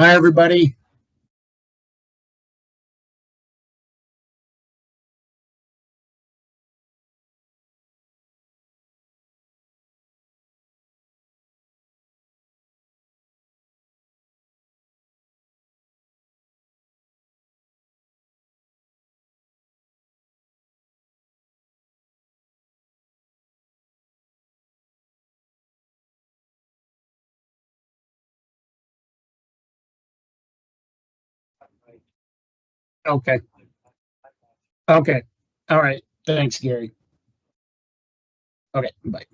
Hi, everybody. Okay. Okay. All right. Thanks, Gary. Okay. Bye.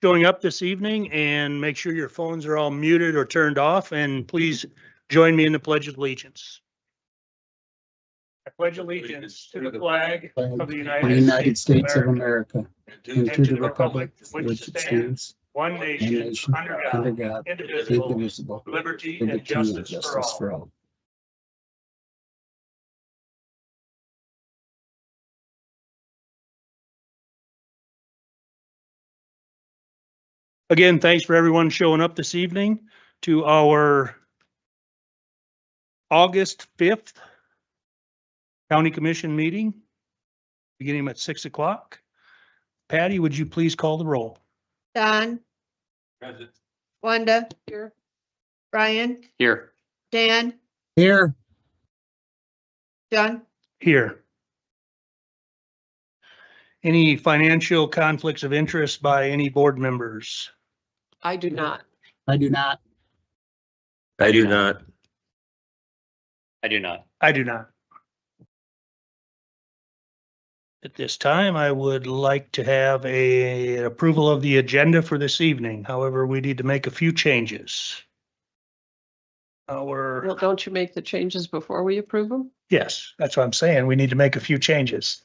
Showing up this evening, and make sure your phones are all muted or turned off, and please join me in the Pledge of Allegiance. I pledge allegiance to the flag of the United States of America, America, and to the republic for which it stands, one one nation, nation, under God, indivisible, indivisible, liberty and liberty and justice for justice all. for all. Again, thanks for everyone showing up this evening to our August 5th County Commission meeting, beginning at 6 o'clock. Patty, would you please call the roll? Don, Present. Wanda. Here. Brian, Here. Dan, Here, John. Here. Any financial conflicts of interest by any board members? I do not. I do not. I do not. I do not. I do not. At this time, I would like to have an approval of the agenda for this evening. However, we need to make a few changes. Well, don't you make the changes before we approve them? Yes, that's what I'm saying. We need to make a few changes.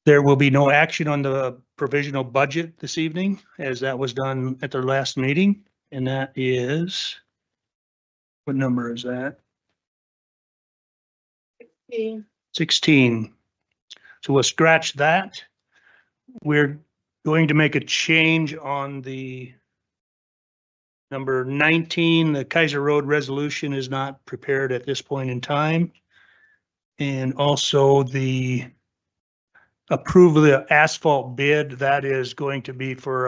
There will be no action on the provisional budget this evening, as that was done at their last meeting, and that is, what number is that? 16. So we'll scratch that. We're going to make a change on the number 19. The Kaiser Road resolution is not prepared at this point in time. And also the approval of the asphalt bid, that is going to be for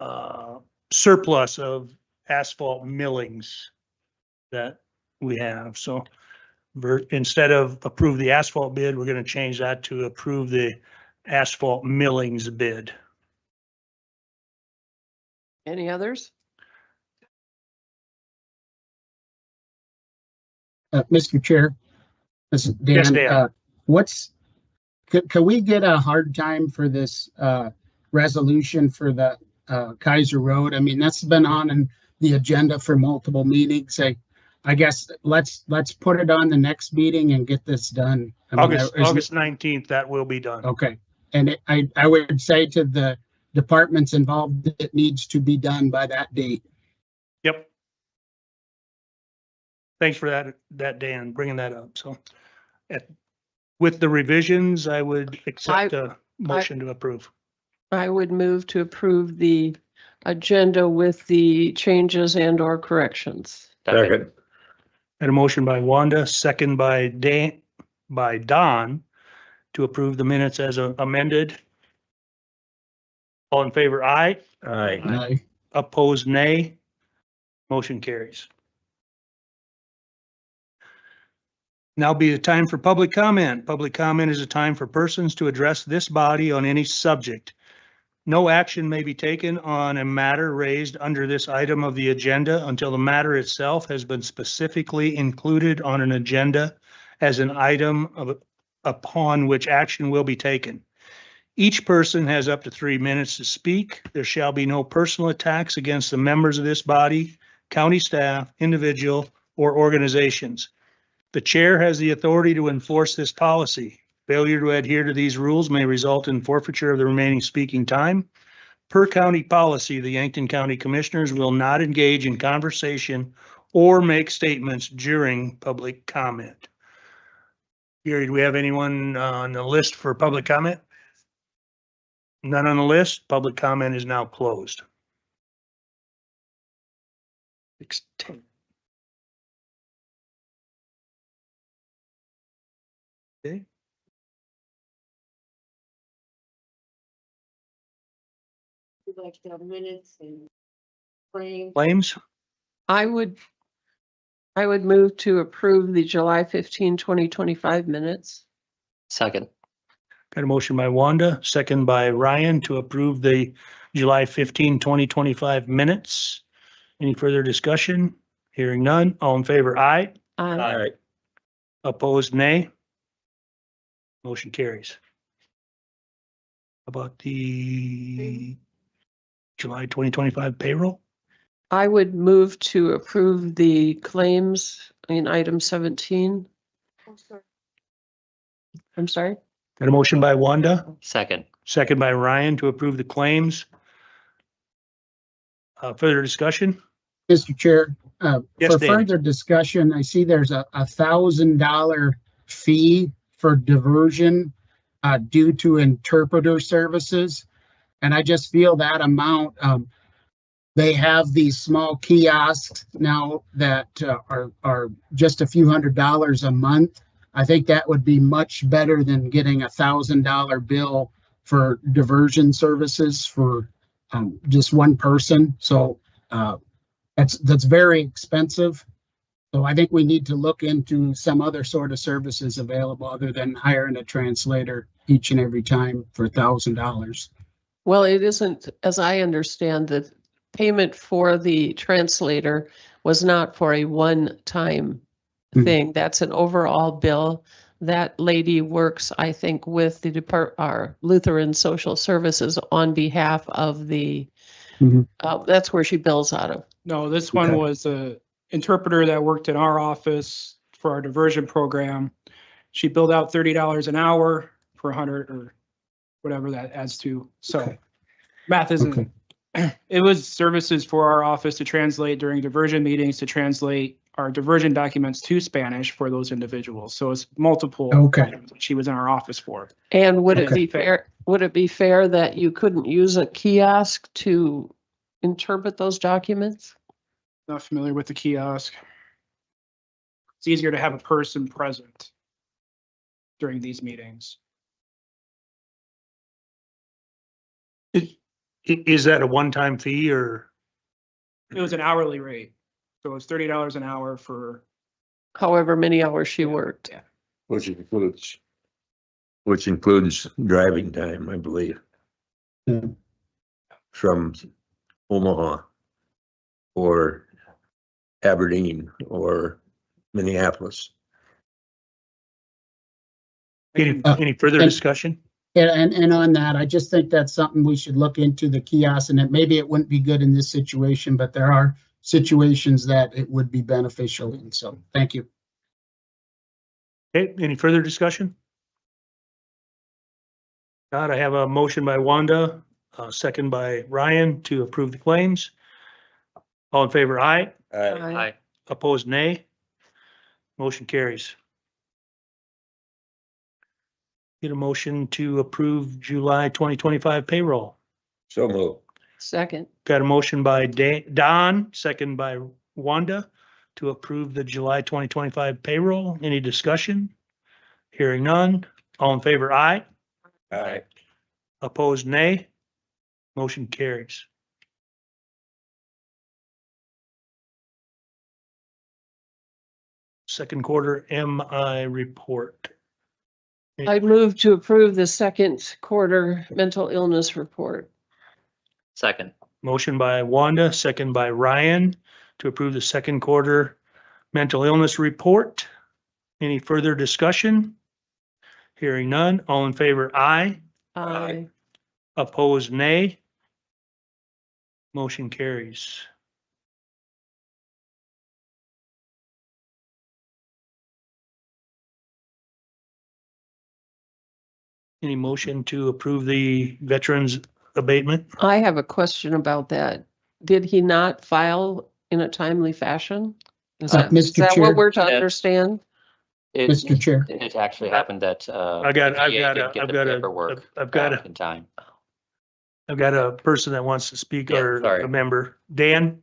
a surplus of asphalt millings that we have. So instead of approve the asphalt bid, we're going to change that to approve the asphalt millings bid. Any others? Mr. Chair, this is Dan. Yes, Dan. Can we get a hard time for this resolution for the Kaiser Road? I mean, that's been on the agenda for multiple meetings. I guess let's put it on the next meeting and get this done. I mean, August 19th, that will be done. Okay, and I would say to the departments involved, it needs to be done by that date. Yep. Thanks for that, Dan, bringing that up. So with the revisions, I would accept a motion to approve. I would move to approve the agenda with the changes and or corrections. Second. Had a motion by Wanda, second by Don to approve the minutes as amended. All in favor, aye. Aye. Aye. Opposed, nay. Motion carries. Now be the time for public comment. Public comment is a time for persons to address this body on any subject. No action may be taken on a matter raised under this item of the agenda until the matter itself has been specifically included on an agenda as an item upon which action will be taken. Each person has up to 3 minutes to speak. There shall be no personal attacks against the members of this body, county staff, individual, or organizations. The chair has the authority to enforce this policy. Failure to adhere to these rules may result in forfeiture of the remaining speaking time. Per county policy, the Yankton County Commissioners will not engage in conversation or make statements during public comment. Gary, do we have anyone on the list for public comment? None on the list. Public comment is now closed. 6:10. Okay. We'd like to have minutes and claims. Claims? I would move to approve the July 15, 2025 minutes. Second. Got a motion by Wanda, second by Ryan to approve the July 15, 2025 minutes. Any further discussion? Hearing none. All in favor, aye. Aye. Opposed, nay. Motion carries. How about the July 2025 payroll? I would move to approve the claims in item 17. I'm sorry? Got a motion by Wanda, Second. second by Ryan to approve the claims. Further discussion? Mr. Chair, Yes, for Dan. further discussion, I see there's a $1,000 fee for diversion due to interpreter services. And I just feel that amount, They have these small kiosks now that are just a few $100s a month. I think that would be much better than getting $1,000 bill for diversion services for just one person. So that's very expensive. So I think we need to look into some other sort of services available other than hiring a translator each and every time for $1,000. Well, it isn't, as I understand, the payment for the translator was not for a one-time Mhm. thing. That's an overall bill. That lady works, I think, with the our Lutheran Social Services on behalf of the, Mhm. that's where she bills out of. No, this one Okay. was a interpreter that worked in our office for our diversion program. She billed out $30 an hour for 100 or whatever that adds to. So Okay. math isn't, Okay. it was services for our office to translate during diversion meetings, to translate our diversion documents to Spanish for those individuals. So it's multiple. Okay. items that she was in our office for. And would it Okay. be fair, would it be fair that you couldn't use a kiosk to interpret those documents? Not familiar with the kiosk. It's easier to have a person present during these meetings. Is that a one-time fee or? It was an hourly rate. So it's $30 an hour for. However many hours she worked. Yeah. Which includes driving time, I believe. Yeah. From Omaha or Aberdeen or Minneapolis. Any further and- discussion? And on that, I just think that's something we should look into, the kiosk, and that maybe it wouldn't be good in this situation, but there are situations that it would be beneficial in. So thank you. Okay, any further discussion? Not, I have a motion by Wanda, second by Ryan to approve the claims. All in favor, aye. Aye. Opposed, nay. Motion carries. Get a motion to approve July 2025 payroll. So moved. Second. Got a motion by Don, second by Wanda to approve the July 2025 payroll. Any discussion? Hearing none. All in favor, aye. Aye. Opposed, nay. Motion carries. Second quarter MI report. I move to approve the second quarter mental illness report. Second. Motion by Wanda, second by Ryan to approve the second quarter mental illness report. Any further discussion? Hearing none. All in favor, aye. Aye. Opposed, nay. Motion carries. Any motion to approve the veterans abatement? I have a question about that. Did he not file in a timely fashion? Is that Mr. Chair. what we're to Yeah. understand? Mr. Chair. It actually happened that, I've got a person that wants to speak, Yeah, or sorry. a member. Dan?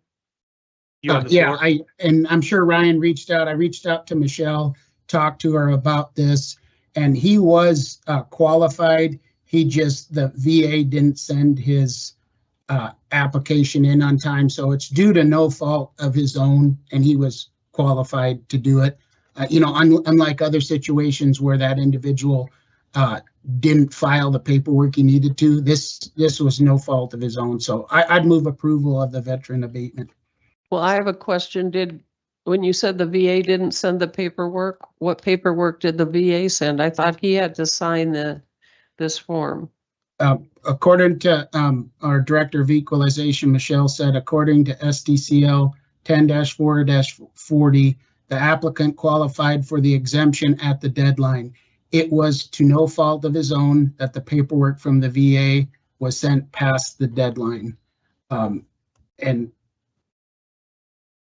You have the Yeah, floor. and I'm sure Ryan reached out. I reached out to Michelle, talked to her about this, and he was qualified. The VA didn't send his application in on time, so it's due to no fault of his own, and he was qualified to do it. Unlike other situations where that individual didn't file the paperwork he needed to, this was no fault of his own. So I'd move approval of the veteran abatement. Well, I have a question. When you said the VA didn't send the paperwork, what paperwork did the VA send? I thought he had to sign this form. According to our Director of Equalization, Michelle said, according to SDCL 10-4-40, the applicant qualified for the exemption at the deadline. It was to no fault of his own that the paperwork from the VA was sent past the deadline. And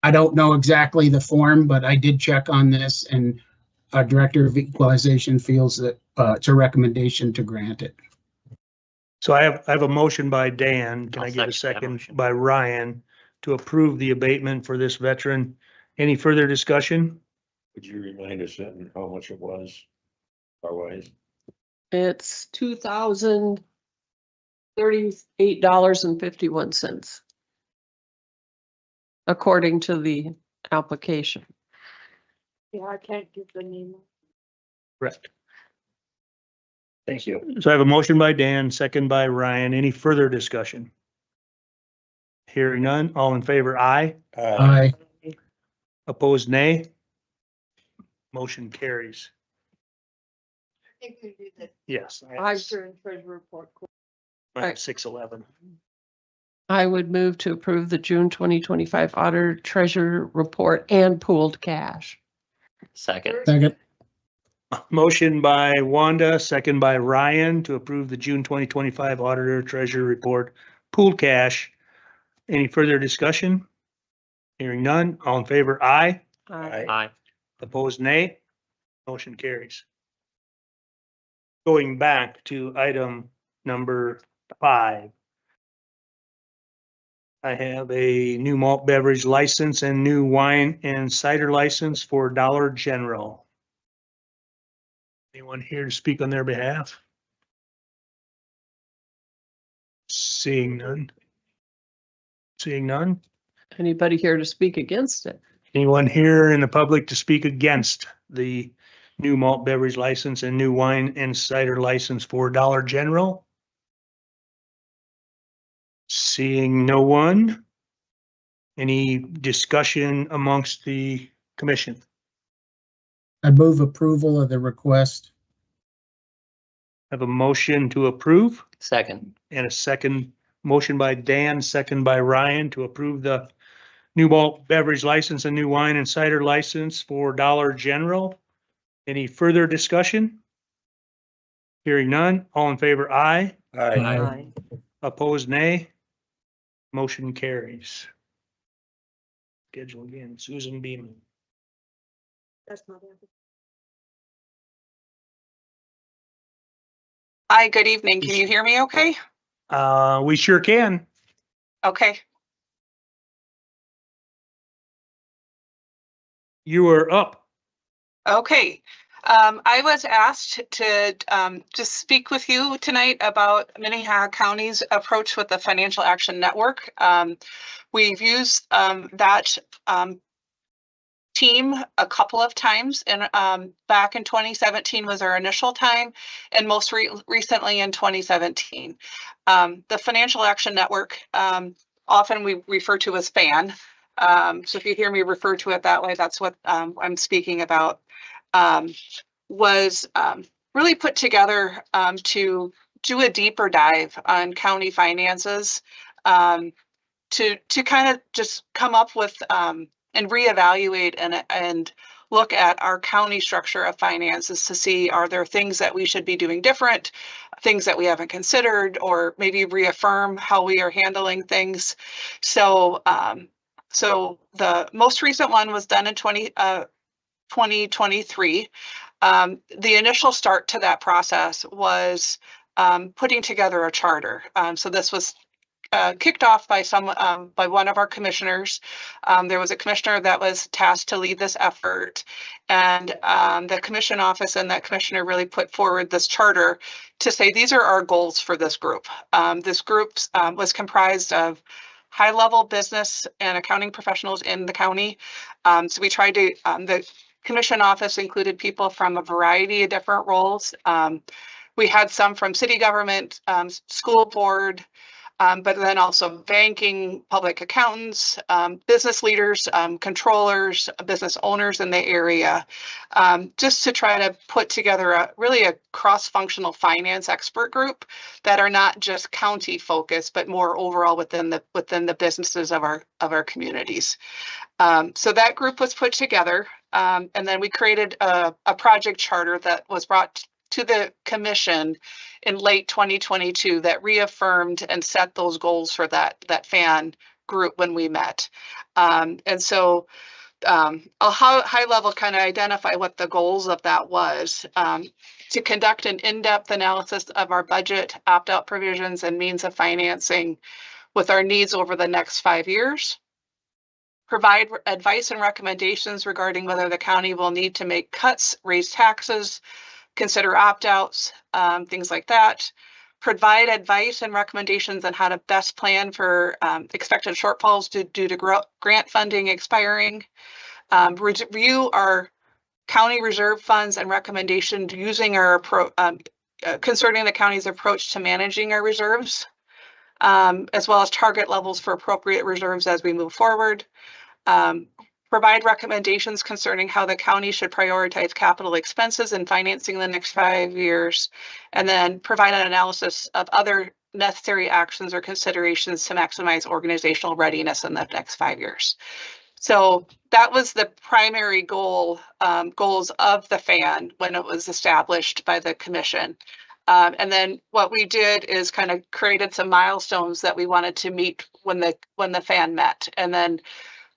I don't know exactly the form, but I did check on this, and our Director of Equalization feels that it's a recommendation to grant it. So I have a motion by Dan. Can I I'll get a second that second motion. by Ryan to approve the abatement for this veteran. Any further discussion? Would you remind us then how much it was? Otherwise, It's $2,038.51. According to the application. Yeah, I can't give the name. Correct. Thank you. So I have a motion by Dan, second by Ryan. Any further discussion? Hearing none. All in favor, aye. Aye. Opposed, nay. Motion carries. I think we did the Yes. auditor and treasurer report. I have 611. I would move to approve the June 2025 auditor treasurer report and pooled cash. Second. Second. Motion by Wanda, second by Ryan to approve the June 2025 auditor treasurer report, pooled cash. Any further discussion? Hearing none. All in favor, aye. Aye. Opposed, nay. Motion carries. Going back to item number 5. I have a new malt beverage license and new wine and cider license for Dollar General. Anyone here to speak on their behalf? Seeing none. Seeing none. Anybody here to speak against it? Anyone here in the public to speak against the new malt beverage license and new wine and cider license for Dollar General? Seeing no one. Any discussion amongst the commission? I move approval of the request. Have a motion to approve Second. and a second motion by Dan, second by Ryan to approve the new malt beverage license and new wine and cider license for Dollar General. Any further discussion? Hearing none. All in favor, aye. Aye. Opposed, nay. Motion carries. Schedule again, Susan Beeman. That's not it. Hi, good evening. Can you hear me okay? We sure can. Okay. You are up. Okay. I was asked to just speak with you tonight about Minnehaha County's approach with the Financial Action Network. We've used that team a couple of times, and back in 2017 was our initial time, and most recently in 2017. The Financial Action Network, often we refer to as FAN. So if you hear me refer to it that way, that's what I'm speaking about. Was really put together to do a deeper dive on county finances, to kind of just come up with and reevaluate and look at our county structure of finances to see, are there things that we should be doing different, things that we haven't considered, or maybe reaffirm how we are handling things. So so the most recent one was done in 2023. The initial start to that process was putting together a charter. So this was kicked off by by one of our commissioners. There was a commissioner that was tasked to lead this effort, and the commission office and that commissioner really put forward this charter to say, these are our goals for this group. This group was comprised of high-level business and accounting professionals in the county. So we tried to, the commission office included people from a variety of different roles. We had some from city government, school board, but then also banking, public accountants, business leaders, controllers, business owners in the area, just to try to put together really a cross-functional finance expert group that are not just county focused, but more overall within the businesses of our communities. So that group was put together, and then we created a project charter that was brought to the commission in late 2022 that reaffirmed and set those goals for that FAN group when we met. And so I'll high level kind of identify what the goals of that was, to conduct an in-depth analysis of our budget, opt-out provisions, and means of financing with our needs over the next 5 years. provide advice and recommendations regarding whether the county will need to make cuts, raise taxes, consider opt-outs, things like that. Provide advice and recommendations on how to best plan for expected shortfalls due to grant funding expiring. Review our county reserve funds and recommendations using our concerning the county's approach to managing our reserves, as well as target levels for appropriate reserves as we move forward. Provide recommendations concerning how the county should prioritize capital expenses and financing the next 5 years, and then provide an analysis of other necessary actions or considerations to maximize organizational readiness in the next 5 years. So that was the primary goals of the FAN when it was established by the commission. And then what we did is kind of created some milestones that we wanted to meet when the FAN met. And then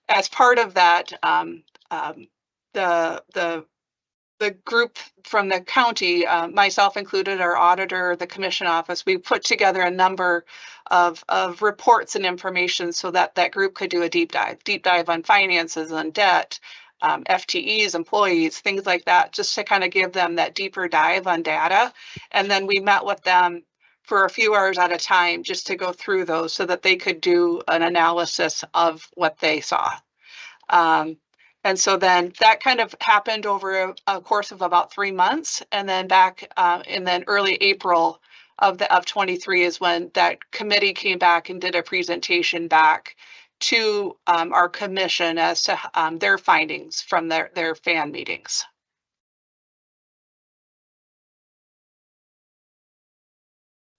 as part of that, the group from the county, myself included, our auditor, the commission office, we put together a number of reports and information so that that group could do a deep dive on finances, on debt, FTEs, employees, things like that, just to kind of give them that deeper dive on data. And then we met with them for a few hours at a time just to go through those so that they could do an analysis of what they saw. And so then that kind of happened over a course of about 3 months. And then back in then early April of 23 is when that committee came back and did a presentation back to our commission as to their findings from their FAN meetings.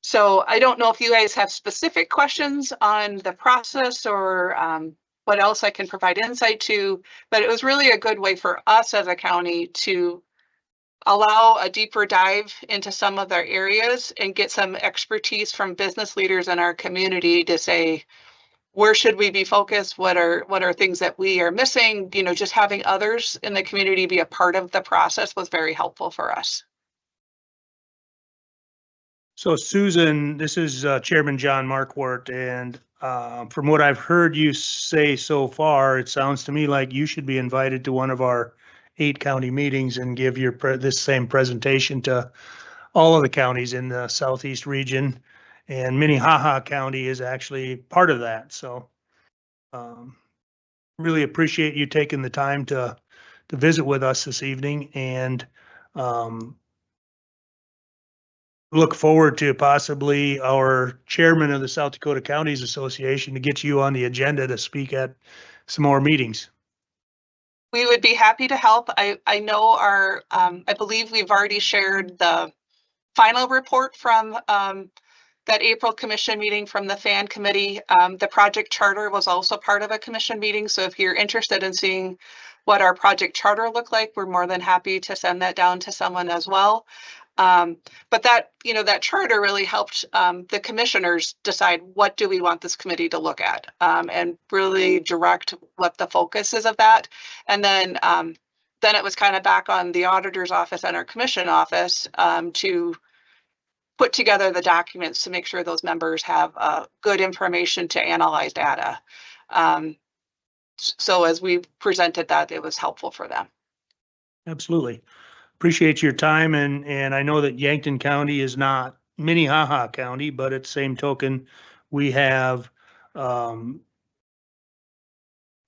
So I don't know if you guys have specific questions on the process or what else I can provide insight to, but it was really a good way for us as a county to allow a deeper dive into some of their areas and get some expertise from business leaders in our community to say, where should we be focused? What are things that we are missing? You know, just having others in the community be a part of the process was very helpful for us. So Susan, this is Chairman John Marquardt, and from what I've heard you say so far, it sounds to me like you should be invited to one of our 8 county meetings and give your this same presentation to all of the counties in the southeast region. And Minnehaha County is actually part of that. So really appreciate you taking the time to visit with us this evening, and look forward to possibly our chairman of the South Dakota Counties Association to get you on the agenda to speak at some more meetings. We would be happy to help. I know our, I believe we've already shared the final report from that April commission meeting from the FAN committee. The project charter was also part of a commission meeting. So if you're interested in seeing what our project charter looked like, we're more than happy to send that down to someone as well. But that, you know, that charter really helped the commissioners decide what do we want this committee to look at, and really direct what the focus is of that. And then it was kind of back on the auditor's office and our commission office to put together the documents to make sure those members have good information to analyze data. So as we presented that, it was helpful for them. Absolutely. Appreciate your time, and I know that Yankton County is not Minnehaha County, but at the same token, we have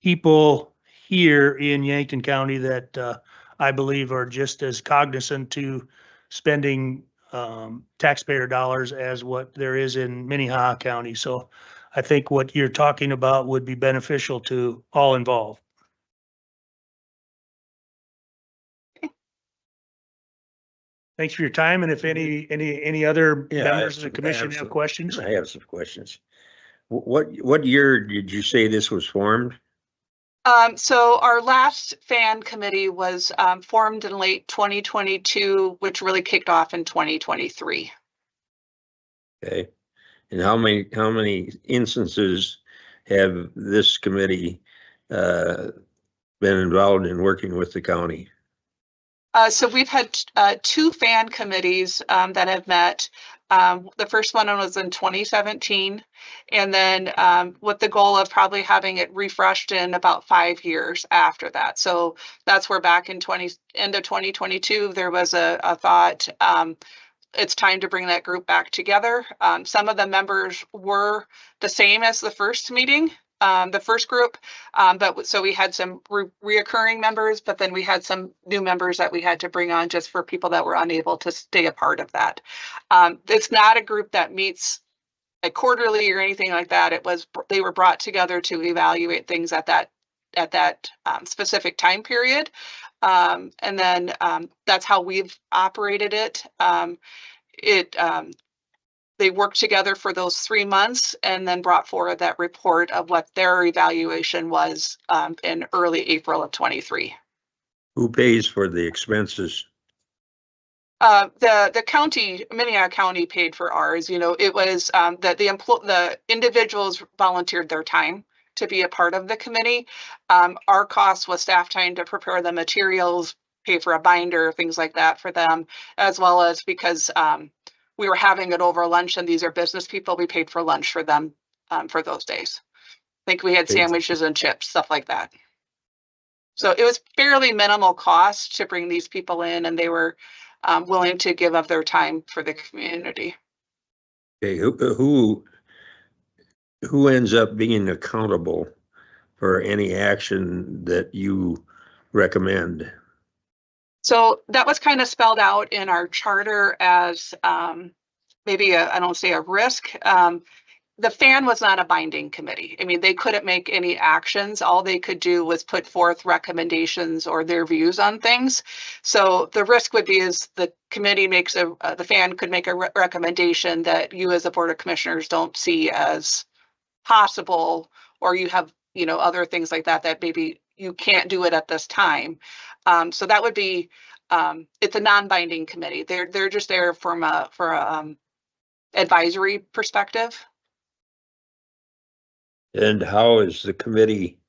people here in Yankton County that I believe are just as cognizant to spending taxpayer dollars as what there is in Minnehaha County. So I think what you're talking about would be beneficial to all involved. Thanks for your time. And if any other members of the commission have questions? I have some questions. What year did you say this was formed? So our last FAN committee was formed in late 2022, which really kicked off in 2023. Okay. And how many instances have this committee been involved in working with the county? So we've had 2 FAN committees that have met. The first one was in 2017. And then with the goal of probably having it refreshed in about 5 years after that. So that's where back in end of 2022, there was a thought, it's time to bring that group back together. Some of the members were the same as the first meeting, the first group, but so we had some reoccurring members, but then we had some new members that we had to bring on just for people that were unable to stay a part of that. It's not a group that meets quarterly or anything like that. They were brought together to evaluate things at that specific time period. And then that's how we've operated it. They worked together for those 3 months and then brought forward that report of what their evaluation was in early April of 23. Who pays for the expenses? The county, Minnehaha County paid for ours. You know, it was that the individuals volunteered their time to be a part of the committee. Our cost was staff time to prepare the materials, pay for a binder, things like that for them, as well as because we were having it over lunch and these are business people, we paid for lunch for them for those days. I think we had sandwiches and chips, stuff like that. So it was fairly minimal cost to bring these people in, and they were willing to give up their time for the community. Okay, who ends up being accountable for any action that you recommend? So that was kind of spelled out in our charter as maybe I don't say a risk. The FAN was not a binding committee. I mean, they couldn't make any actions. All they could do was put forth recommendations or their views on things. So the risk would be is the committee makes the FAN could make a recommendation that you as a board of commissioners don't see as possible, or you have, you know, other things like that, that maybe you can't do it at this time. So that would be, it's a non-binding committee. They're just there for a advisory perspective. And how is the committee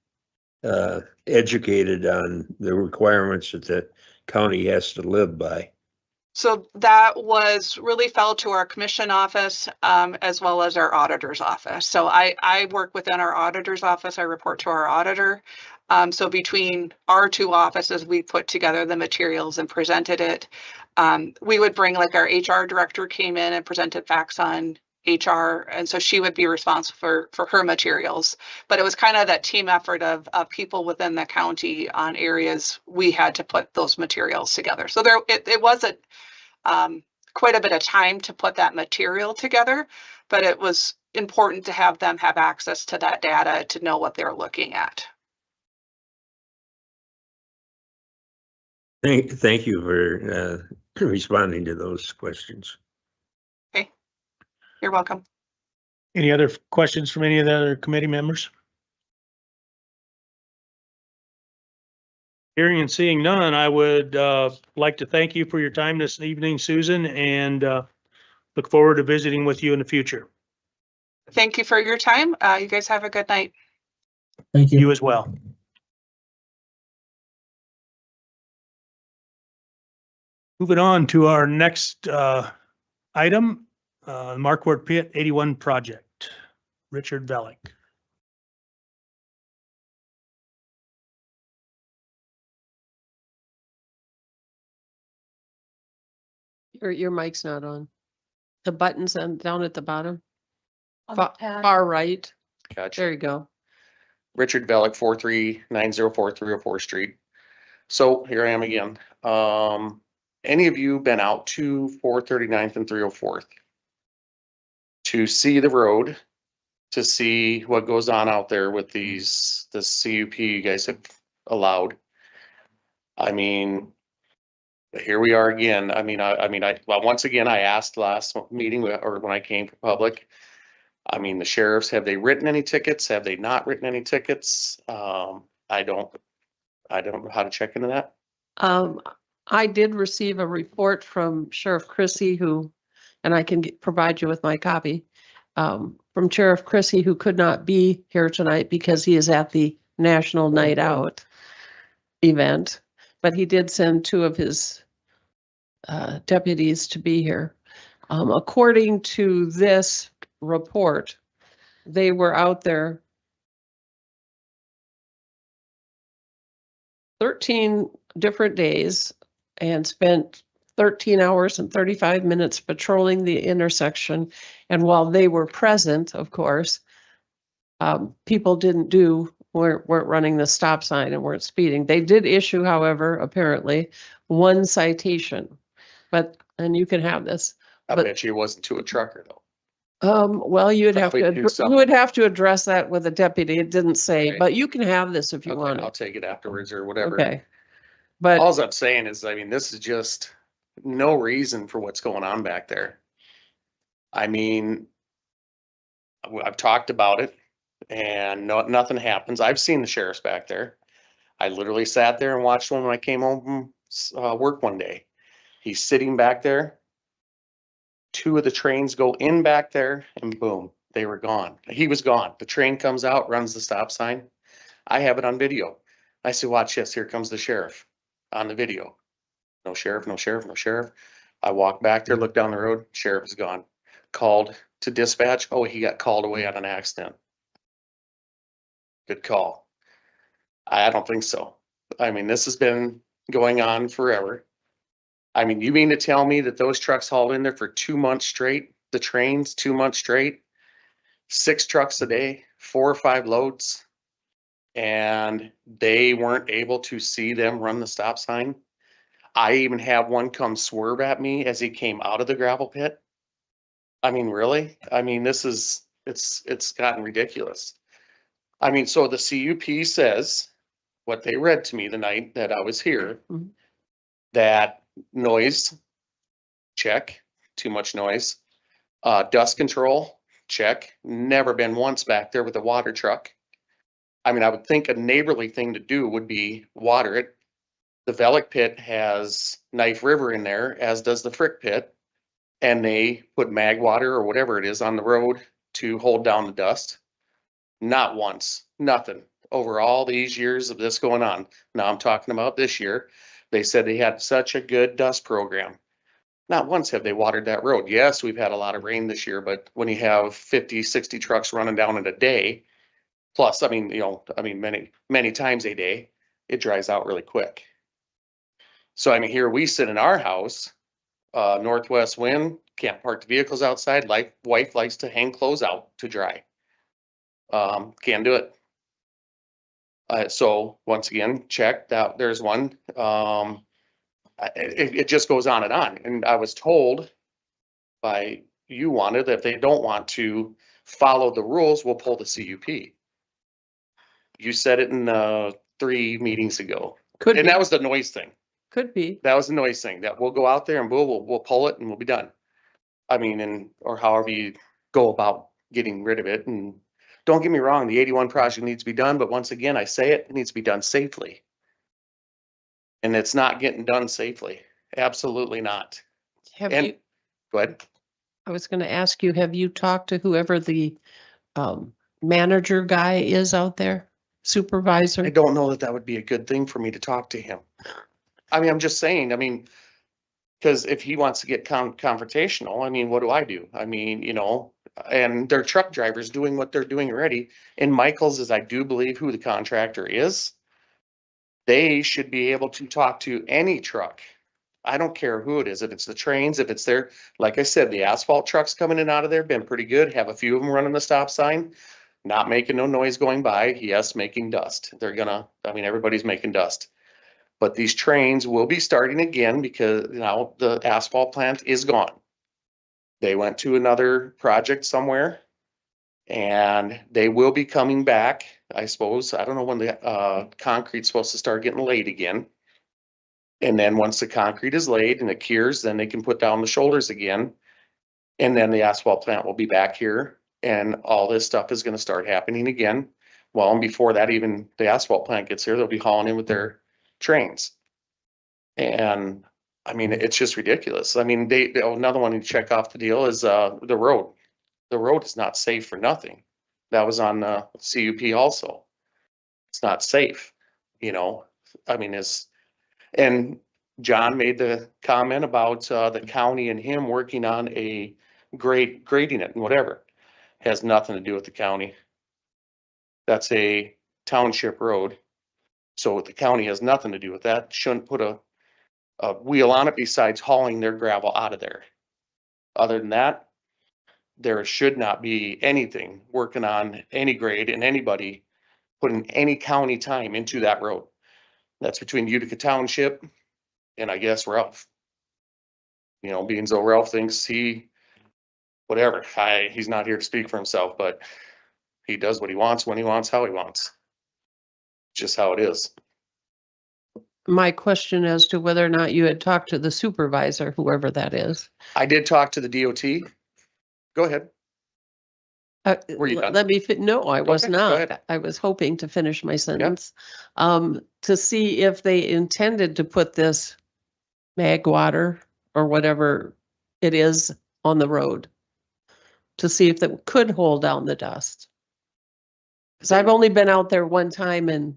educated on the requirements that the county has to live by? So that was really fell to our commission office as well as our auditor's office. So I work within our auditor's office. I report to our auditor. So between our two offices, we put together the materials and presented it. We would bring, like, our HR director came in and presented facts on HR, and so she would be responsible for her materials. But it was kind of that team effort of people within the county on areas we had to put those materials together. So it wasn't quite a bit of time to put that material together, but it was important to have them have access to that data to know what they're looking at. Thank you for responding to those questions. Okay, you're welcome. Any other questions from any of the other committee members? Hearing and seeing none, I would like to thank you for your time this evening, Susan, and look forward to visiting with you in the future. Thank you for your time. You guys have a good night. Thank you. You as well. Moving on to our next item, Markward Pit 81 project. Richard Velick. Your mic's not on. The button's down at the bottom, On the tab. far right. Gotcha. There you go. Richard Velick, 43904 304 Street. So here I am again. Any of you been out to 439th and 304th to see the road, to see what goes on out there with the CUP you guys have allowed? I mean, here we are again. Well, once again, I asked last meeting or when I came for public. I mean, the sheriffs, have they written any tickets? Have they not written any tickets? I don't know how to check into that. I did receive a report from Sheriff Chrissy, and I can provide you with my copy, from Sheriff Chrissy, who could not be here tonight because he is at the National Night Out event, but he did send 2 of his deputies to be here. According to this report, they were out there 13 different days and spent 13 hours and 35 minutes patrolling the intersection. And while they were present, of course, people weren't running the stop sign and weren't speeding. They did issue, however, apparently, one citation. And you can have this. I But- bet you it wasn't to a trucker though. Well, you'd have Probably do to, you something. would have to address that with a deputy. It didn't say, Okay. but you can have this if you Okay, want I'll it. take it afterwards or whatever. Okay. But All I'm saying is, I mean, this is just no reason for what's going on back there. I mean, I've talked about it and nothing happens. I've seen the sheriffs back there. I literally sat there and watched one when I came home from work one day. He's sitting back there. Two of the trains go in back there and boom, they were gone. He was gone. The train comes out, runs the stop sign. I have it on video. I said, watch this. Here comes the sheriff on the video. No sheriff, no sheriff, no sheriff. I walk back there, look down the road, sheriff is gone. Called to dispatch. Oh, he got called away on an accident. Good call. I don't think so. I mean, this has been going on forever. I mean, you mean to tell me that those trucks hauled in there for 2 months straight? The trains, 2 months straight? 6 trucks a day, 4 or 5 loads? And they weren't able to see them run the stop sign? I even have one come swerve at me as he came out of the gravel pit. I mean, really? I mean, it's gotten ridiculous. I mean, so the CUP says, what they read to me the night that I was here, Mhm. that noise, check, too much noise. Dust control, check. Never been once back there with a water truck. I mean, I would think a neighborly thing to do would be water it. The Velic pit has Knife River in there, as does the Frick pit. And they put mag water or whatever it is on the road to hold down the dust. Not once, nothing. Over all these years of this going on. Now I'm talking about this year. They said they had such a good dust program. Not once have they watered that road. Yes, we've had a lot of rain this year, but when you have 50, 60 trucks running down in a day, plus, I mean, many, many times a day, it dries out really quick. So, I mean, here we sit in our house, northwest wind, can't park the vehicles outside. Wife likes to hang clothes out to dry. Can't do it. So once again, check that there's one. It just goes on. And I was told by you wanted that if they don't want to follow the rules, we'll pull the CUP. You said it in 3 meetings ago. could And be, that was the noise thing. could be. That was the noise thing, that we'll go out there and we'll pull it and we'll be done. I mean, or however you go about getting rid of it. And don't get me wrong, the 81 project needs to be done, but once again, I say it needs to be done safely. And it's not getting done safely. Absolutely not. Have And you, go ahead. I was going to ask you, have you talked to whoever the manager guy is out there? Supervisor? I don't know that that would be a good thing for me to talk to him. I mean, I'm just saying, I mean, because if he wants to get confrontational, I mean, what do? I mean, and their truck drivers doing what they're doing already. And Michael's is, I do believe, who the contractor is. They should be able to talk to any truck. I don't care who it is, if it's the trains, if it's their, like I said, the asphalt trucks coming in and out of there, been pretty good. Have a few of them running the stop sign, not making no noise going by. Yes, making dust. Everybody's making dust. But these trains will be starting again because now the asphalt plant is gone. They went to another project somewhere and they will be coming back, I suppose. I don't know when the concrete's supposed to start getting laid again. And then once the concrete is laid and it cures, then they can put down the shoulders again. And then the asphalt plant will be back here and all this stuff is going to start happening again. Well, and before that, even the asphalt plant gets here, they'll be hauling in with their trains. And I mean, it's just ridiculous. I mean, another one to check off the deal is the road. The road is not safe for nothing. That was on CUP also. It's not safe, I mean, and John made the comment about, the county and him working on a grading it and whatever. Has nothing to do with the county. That's a township road. So the county has nothing to do with that. Shouldn't put a wheel on it besides hauling their gravel out of there. Other than that, there should not be anything working on any grade and anybody putting any county time into that road. That's between Utica Township and I guess Ralph. You know, being so Ralph thinks whatever, he's not here to speak for himself, but he does what he wants, when he wants, how he wants. Just how it is. My question as to whether or not you had talked to the supervisor, whoever that is. I did talk to the DOT. Go ahead. Were you done? Let me, no, I was Okay, go not. ahead. I was hoping to finish my sentence. To see if they intended to put this mag water or whatever it is on the road. To see if that could hold down the dust. Because I've only been out there one time and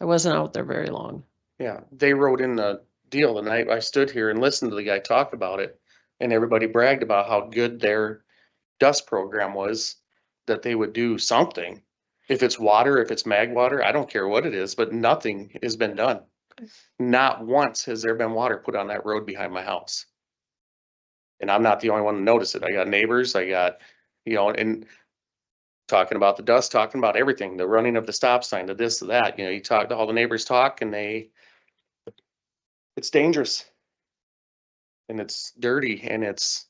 I wasn't out there very long. Yeah, they wrote in the deal the night I stood here and listened to the guy talk about it. And everybody bragged about how good their dust program was, that they would do something. If it's water, if it's mag water, I don't care what it is, but nothing has been done. Not once has there been water put on that road behind my house. And I'm not the only one to notice it. I got neighbors, I got, you know, and talking about the dust, talking about everything, the running of the stop sign, the this, to that, you know, you talk to all the neighbors talk and it's dangerous. And it's dirty and it's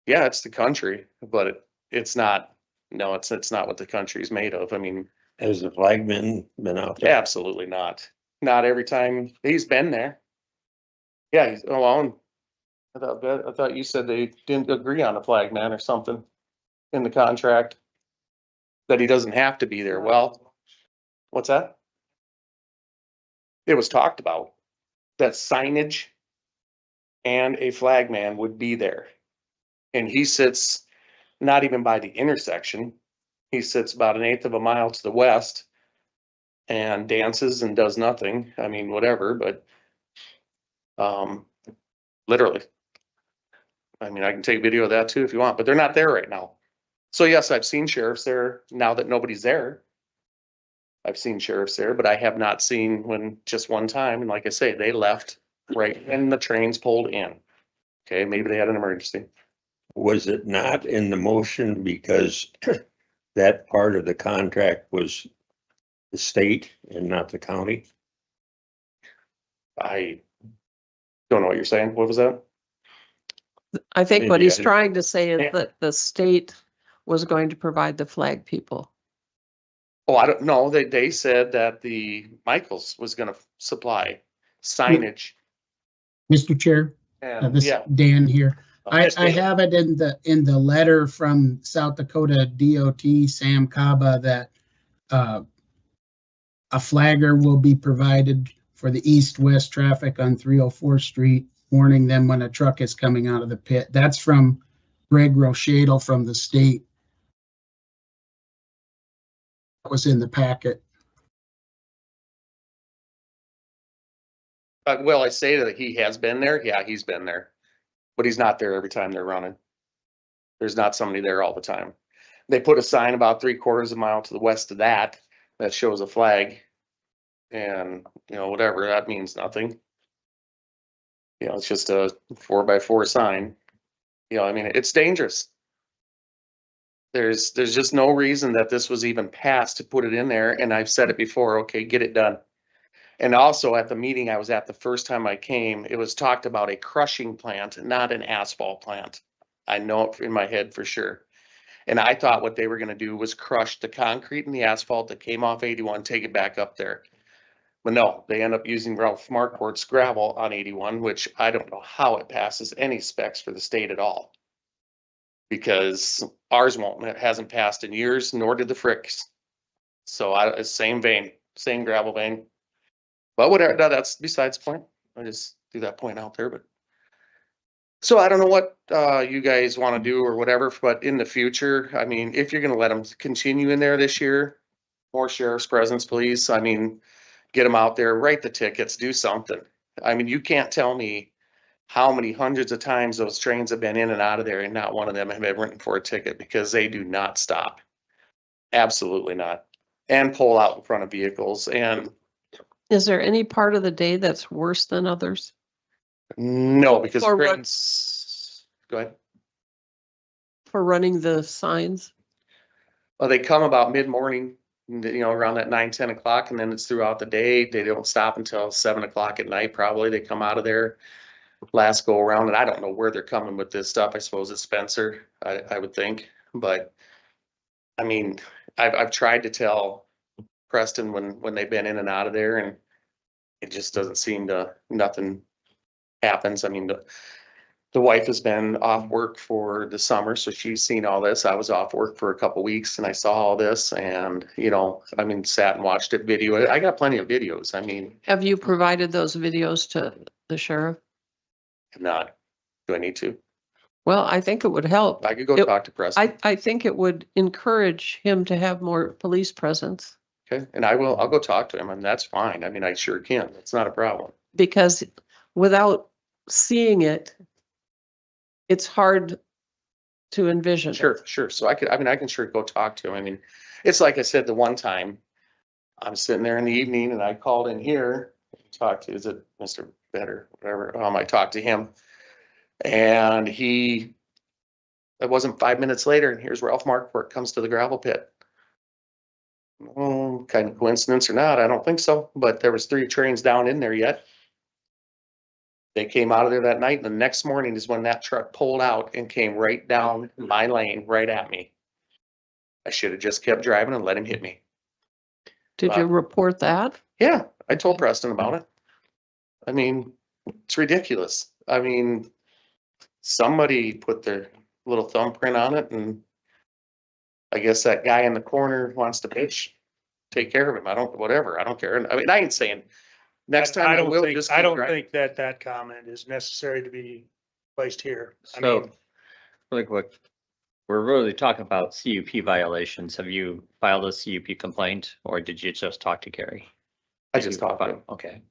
the country, but it's not, no, it's not what the country's made of. I mean, Has the flagman been out there? absolutely not. Not every time he's been there. Yeah, he's alone. I thought you said they didn't agree on a flag man or something in the contract. That he doesn't have to be there. Well, what's that? It was talked about that signage and a flag man would be there. And he sits not even by the intersection. He sits about 1/8 of a mile to the west and dances and does nothing. I mean, whatever, but literally. I mean, I can take video of that too if you want, but they're not there right now. So yes, I've seen sheriffs there now that nobody's there. I've seen sheriffs there, but I have not seen when just one time. And like I say, they left right when the trains pulled in. Okay, maybe they had an emergency. Was it not in the motion because that part of the contract was the state and not the county? I don't know what you're saying. What was that? I think what Maybe he's I- trying to say is Yeah. that the state was going to provide the flag people. Oh, I don't know. They said that the Michaels was gonna supply signage Mr. Chair, and this yeah. Dan here. I Yes, Dave. have it in the letter from South Dakota DOT, Sam Kaba, that a flagger will be provided for the east-west traffic on 304th Street, warning them when a truck is coming out of the pit. That's from Greg Rochadel from the state. That was in the packet. Well, I say that he has been there. Yeah, he's been there, but he's not there every time they're running. There's not somebody there all the time. They put a sign about 3/4 of a mile to the west of that shows a flag. And, you know, whatever, that means nothing. You know, it's just a 4x4 sign. You know, I mean, it's dangerous. There's just no reason that this was even passed to put it in there. And I've said it before, okay, get it done. And also at the meeting I was at the first time I came, it was talked about a crushing plant, not an asphalt plant. I know it in my head for sure. And I thought what they were gonna do was crush the concrete and the asphalt that came off 81, take it back up there. But no, they end up using Ralph Marquardt's gravel on 81, which I don't know how it passes any specs for the state at all. Because ours won't, it hasn't passed in years, nor did the Fricks. So same vein, same gravel vein. But whatever, that's besides the point. I just threw that point out there, but. So I don't know what you guys want to do or whatever, but in the future, I mean, if you're gonna let them continue in there this year, more sheriff's presence, please. I mean, get them out there, write the tickets, do something. I mean, you can't tell me how many hundreds of times those trains have been in and out of there and not one of them have been written for a ticket because they do not stop. Absolutely not. And pull out in front of vehicles and Is there any part of the day that's worse than others? no, because For what- trains, go ahead. For running the signs? Well, they come about mid-morning, around that 9, 10 o'clock, and then it's throughout the day. They don't stop until 7 o'clock at night, probably. They come out of there last go around, and I don't know where they're coming with this stuff. I suppose it's Spencer, I would think, but I mean, I've tried to tell Preston when they've been in and out of there, and it just doesn't seem to, nothing happens. I mean, the wife has been off work for the summer, so she's seen all this. I was off work for a couple weeks and I saw all this and, I mean, sat and watched it video. I got plenty of videos. I mean, Have you provided those videos to the sheriff? not, do I need to? Well, I think it would help. I could go It- talk to Preston. I think it would encourage him to have more police presence Okay, and I'll go talk to him and that's fine. I mean, I sure can. It's not a problem. because without seeing it, it's hard to envision. it. Sure. So I can sure go talk to him. I mean, it's like I said, the one time I'm sitting there in the evening and I called in here, talked to, is it Mr. Better, whatever, I talked to him. And it wasn't 5 minutes later, and here's Ralph Markworth comes to the gravel pit. Kind of coincidence or not, I don't think so, but there was 3 trains down in there yet. They came out of there that night, and the next morning is when that truck pulled out and came right down my lane, right at me. I should have just kept driving and let him hit me. Did you report that? Yeah, I told Preston about it. I mean, it's ridiculous. I mean, somebody put their little thumbprint on it, and I guess that guy in the corner wants to bitch. Take care of him. I don't care. I mean, I ain't saying next time I will just. I keep don't driving. think that comment is necessary to be placed here. I So, mean, like what, we're really talking about CUP violations. Have you filed a CUP complaint or did you just talk to Gary? I just talked to him. Okay.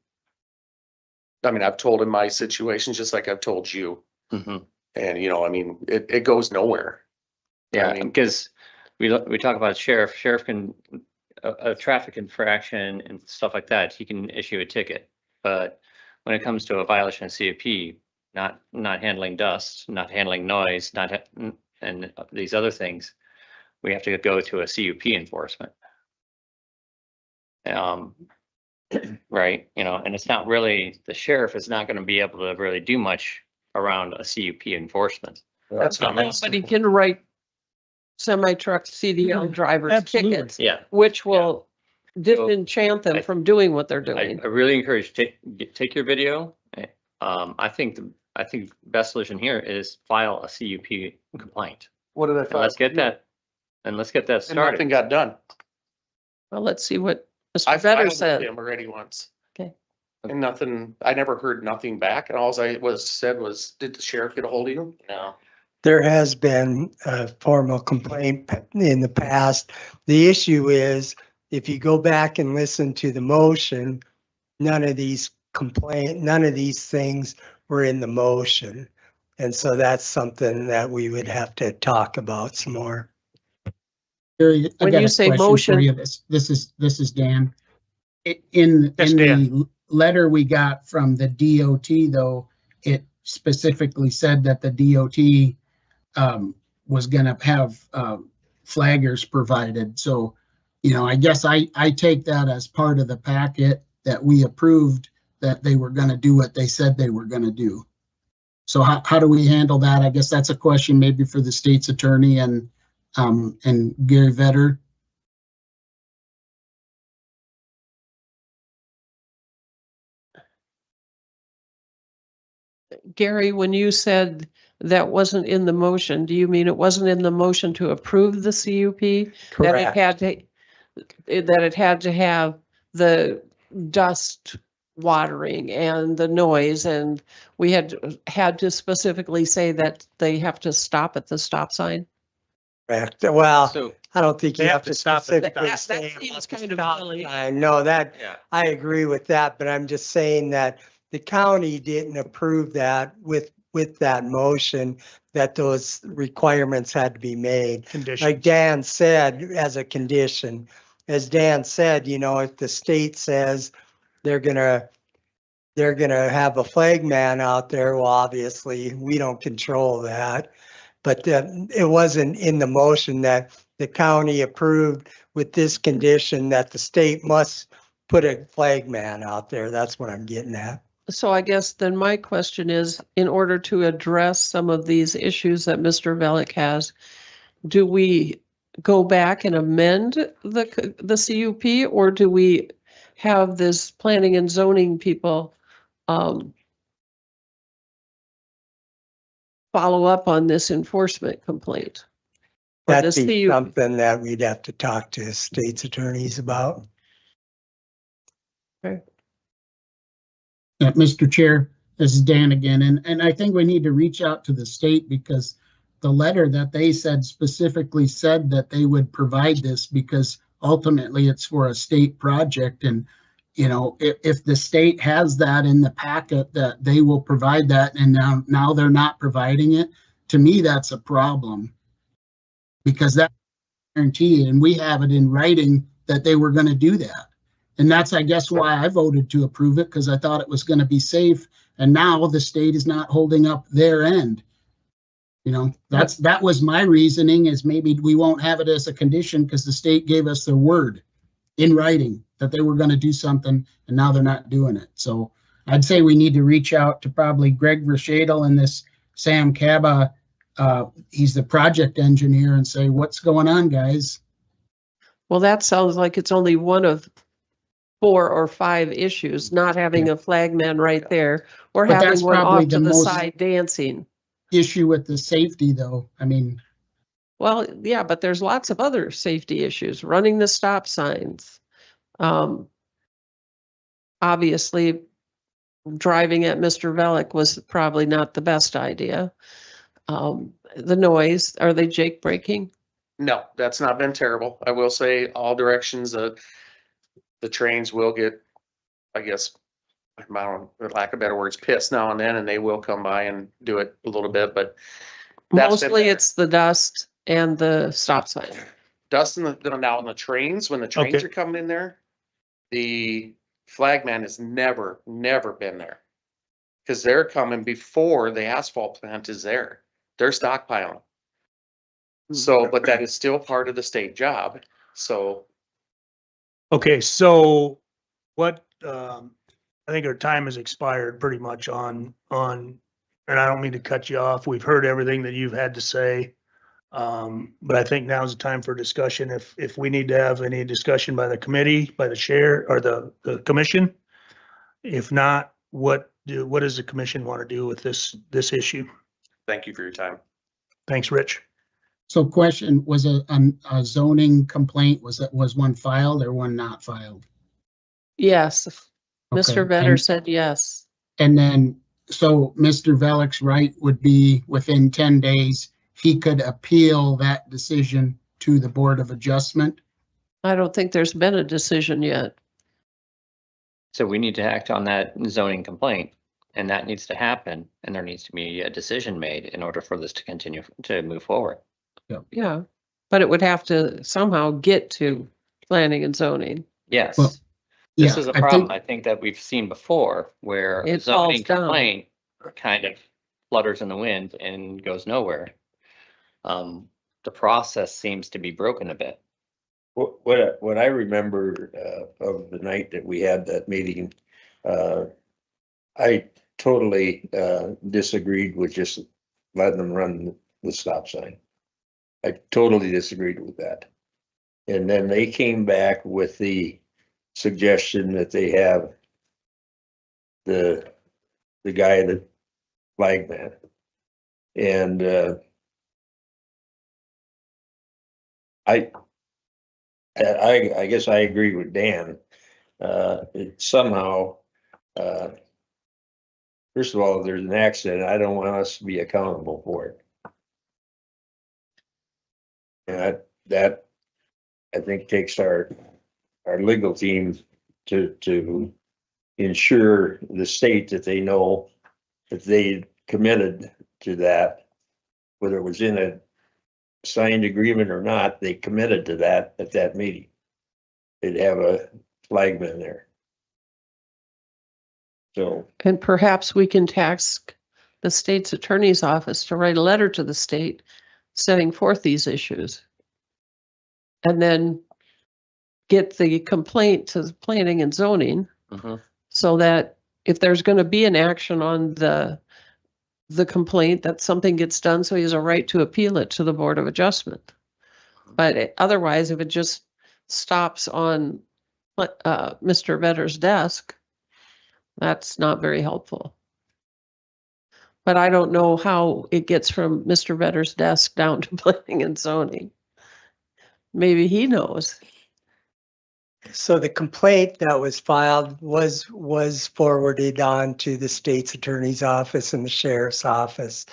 I mean, I've told him my situation, just like I've told you. Mhm. And, I mean, it goes nowhere. Yeah, I mean- because we talk about sheriff can, a traffic infraction and stuff like that, he can issue a ticket. But when it comes to a violation of CUP, not handling dust, not handling noise, and these other things, we have to go to a CUP enforcement. Right, and it's not really, the sheriff is not going to be able to really do much around a CUP enforcement. That's not But he can write semi-truck CDL drivers Absolutely. tickets, Yeah, which will disenchant them from doing what they're I doing. really encourage, take your video. I think best solution here is file a CUP complaint. What did I And find? let's get that And nothing started. got done. Well, let's see what I Mr. Vetter filed with said. him already once. Okay. And nothing, I never heard nothing back. And alls I said was, did the sheriff get a hold of you? No. There has been a formal complaint in the past. The issue is, if you go back and listen to the motion, none of these things were in the motion. And so that's something that we would have to talk about some more. Gary, I When got you a say question for motion- you. This is Dan. In Yes, the Dan. letter we got from the DOT, though, it specifically said that the DOT was gonna have flaggers provided. So, I guess I take that as part of the packet that we approved, that they were gonna do what they said they were gonna do. So how do we handle that? I guess that's a question maybe for the state's attorney and Gary Vetter. Gary, when you said that wasn't in the motion, do you mean it wasn't in the motion to approve the CUP? That it had to have the dust watering and the noise, and we had to specifically say that they have to stop at the stop sign? Correct. Well, So, I don't think you They have have to to stop at the specifically That say seems about the kind of stop silly. sign. No, that, yeah, I agree with that, but I'm just saying that the county didn't approve that with that motion, that those requirements had to be made. Conditions. Like Dan said, as a condition, as Dan said, you know, if the state says they're gonna have a flag man out there, well, obviously, we don't control that. But it wasn't in the motion that the county approved with this condition that the state must put a flag man out there. That's what I'm getting at. So I guess then my question is, in order to address some of these issues that Mr. Velick has, do we go back and amend the CUP, or do we have this planning and zoning people follow up on this enforcement complaint? Or That'd this be CUP? something that we'd have to talk to state's attorneys about. Mr. Chair, this is Dan again, and I think we need to reach out to the state, because the letter that they said specifically said that they would provide this, because ultimately it's for a state project. And, you know, if the state has that in the packet that they will provide that, and now they're not providing it, to me, that's a problem. Because that guarantee, and we have it in writing that they were going to do that. And that's, I guess, why I voted to approve it, because I thought it was going to be safe. And now the state is not holding up their end. You know, that was my reasoning, is maybe we won't have it as a condition because the state gave us their word in writing that they were going to do something, and now they're not doing it. So I'd say we need to reach out to probably Greg Vershadel and this Sam Kaba. He's the project engineer, and say, what's going on, guys? Well, that sounds like it's only one of 4 or 5 issues, not having a flagman right there, or But having that's one probably off to the the most- side dancing. Issue with the safety, though. I mean, Well, yeah, but there's lots of other safety issues, running the stop signs. Obviously, driving at Mr. Velick was probably not the best idea. The noise, are they Jake braking? No, that's not been terrible. I will say all directions, the trains will get, I guess, I don't, for lack of better words, pissed now and then, and they will come by and do it a little bit, but that's been Mostly better. it's the dust and the stop sign. Dust now on the trains, when the trains Okay. are coming in there, the flagman has never been there. Cause they're coming before the asphalt plant is there. They're stockpiling. So, but that is still part of the state job. So Okay, so what, I think our time has expired pretty much on, and I don't mean to cut you off. We've heard everything that you've had to say. But I think now's the time for discussion. If we need to have any discussion by the committee, by the chair or the commission. If not, what does the commission want to do with this issue? thank you for your time. Thanks, Rich. so question, was a zoning complaint, was one filed or one not filed? Yes, Mr. Okay, Vetter and- said yes. And then, so Mr. Velick's right would be within 10 days, he could appeal that decision to the Board of Adjustment. I don't think there's been a decision yet. So we need to act on that zoning complaint, and that needs to happen, and there needs to be a decision made in order for this to continue to move forward. Yeah, but it would have to somehow get to planning and zoning. Yes. Well, This Yeah, is a I problem think, I think that we've seen before, where a It falls zoning down. complaint kind of flutters in the wind and goes nowhere. The process seems to be broken a bit. What I remember of the night that we had that meeting, I totally disagreed with just letting them run the stop sign. I totally disagreed with that. And then they came back with the suggestion that they have the guy, the flag man. And I guess I agree with Dan. It somehow, first of all, if there's an accident, I don't want us to be accountable for it. And that I think takes our legal team to ensure the state that they know if they committed to that, whether it was in a signed agreement or not, they committed to that at that meeting. They'd have a flagman there. So, And perhaps we can task the state's attorney's office to write a letter to the state setting forth these issues. And then get the complaint to the planning and zoning so that if there's going to be an action on the complaint, that something gets done, so he has a right to appeal it to the Board of Adjustment. But otherwise, if it just stops on Mr. Vedder's desk, that's not very helpful. But I don't know how it gets from Mr. Vedder's desk down to planning and zoning. Maybe he knows. So the complaint that was filed was forwarded on to the state's attorney's office and the sheriff's office.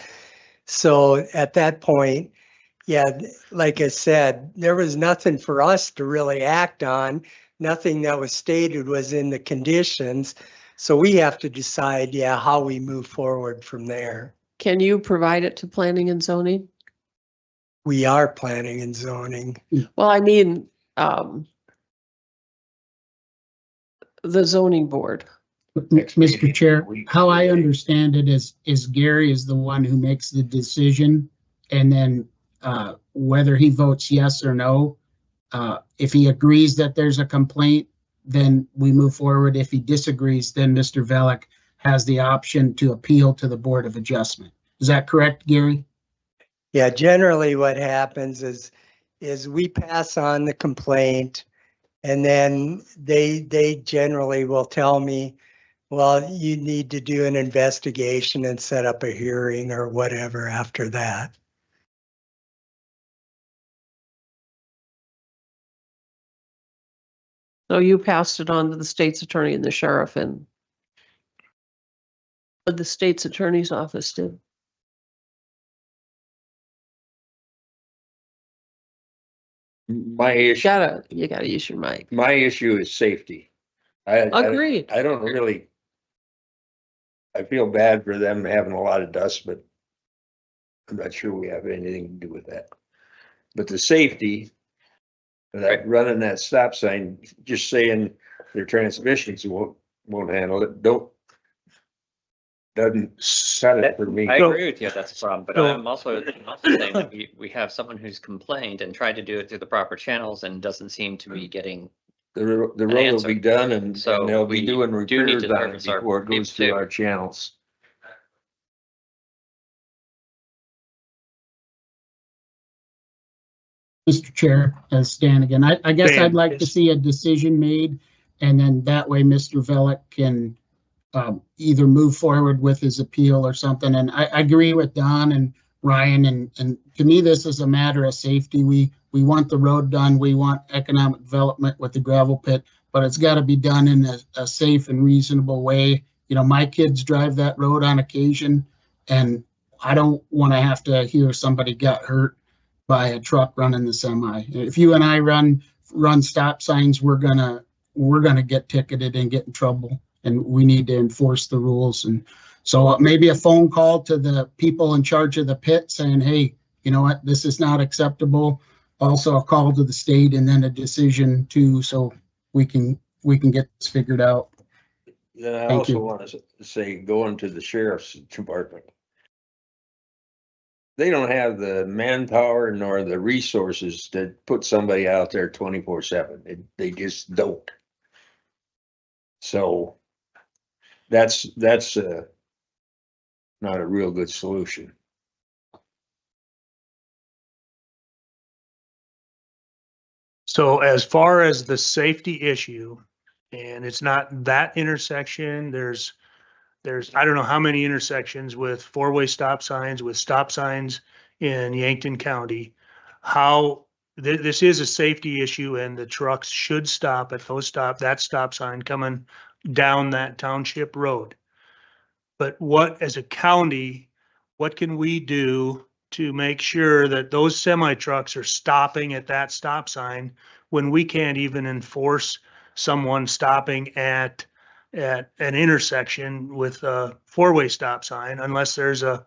So at that point, yeah, like I said, there was nothing for us to really act on. Nothing that was stated was in the conditions. So we have to decide, yeah, how we move forward from there. Can you provide it to planning and zoning? We are planning and zoning. Well, I mean, the zoning board. Mr. Chair, how I understand it is Gary is the one who makes the decision, and then whether he votes yes or no, if he agrees that there's a complaint, then we move forward. If he disagrees, then Mr. Velick has the option to appeal to the Board of Adjustment. Is that correct, Gary? Yeah, generally what happens is we pass on the complaint, and then they generally will tell me, well, you need to do an investigation and set up a hearing or whatever after that. So you passed it on to the state's attorney and the sheriff, and the state's attorney's office did. my issue, You gotta use your mic. my issue is safety. Agreed. I don't really, I feel bad for them having a lot of dust, but I'm not sure we have anything to do with that. But the safety, that running that stop sign, just saying their transmissions won't handle it, doesn't set it for me. I agree with you, that's a problem, but I'm also saying that we have someone who's complained and tried to do it through the proper channels and doesn't seem to be getting. The road will answer. be done and So they'll we be doing do need repairs to on it service our before it goes people through too. our channels. Mr. Chair, Stan again. I guess Dan, I'd like to yes. see a decision made, and then that way Mr. Velick can either move forward with his appeal or something. And I agree with Don and Ryan, and to me, this is a matter of safety. We want the road done. We want economic development with the gravel pit, but it's got to be done in a safe and reasonable way. You know, my kids drive that road on occasion, and I don't want to have to hear somebody got hurt by a truck running the semi. If you and I run stop signs, we're gonna get ticketed and get in trouble, and we need to enforce the rules. And so maybe a phone call to the people in charge of the pit saying, hey, you know what, this is not acceptable. Also a call to the state, and then a decision too, so we can get this figured out. Then I Thank also you. want to say, going to the sheriff's department. They don't have the manpower nor the resources to put somebody out there 24/7. They just don't. So that's not a real good solution. So as far as the safety issue, and it's not that intersection, there's, I don't know how many intersections with four-way stop signs, with stop signs in Yankton County. How, this is a safety issue, and the trucks should stop at that stop sign coming down that township road. But what, as a county, what can we do to make sure that those semi trucks are stopping at that stop sign when we can't even enforce someone stopping at at an intersection with a four-way stop sign unless there's a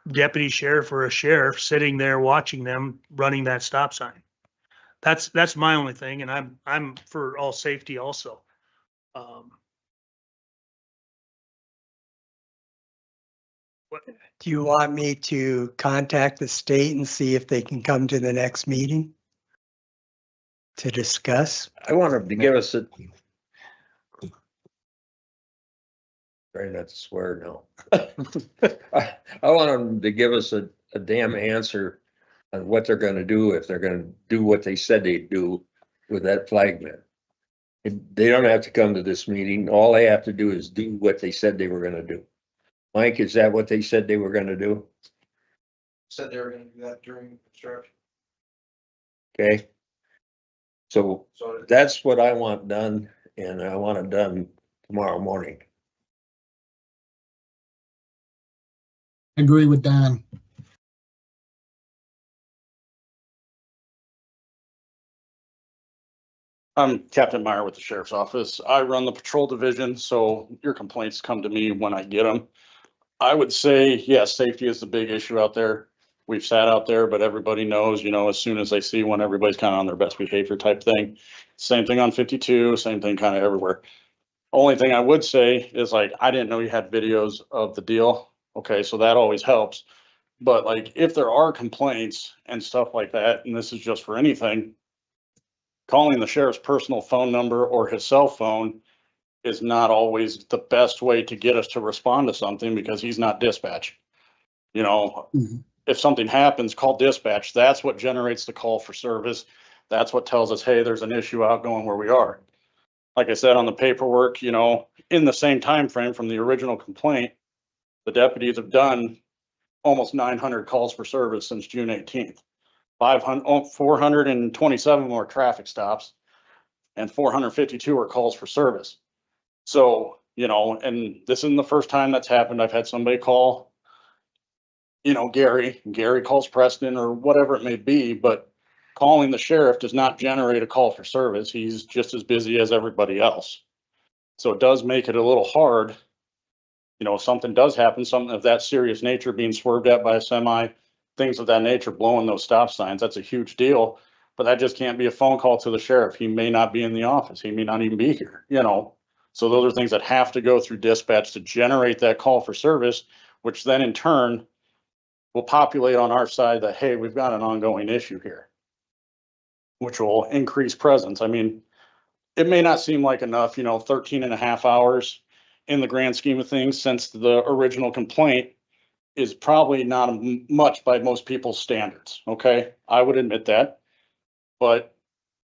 deputy sheriff or a sheriff sitting there watching them running that stop sign. That's my only thing, and I'm for all safety also. Do you want me to contact the state and see if they can come to the next meeting to discuss? I want them to give us a. Try not to swear now. I want them to give us a damn answer on what they're gonna do, if they're gonna do what they said they'd do with that flagman. They don't have to come to this meeting. All they have to do is do what they said they were gonna do. Mike, is that what they said they were gonna do? Said they were gonna do that during construction. Okay. So So that's what I want done, and I want it done tomorrow morning. Agree with Dan. I'm Captain Meyer with the Sheriff's Office. I run the patrol division, so your complaints come to me when I get them. I would say, yes, safety is the big issue out there. We've sat out there, but everybody knows, as soon as they see one, everybody's kind of on their best behavior type thing. Same thing on 52, same thing kind of everywhere. Only thing I would say is like, I didn't know you had videos of the deal. Okay, so that always helps. But like, if there are complaints and stuff like that, and this is just for anything, calling the sheriff's personal phone number or his cell phone is not always the best way to get us to respond to something because he's not dispatch. If something happens, call dispatch. That's what generates the call for service. That's what tells us, hey, there's an issue out going where we are. Like I said on the paperwork, in the same time frame from the original complaint, the deputies have done almost 900 calls for service since June 18th. 427 more traffic stops and 452 are calls for service. So, and this isn't the first time that's happened. I've had somebody call, Gary calls Preston or whatever it may be, but calling the sheriff does not generate a call for service. He's just as busy as everybody else. So it does make it a little hard. If something does happen, something of that serious nature, being swerved at by a semi, things of that nature, blowing those stop signs, that's a huge deal. But that just can't be a phone call to the sheriff. He may not be in the office. He may not even be here, So those are things that have to go through dispatch to generate that call for service, which then in turn will populate on our side that, hey, we've got an ongoing issue here, which will increase presence. I mean, it may not seem like enough, 13 and a half hours in the grand scheme of things since the original complaint is probably not much by most people's standards. Okay. I would admit that. But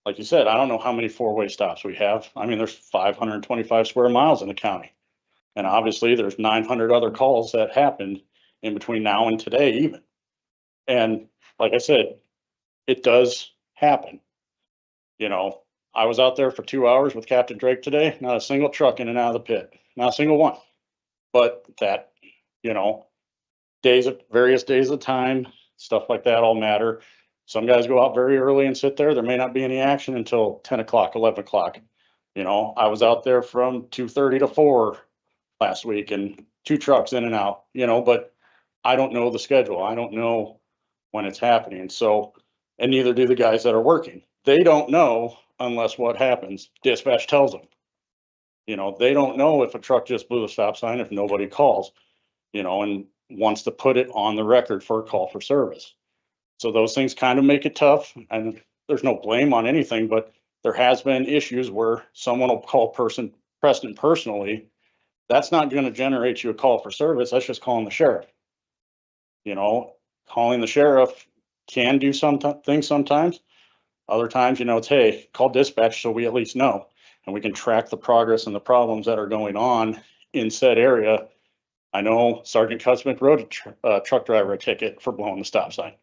like you said, I don't know how many four-way stops we have. I mean, there's 525 square miles in the county. And obviously there's 900 other calls that happened in between now and today even. And like I said, it does happen. I was out there for 2 hours with Captain Drake today, not a single truck in and out of the pit, not a single one. But that, various days of time, stuff like that all matter. Some guys go out very early and sit there. There may not be any action until 10 o'clock, 11 o'clock. I was out there from 2:30 to 4 last week and 2 trucks in and out, but I don't know the schedule. I don't know when it's happening. So, and neither do the guys that are working. They don't know unless what happens, dispatch tells them. They don't know if a truck just blew a stop sign if nobody calls, and wants to put it on the record for a call for service. So those things kind of make it tough, and there's no blame on anything, but there has been issues where someone will call Preston personally. That's not going to generate you a call for service. That's just calling the sheriff. Calling the sheriff can do some things sometimes. Other times, it's, hey, call dispatch so we at least know, and we can track the progress and the problems that are going on in said area. I know Sergeant Cutsmick wrote a truck driver a ticket for blowing the stop sign.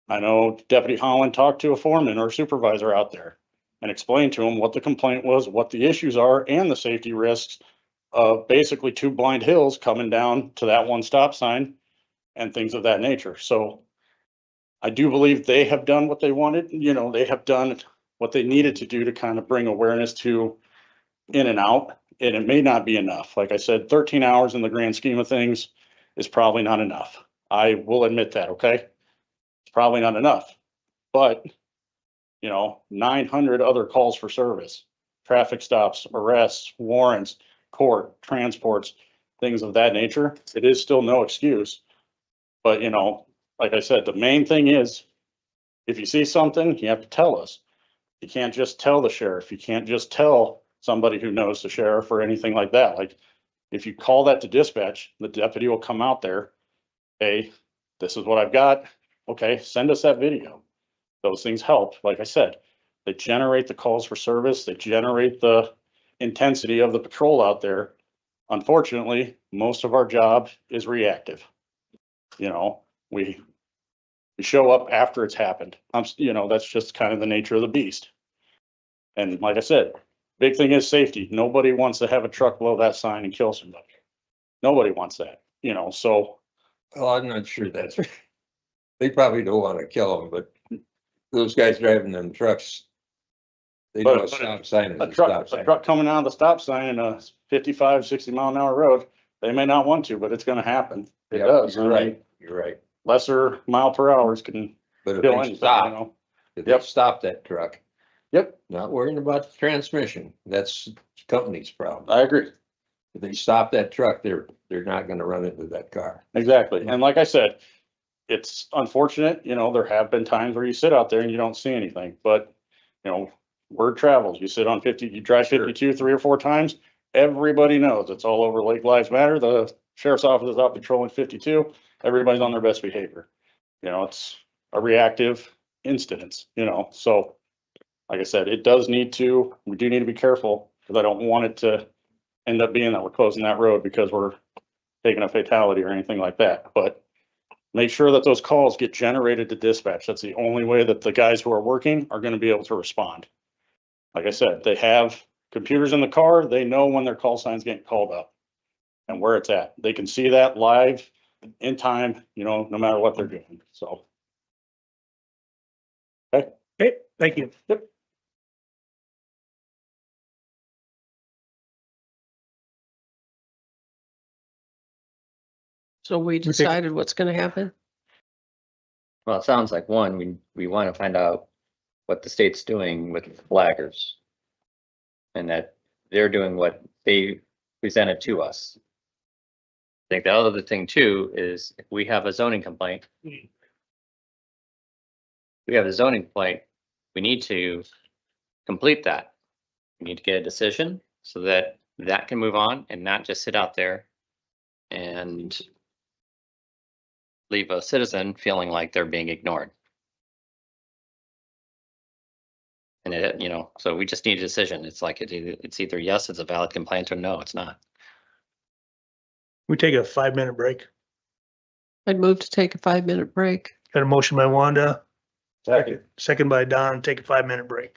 I know Deputy Holland talked to a foreman or a supervisor out there and explained to him what the complaint was, what the issues are, and the safety risks of basically 2 blind hills coming down to that one stop sign and things of that nature. So I do believe they have done what they wanted. They have done what they needed to do to kind of bring awareness to in and out, and it may not be enough. Like I said, 13 hours in the grand scheme of things is probably not enough. I will admit that, okay? It's probably not enough, but 900 other calls for service, traffic stops, arrests, warrants, court, transports, things of that nature. It is still no excuse. But, like I said, the main thing is if you see something, you have to tell us. You can't just tell the sheriff. You can't just tell somebody who knows the sheriff or anything like that. Like, if you call that to dispatch, the deputy will come out there. Hey, this is what I've got. Okay, send us that video. Those things help. Like I said, they generate the calls for service. They generate the intensity of the patrol out there. Unfortunately, most of our job is reactive. We show up after it's happened. That's just kind of the nature of the beast. And like I said, big thing is safety. Nobody wants to have a truck blow that sign and kill somebody. Nobody wants that, so. Well, I'm not sure that's, they probably don't want to kill them, but those guys driving them trucks, they know a stop sign is a stop A sign. truck coming out of the stop sign in a 55, 60-mile-an-hour road, they may not want to, but it's gonna happen. It Yeah, does. You're right, you're right. Lesser mile per hours can But if kill they anything, stop, if they Yep. stop that truck, Yep, not worrying about the transmission, that's the company's problem. I agree. If they stop that truck, they're not gonna run into that car. Exactly. And like I said, it's unfortunate, there have been times where you sit out there and you don't see anything, but word travels. You sit on 50, you drive Sure. 52 3 or 4 times. Everybody knows it's all over Lake Lives Matter. The sheriff's office is out patrolling 52. Everybody's on their best behavior. It's a reactive incident, so like I said, we do need to be careful because I don't want it to end up being that we're closing that road because we're taking a fatality or anything like that. But make sure that those calls get generated to dispatch. That's the only way that the guys who are working are going to be able to respond. Like I said, they have computers in the car. They know when their call sign's getting called up and where it's at. They can see that live in time, no matter what they're doing. So. Okay. Okay, thank you. Yep. So we decided what's gonna happen? Well, it sounds like we want to find out what the state's doing with flaggers. And that they're doing what they presented to us. I think the other thing too is if we have a zoning complaint. We have a zoning complaint, we need to complete that. We need to get a decision so that that can move on and not just sit out there and leave a citizen feeling like they're being ignored. And so we just need a decision. It's like it's either yes, it's a valid complaint, or no, it's not. We take a 5-minute break. I'd move to take a 5-minute break. Got a motion by Wanda, Second. second by Don, take a 5-minute break.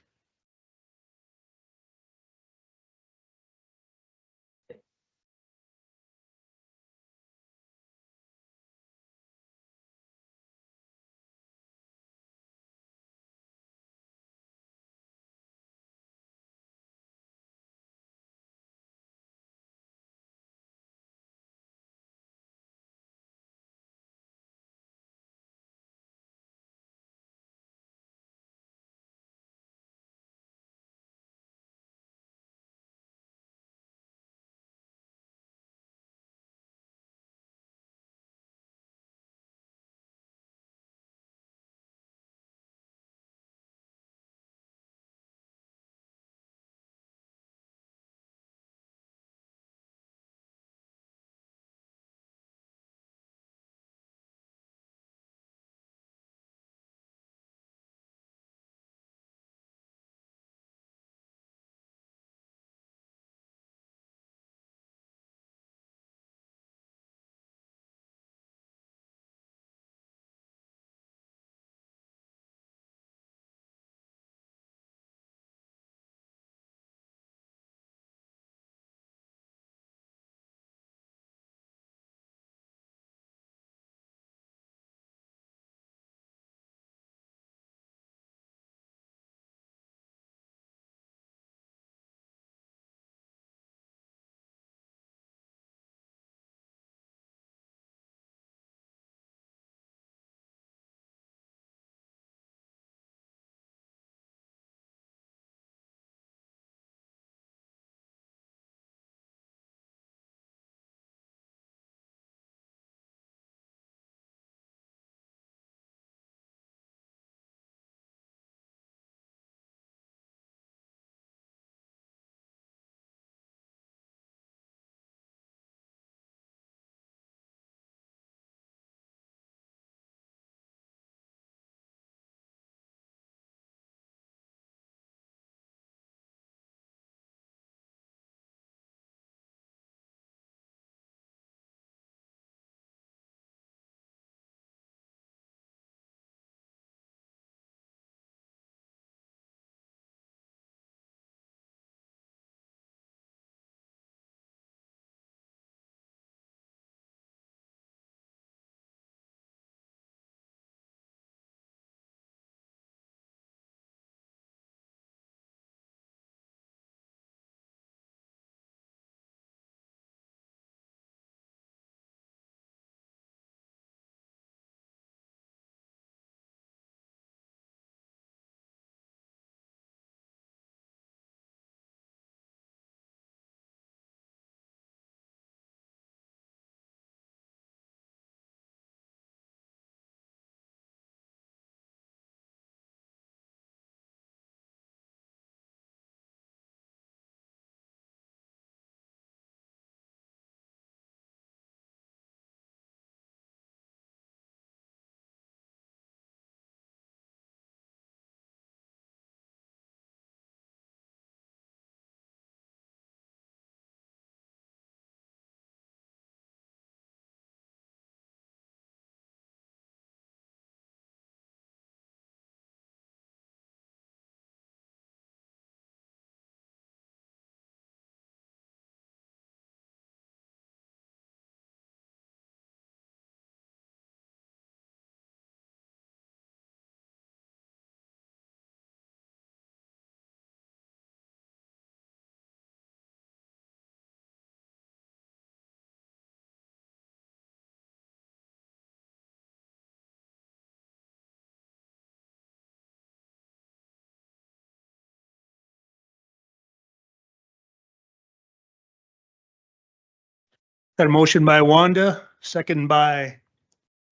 Got a motion by Wanda, second by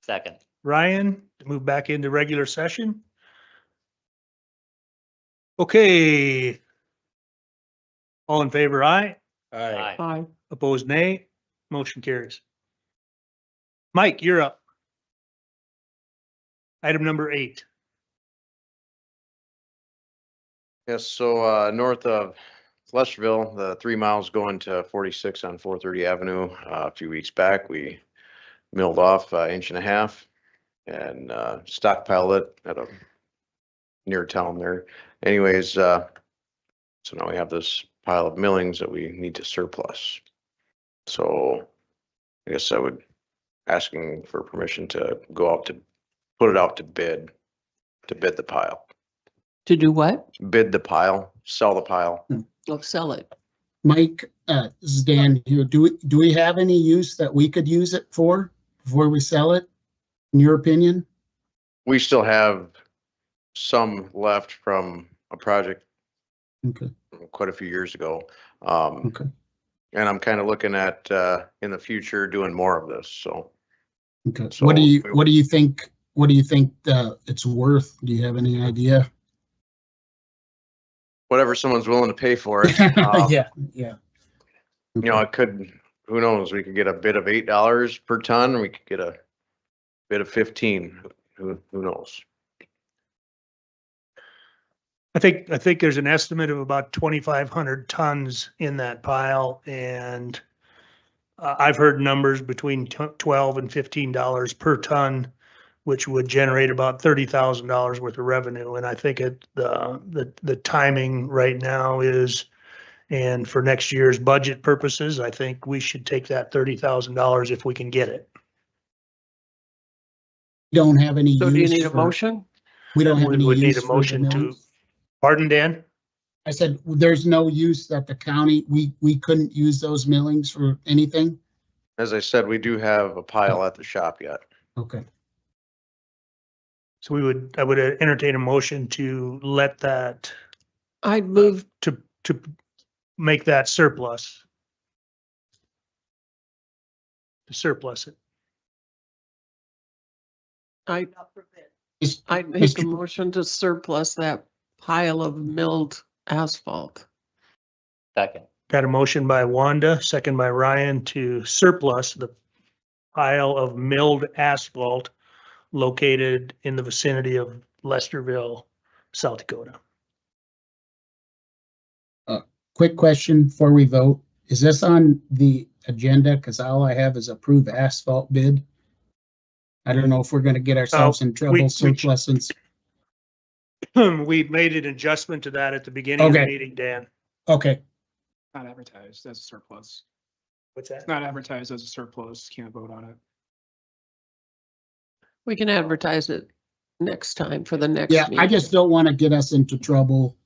Second. Ryan, to move back into regular session. Okay. All in favor, aye. Aye. Aye. Opposed, nay. Motion carries. Mike, you're up. Item number 8. Yes, so north of Lesterville, the 3 miles going to 46 on 430 Avenue, a few weeks back, we milled off 1.5 inches and stockpiled it at a near town there. Anyways, so now we have this pile of millings that we need to surplus. So I guess I would asking for permission to go out to put it out to bid the pile. To do what? Bid the pile, sell the pile. Oh, sell it. Mike, this is Dan here. Do we have any use that we could use it for before we sell it, in your opinion? We still have some left from a project Okay, quite a few years ago. okay, And I'm kind of looking at in the future doing more of this, so. okay. So- What do you think it's worth? Do you have any idea? Whatever someone's willing to pay for it. Yeah. You know, it could, who knows, we could get a bid of $8 per ton, or we could get a bid of 15, who knows? I think there's an estimate of about 2,500 tons in that pile, and I've heard numbers between $12 and $15 per ton, which would generate about $30,000 worth of revenue. And I think the timing right now is, and for next year's budget purposes, I think we should take that $30,000 if we can get it. Don't have any So do you use need a for- motion? We don't have We any would need use a for the motion to, millings? pardon, Dan? I said, there's no use that the county, we couldn't use those millings for anything? As I said, we do have a pile at the shop yet. Okay, So I would entertain a motion to let that, I'd move, to make that surplus. To surplus it. I'd Is- make a Mr. motion to surplus that pile of milled asphalt. Second. Got a motion by Wanda, second by Ryan to surplus the pile of milled asphalt located in the vicinity of Lesterville, South Dakota. Quick question before we vote. Is this on the agenda? Because all I have is approve asphalt bid. I don't know if we're gonna get ourselves in trouble surplusing. We made an adjustment to that at the beginning of the Okay. meeting, Dan. Okay, Not advertised as a surplus. What's that? It's not advertised as a surplus. Can't vote on it. We can advertise it next time for the next yeah, I meeting. just don't want to get us into trouble.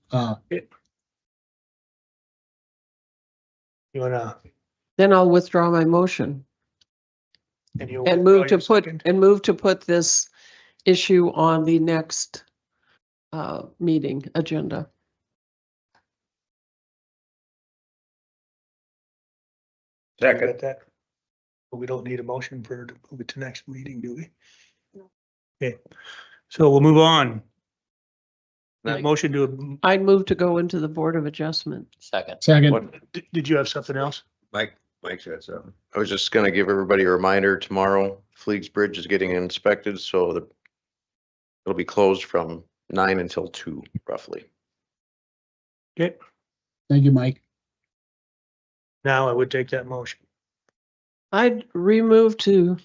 You wanna? Then I'll withdraw my motion And you and move to withdraw your put, second? and move to put this issue on the next meeting agenda. You got that? But we don't need a motion for to move it to next meeting, do we? Okay, so we'll move on. That Like- motion to, I'd move to go into the Board of Adjustment. Second. Second, did you have something else? Mike said so. I was just gonna give everybody a reminder, tomorrow, Fleets Bridge is getting inspected, so it'll be closed from 9 until 2 roughly. Okay, thank you, Mike. now I would take that motion. I'd remove to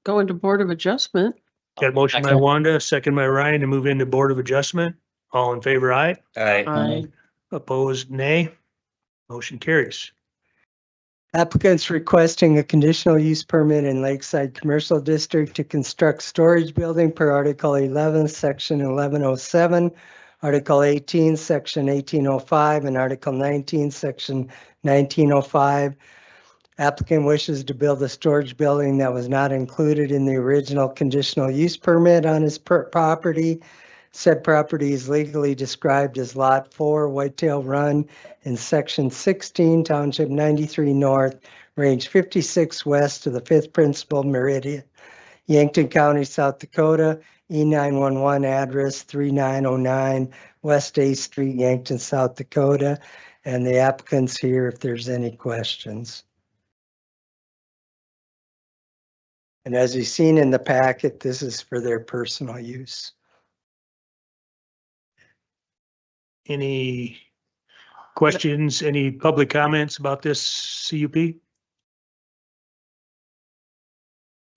go into Board of Adjustment. Got a motion by Second. Wanda, second by Ryan to move into Board of Adjustment. All in favor, aye. I Opposed, nay. Motion carries. Applicants requesting a conditional use permit in Lakeside Commercial District to construct storage building per Article 11, Section 1107, Article 18, Section 1805, and Article 19, Section 1905. Applicant wishes to build a storage building that was not included in the original conditional use permit on his property. Said property is legally described as Lot 4, Whitetail Run in Section 16, Township 93 North, range 56 west to the 5th principal meridian, Yankton County, South Dakota, E911 address 3909 West 8th Street, Yankton, South Dakota. And the applicant's here if there's any questions. And as you've seen in the packet, this is for their personal use. Any questions, any public comments about this CUP?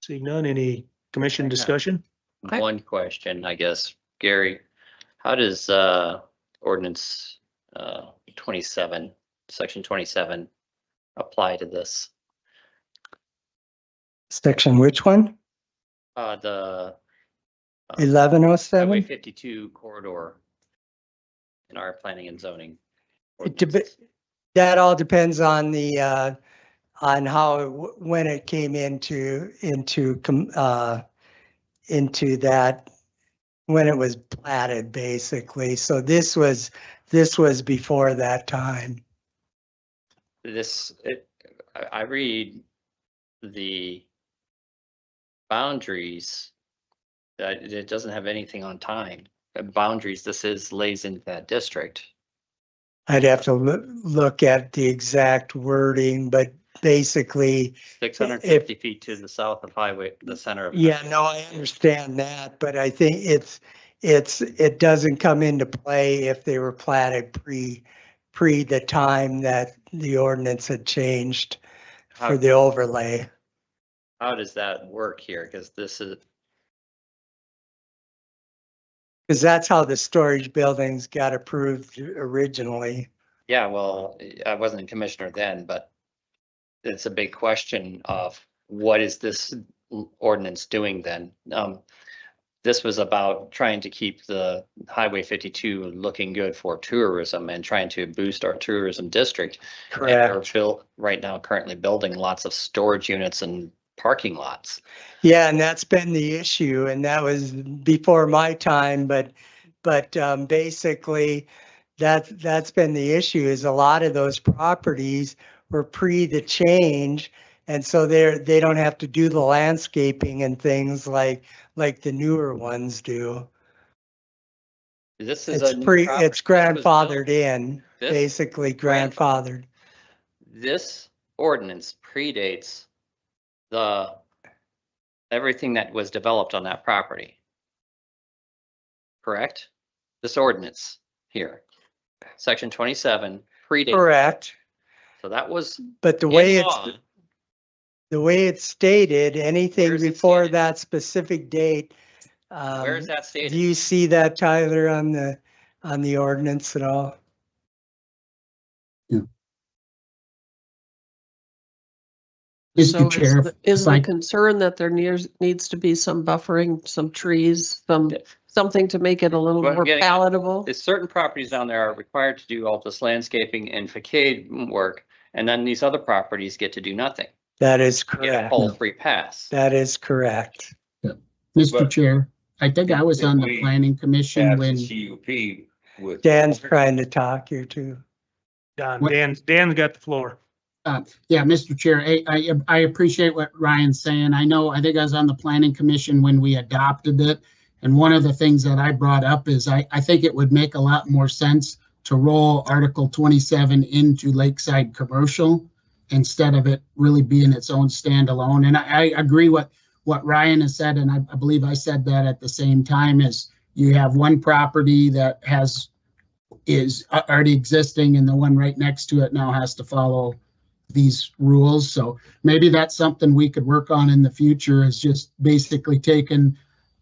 Seeing none, any commission discussion? One question, I guess, Gary, how does ordinance 27, section 27 apply to this? Section which one? The Highway 1107? 52 corridor in our planning and zoning. That all depends on the on how when it came into that, when it was platted, basically. So this was before that time. I read the boundaries that it doesn't have anything on time. Boundaries, lays into that district. I'd have to look at the exact wording, but basically 650 feet to the south of the center of. Yeah, no, I understand that, but I think it doesn't come into play if they were platted pre the time that the ordinance had changed for the overlay. How does that work here? Because that's how the storage buildings got approved originally. Yeah, well, I wasn't a commissioner then, but it's a big question of what is this ordinance doing then? This was about trying to keep the Highway 52 looking good for tourism and trying to boost our tourism district. Correct. And they're right now currently building lots of storage units and parking lots. Yeah, and that's been the issue, and that was before my time, but basically that's been the issue, is a lot of those properties were pre the change, and so they don't have to do the landscaping and things like the newer ones do. This is it's grandfathered in, basically grandfathered. This ordinance predates everything that was developed on that property. Correct? This ordinance here, section 27 predates. Correct. So that was. But the way it's stated, anything before that specific date. Where is that stated? Do you see that, Tyler, on the ordinance at all? Yeah. So Mr. Chair, is the like- concern that there needs to be some buffering, some trees, something to make it a little more palatable? Certain properties down there are required to do all this landscaping and facade work, and then these other properties get to do nothing. That is Get a correct. whole free pass. That is correct. Mr. Chair, I think I was on the planning commission when. CUP with. Dan's trying to talk here too. Dan's got the floor. Yeah, Mr. Chair, I appreciate what Ryan's saying. I think I was on the planning commission when we adopted it. And one of the things that I brought up is I think it would make a lot more sense to roll Article 27 into Lakeside Commercial instead of it really being its own standalone. And I agree with what Ryan has said, and I believe I said that at the same time, is you have one property that is already existing and the one right next to it now has to follow these rules. So maybe that's something we could work on in the future, is just basically taking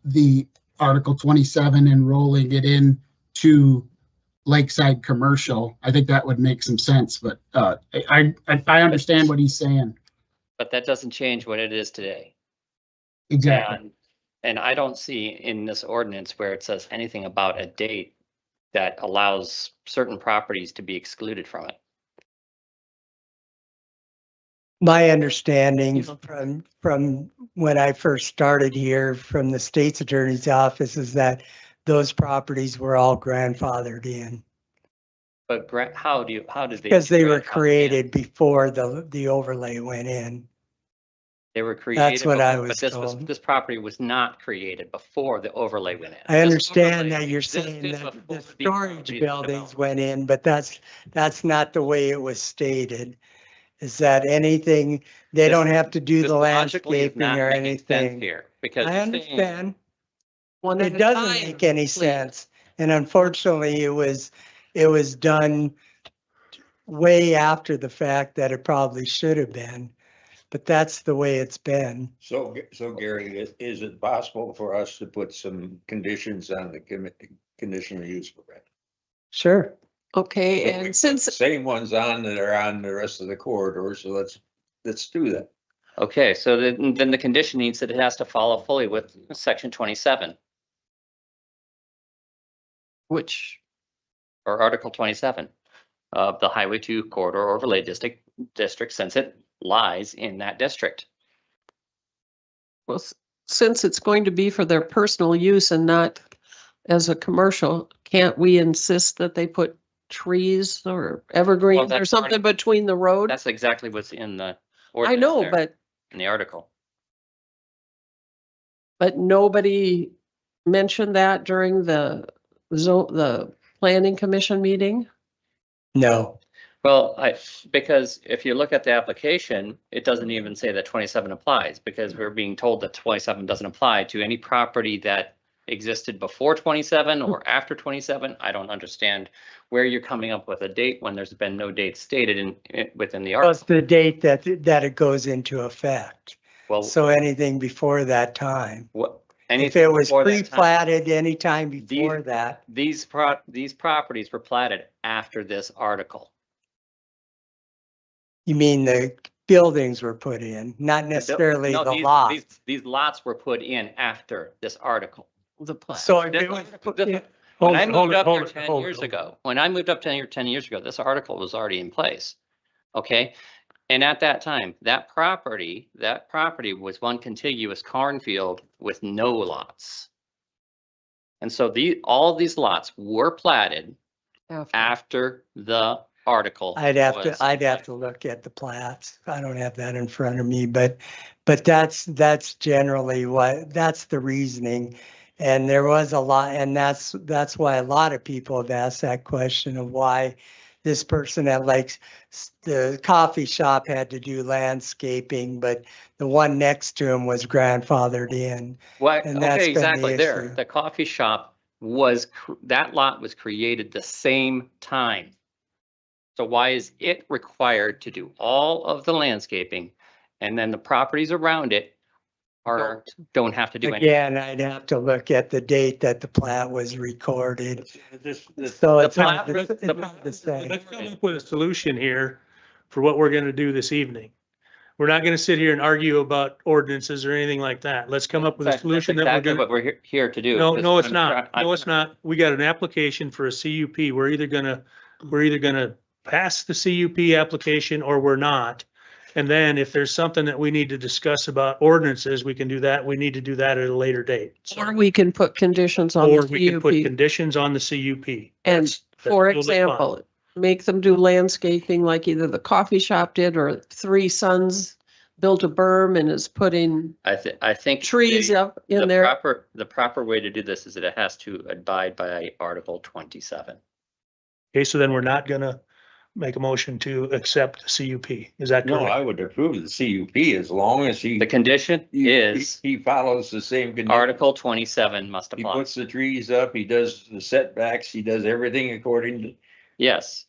the Article 27 and rolling it in to Lakeside Commercial. I think that would make some sense, but I understand what he's saying. But that doesn't change what it is today. Exactly. And I don't see in this ordinance where it says anything about a date that allows certain properties to be excluded from it. My understanding from when I first started here from the state's attorney's office is that those properties were all grandfathered in. But how did they? Because they were grant how they can? created before the overlay went in. They were created. what I before, was But told. this property was not created before the overlay went in. I This understand overlay that you're existed saying that the before these storage properties were buildings developed. went in, but that's not the way it was stated. Is that anything, they This- don't have to do This the logically is landscaping not or making sense anything. here because I you're saying- understand. One at It a doesn't time, make any please. sense. And unfortunately, it was done way after the fact that it probably should have been. But that's the way it's been. So Gary, is it possible for us to put some conditions on the conditional use permit? Sure. Okay, So we and put since, the same ones on that are on the rest of the corridor, so let's do that. Okay, so then the condition needs that it has to follow fully with section 27 which, or article 27 of the Highway 2 corridor overlay district since it lies in that district. well, since it's going to be for their personal use and not as a commercial, can't we insist that they put trees or evergreens or that's something already- between the road? That's exactly what's in the I ordinance know, there, in the article. but nobody mentioned that during the planning commission meeting? No. Well, because if you look at the application, it doesn't even say that 27 applies because we're being told that 27 doesn't apply to any property that existed before 27 or after 27. I don't understand where you're coming up with a date when there's been no date stated within the Well, it's article. the date that it goes into effect. Well, So anything before that time. what? If anything it was before that time- pre-platted anytime before that, These properties were platted after this article. you mean the buildings were put in, not necessarily No, the these- lot. These lots were put in after this article. The plat. So if This it was article- put this- in, When I moved up here 10 years ago, when I moved up 10 years ago, this article was already in place. Okay? And at that time, that property was one contiguous cornfield with no lots. And so all these lots were platted after the article. I'd have was- to look at the plats. I don't have that in front of me, but that's generally that's the reasoning. And there was a lot, and that's why a lot of people have asked that question of why this person at the coffee shop had to do landscaping, but the one next to him was grandfathered in. Why, and that's okay, been the exactly there. issue. The coffee shop that lot was created the same time. So why is it required to do all of the landscaping and then the properties around it don't have to do anything? Again, I'd have to look at the date that the plat was recorded. This, So it's plat- hard to- it's the- hard to say. Let's come up with a solution here for what we're gonna do this evening. We're not gonna sit here and argue about ordinances or anything like that. Let's come up with a That's solution that exactly we're what gonna. we're here to do. No, because no, it's I'm not. try- No, it's not. We got an application for a CUP. We're either gonna pass the CUP application or we're not. And then if there's something that we need to discuss about ordinances, we can do that. We need to do that at a later date. So- Or we can put conditions on Or we can put the CUP. conditions on the CUP. And That's for totally fine. example, make them do landscaping like either the coffee shop did or Three Sons built a berm and is putting I think. trees up in The there. the proper way to do this is that it has to abide by Article 27. Okay, so then we're not gonna make a motion to accept the CUP. Is that no, I correct? would approve the CUP as long as The condition is he follows the same. condition. Article 27 must He apply. puts the trees up, he does the setbacks, he does everything according to. Yes.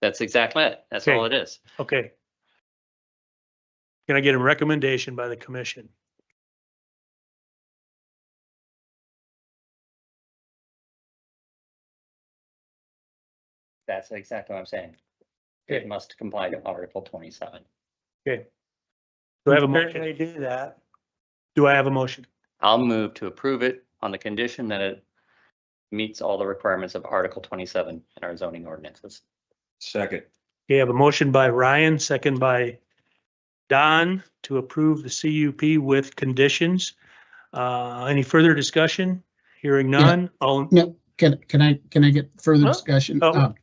That's exactly it. That's all it is. Okay. Can I get a recommendation by the commission? That's exactly what I'm saying. It must comply to Article 27. Okay. Do I have a Certainly motion? do that. Do I have a motion? I'll move to approve it on the condition that it meets all the requirements of Article 27 in our zoning ordinances. Second. Okay, I have a motion by Ryan, second by Don to approve the CUP with conditions. Any further discussion? Hearing none, all, No, can I get further discussion? Oh.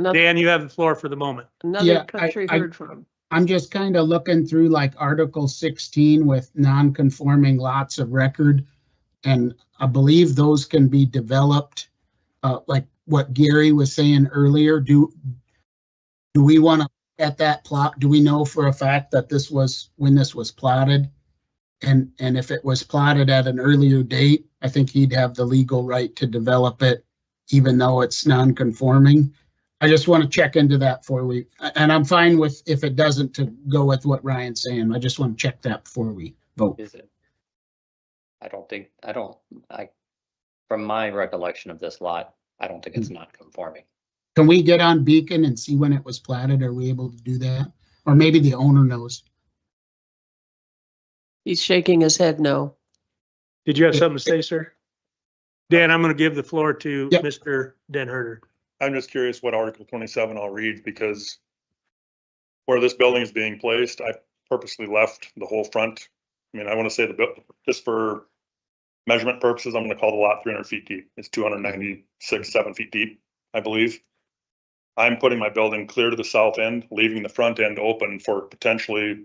Another, Dan, you have the floor for the moment. another Yeah, country I- heard from. I'm just kind of looking through like Article 16 with non-conforming lots of record. And I believe those can be developed, like what Gary was saying earlier. Do we want to at that plot? Do we know for a fact that this was when this was plotted? And if it was plotted at an earlier date, I think he'd have the legal right to develop it, even though it's non-conforming. I just want to check into that before we, and I'm fine with if it doesn't to go with what Ryan's saying. I just want to check that before we vote. Is it? From my recollection of this lot, I don't think it's not conforming. Can we get on Beacon and see when it was platted? Are we able to do that? Or maybe the owner knows. He's shaking his head no. Did you have something to say, sir? Dan, I'm going to give the floor to Yep. Mr. Den Herder. I'm just curious what Article 27 I'll read, because where this building is being placed, I purposely left the whole front. I mean, I want to say just for measurement purposes, I'm going to call the lot 300 feet deep. It's 7 feet deep, I believe. I'm putting my building clear to the south end, leaving the front end open for potentially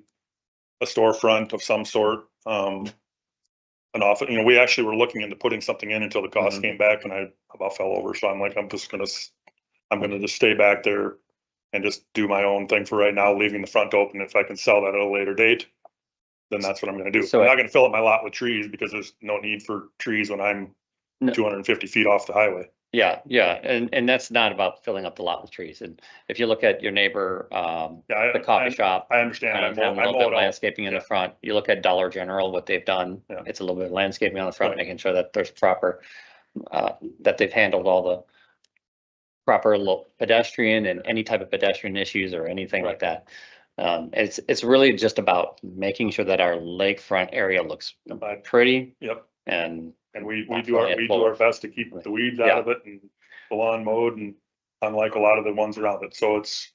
a storefront of some sort. An office, we actually were looking into putting something in until the cost came back, and I about fell over. So I'm like, I'm gonna just stay back there and just do my own thing for right now, leaving the front open. If I can sell that at a later date, then that's what I'm gonna do. So I'm not gonna fill up my lot with trees because there's no need for trees when I'm No. 250 feet off the highway. Yeah, and that's not about filling up the lot with trees. And if you look at your neighbor, the coffee shop. I understand. Kind of having a little bit of landscaping in the Yeah. front. You look at Dollar General, what they've done, Yeah. it's a little bit of landscaping on the front, Right. making sure that there's proper, that they've handled all the proper pedestrian and any type of pedestrian issues or anything like that. It's really just about making sure that our lakefront area looks pretty Yep. and And we do our best to keep the weeds out of it and the lawn mowed, and unlike a lot of the ones around it. So it's,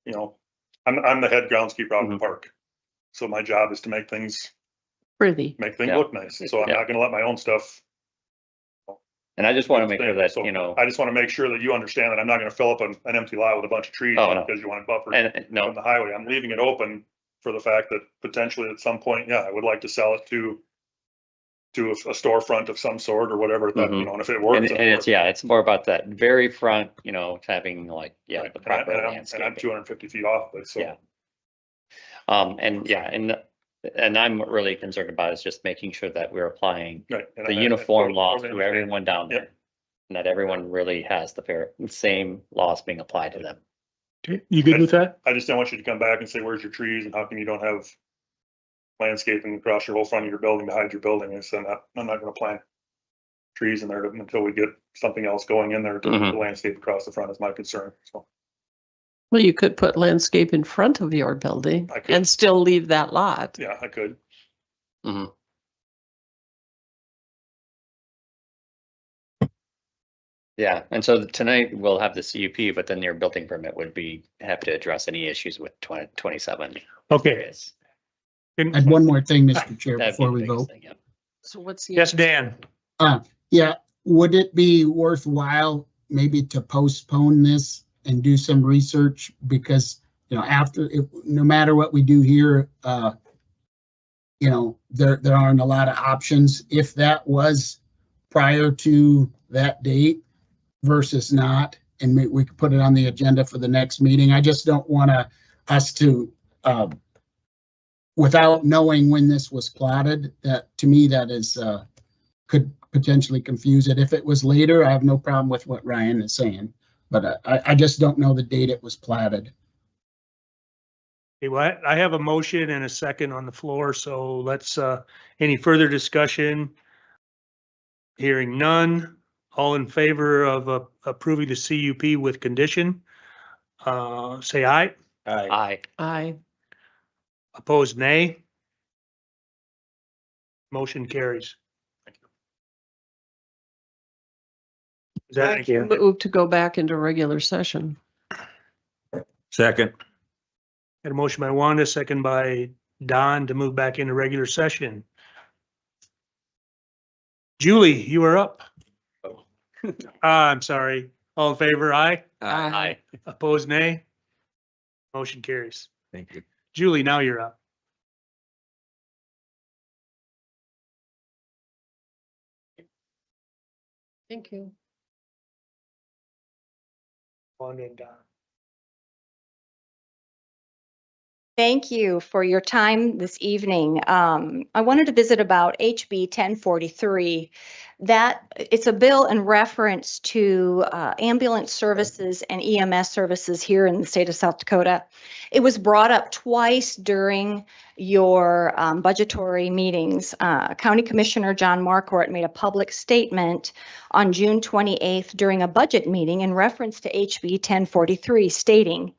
I'm the head groundskeeper out in the park. So my job is to make things Pretty. Yeah. look nice. So I'm Yeah. not gonna let my own stuff. And I just want to make sure that, So you know, I just want to make sure that you understand that I'm not gonna fill up an empty lot with a bunch of trees Oh, no. because you want to buffer and on no, the highway. I'm leaving it open for the fact that potentially at some point, yeah, I would like to sell it to a storefront of some sort or whatever, that, Mhm. and if it works. and it it's, works. it's more about that very front, having like, Right. the And proper I'm landscape. 250 feet off, but so. Yeah. And I'm really concerned about is just making sure that we're applying Right. And the I uniform laws totally to understand. everyone down there. Yep. And that everyone really has the same laws being applied to them. Okay, you good with that? I just don't want you to come back and say, where's your trees and how come you don't have landscaping across your whole front of your building to hide your building? I said, I'm not gonna plant trees in there until we get something else going in there to Mhm. the landscape across the front is my concern. So Well, you could put landscape in front of your building I could. and still leave that lot. yeah, I could. Mhm. Yeah, and so tonight we'll have the CUP, but then your building permit would have to address any issues with 2027. Okay. I had one more thing, Mr. Chair, That'd be before the we biggest vote. thing, yeah. So what's the? Yes, Dan. Yeah, would it be worthwhile maybe to postpone this and do some research? Because, after, no matter what we do here, there aren't a lot of options. If that was prior to that date versus not, and we could put it on the agenda for the next meeting. I just don't want us to, without knowing when this was plotted, that to me, that is, could potentially confuse it. If it was later, I have no problem with what Ryan is saying, but I just don't know the date it was platted. Okay, well, I have a motion and a second on the floor, so let's, any further discussion? Hearing none, all in favor of approving the CUP with condition, say aye. I, Opposed, nay. Motion carries. Is that, move to go back into regular session. Second. had a motion by Wanda, second by Don to move back into regular session. Julie, you are up. I'm sorry. All in favor, aye. Aye. Opposed, nay. Motion carries. Thank you. Julie, now you're up. Thank you. Wanda and Don. Thank you for your time this evening. I wanted to visit about HB 1043. That it's a bill in reference to ambulance services and EMS services here in the state of South Dakota. It was brought up twice during your budgetary meetings. County Commissioner John Marquardt made a public statement on June 28th during a budget meeting in reference to HB 1043, stating,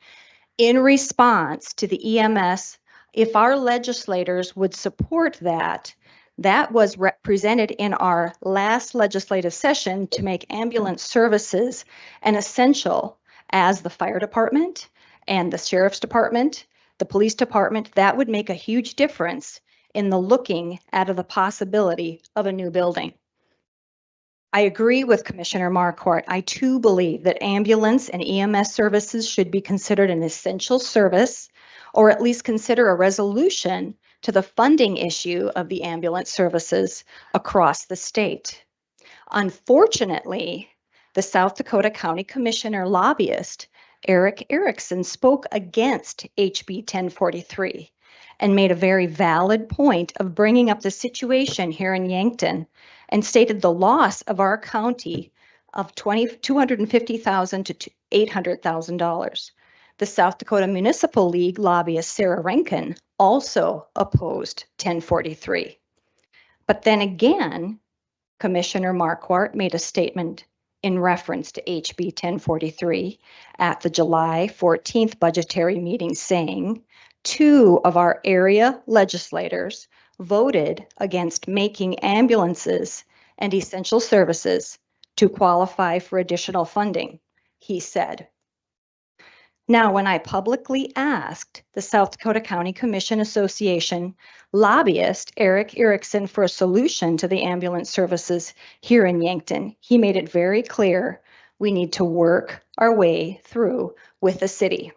in response to the EMS, if our legislators would support that, that was presented in our last legislative session to make ambulance services an essential as the fire department and the sheriff's department, the police department. That would make a huge difference in the looking at the possibility of a new building. I agree with Commissioner Marquardt. I too believe that ambulance and EMS services should be considered an essential service, or at least consider a resolution to the funding issue of the ambulance services across the state. Unfortunately, the South Dakota County Commissioner lobbyist, Eric Erickson, spoke against HB 1043 and made a very valid point of bringing up the situation here in Yankton, and stated the loss of our county of $250,000 to $800,000. The South Dakota Municipal League lobbyist Sarah Rankin also opposed 1043. But then again, Commissioner Marquardt made a statement in reference to HB 1043 at the July 14th budgetary meeting, saying 2 of our area legislators voted against making ambulances and essential services to qualify for additional funding, he said. Now, when I publicly asked the South Dakota County Commission Association lobbyist Eric Erickson for a solution to the ambulance services here in Yankton, he made it very clear we need to work our way through with the city.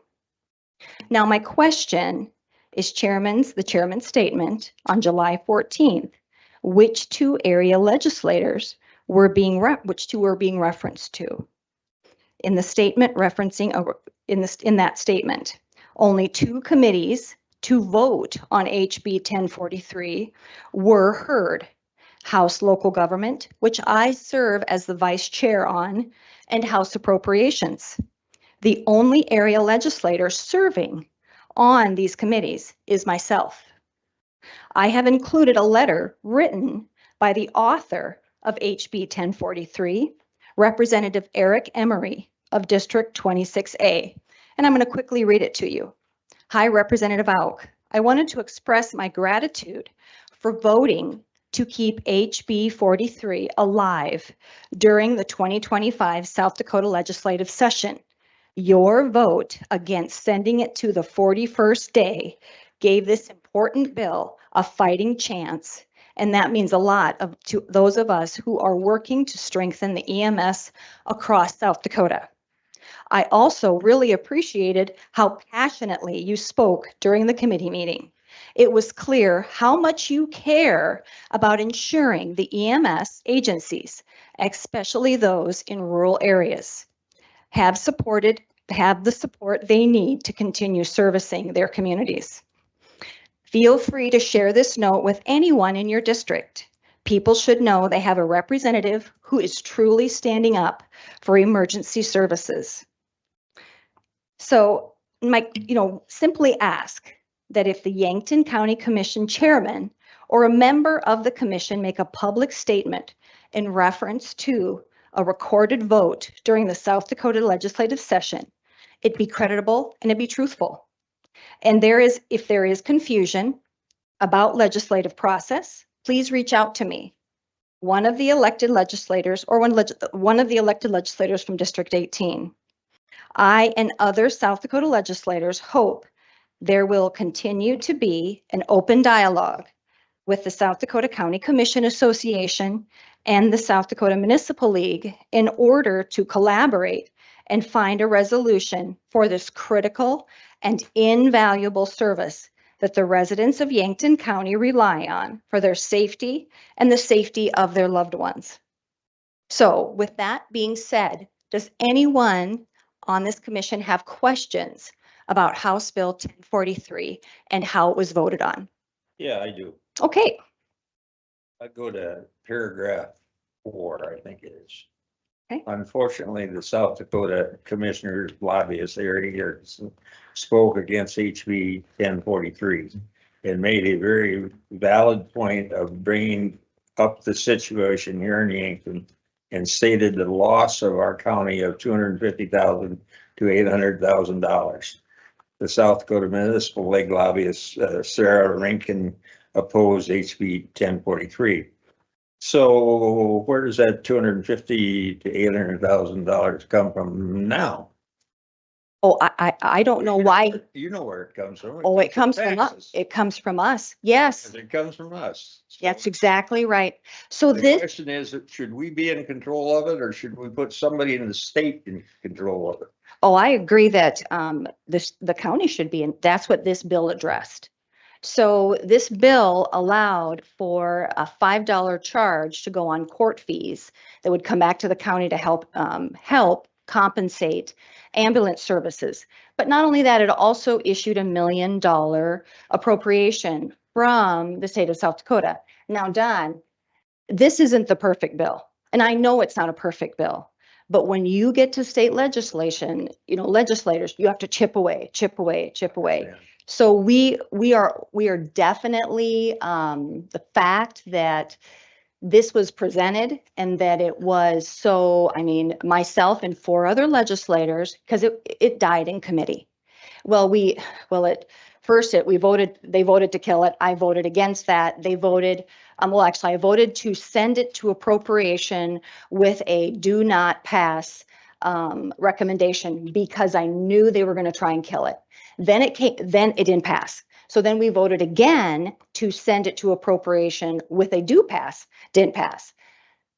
Now, my question is the chairman's statement on July 14th, which 2 area legislators were being referenced to. In the statement referencing in that statement, only 2 committees to vote on HB 1043 were heard: House Local Government, which I serve as the vice chair on, and House Appropriations. The only area legislator serving on these committees is myself. I have included a letter written by the author of HB 1043, Representative Eric Emery of District 26A, and I'm going to quickly read it to you. Hi, Representative Auk. I wanted to express my gratitude for voting to keep HB 43 alive during the 2025 South Dakota legislative session. Your vote against sending it to the 41st day gave this important bill a fighting chance, and that means a lot to those of us who are working to strengthen the EMS across South Dakota. I also really appreciated how passionately you spoke during the committee meeting. It was clear how much you care about ensuring the EMS agencies, especially those in rural areas, have the support they need to continue servicing their communities. Feel free to share this note with anyone in your district. People should know they have a representative who is truly standing up for emergency services. So, simply ask that if the Yankton County Commission chairman or a member of the commission make a public statement in reference to a recorded vote during the South Dakota legislative session, it be creditable and it be truthful. And if there is confusion about legislative process, please reach out to me, one of the elected legislators or one of the elected legislators from District 18. I and other South Dakota legislators hope there will continue to be an open dialogue with the South Dakota County Commission Association and the South Dakota Municipal League in order to collaborate and find a resolution for this critical and invaluable service that the residents of Yankton County rely on for their safety and the safety of their loved ones. So with that being said, does anyone on this commission have questions about House Bill 1043 and how it was voted on? Yeah, I do. Okay, I go to paragraph 4, I think it is. Okay. Unfortunately, the South Dakota Commissioners Lobbyist area spoke against HB 1043 and made a very valid point of bringing up the situation here in Yankton and stated the loss of our county of $250,000 to $800,000. The South Dakota Municipal League lobbyist, Sarah Rankin, opposed HB 1043. So where does that $250,000 to $800,000 come from now? oh, I don't know why. You know where it comes from. Oh, it comes from us. taxes. It comes from us. Yes, It comes from us. So that's exactly right. So the this, question is, should we be in control of it, or should we put somebody in the state in control of it? oh, I agree that the county should be, and that's what this bill addressed. So this bill allowed for a $5 charge to go on court fees that would come back to the county to help compensate ambulance services. But not only that, it also issued $1 million appropriation from the state of South Dakota. Now, Don, this isn't the perfect bill, and I know it's not a perfect bill. But when you get to state legislation, legislators, you have to chip away, chip away, chip away. Yeah. So we are definitely the fact that this was presented and that it was so, I mean, myself and 4 other legislators, because it died in committee. They voted to kill it. I voted against that. They voted, actually I voted to send it to appropriation with a do not pass recommendation because I knew they were going to try and kill it. Then it didn't pass. So then we voted again to send it to appropriation with a do pass, didn't pass.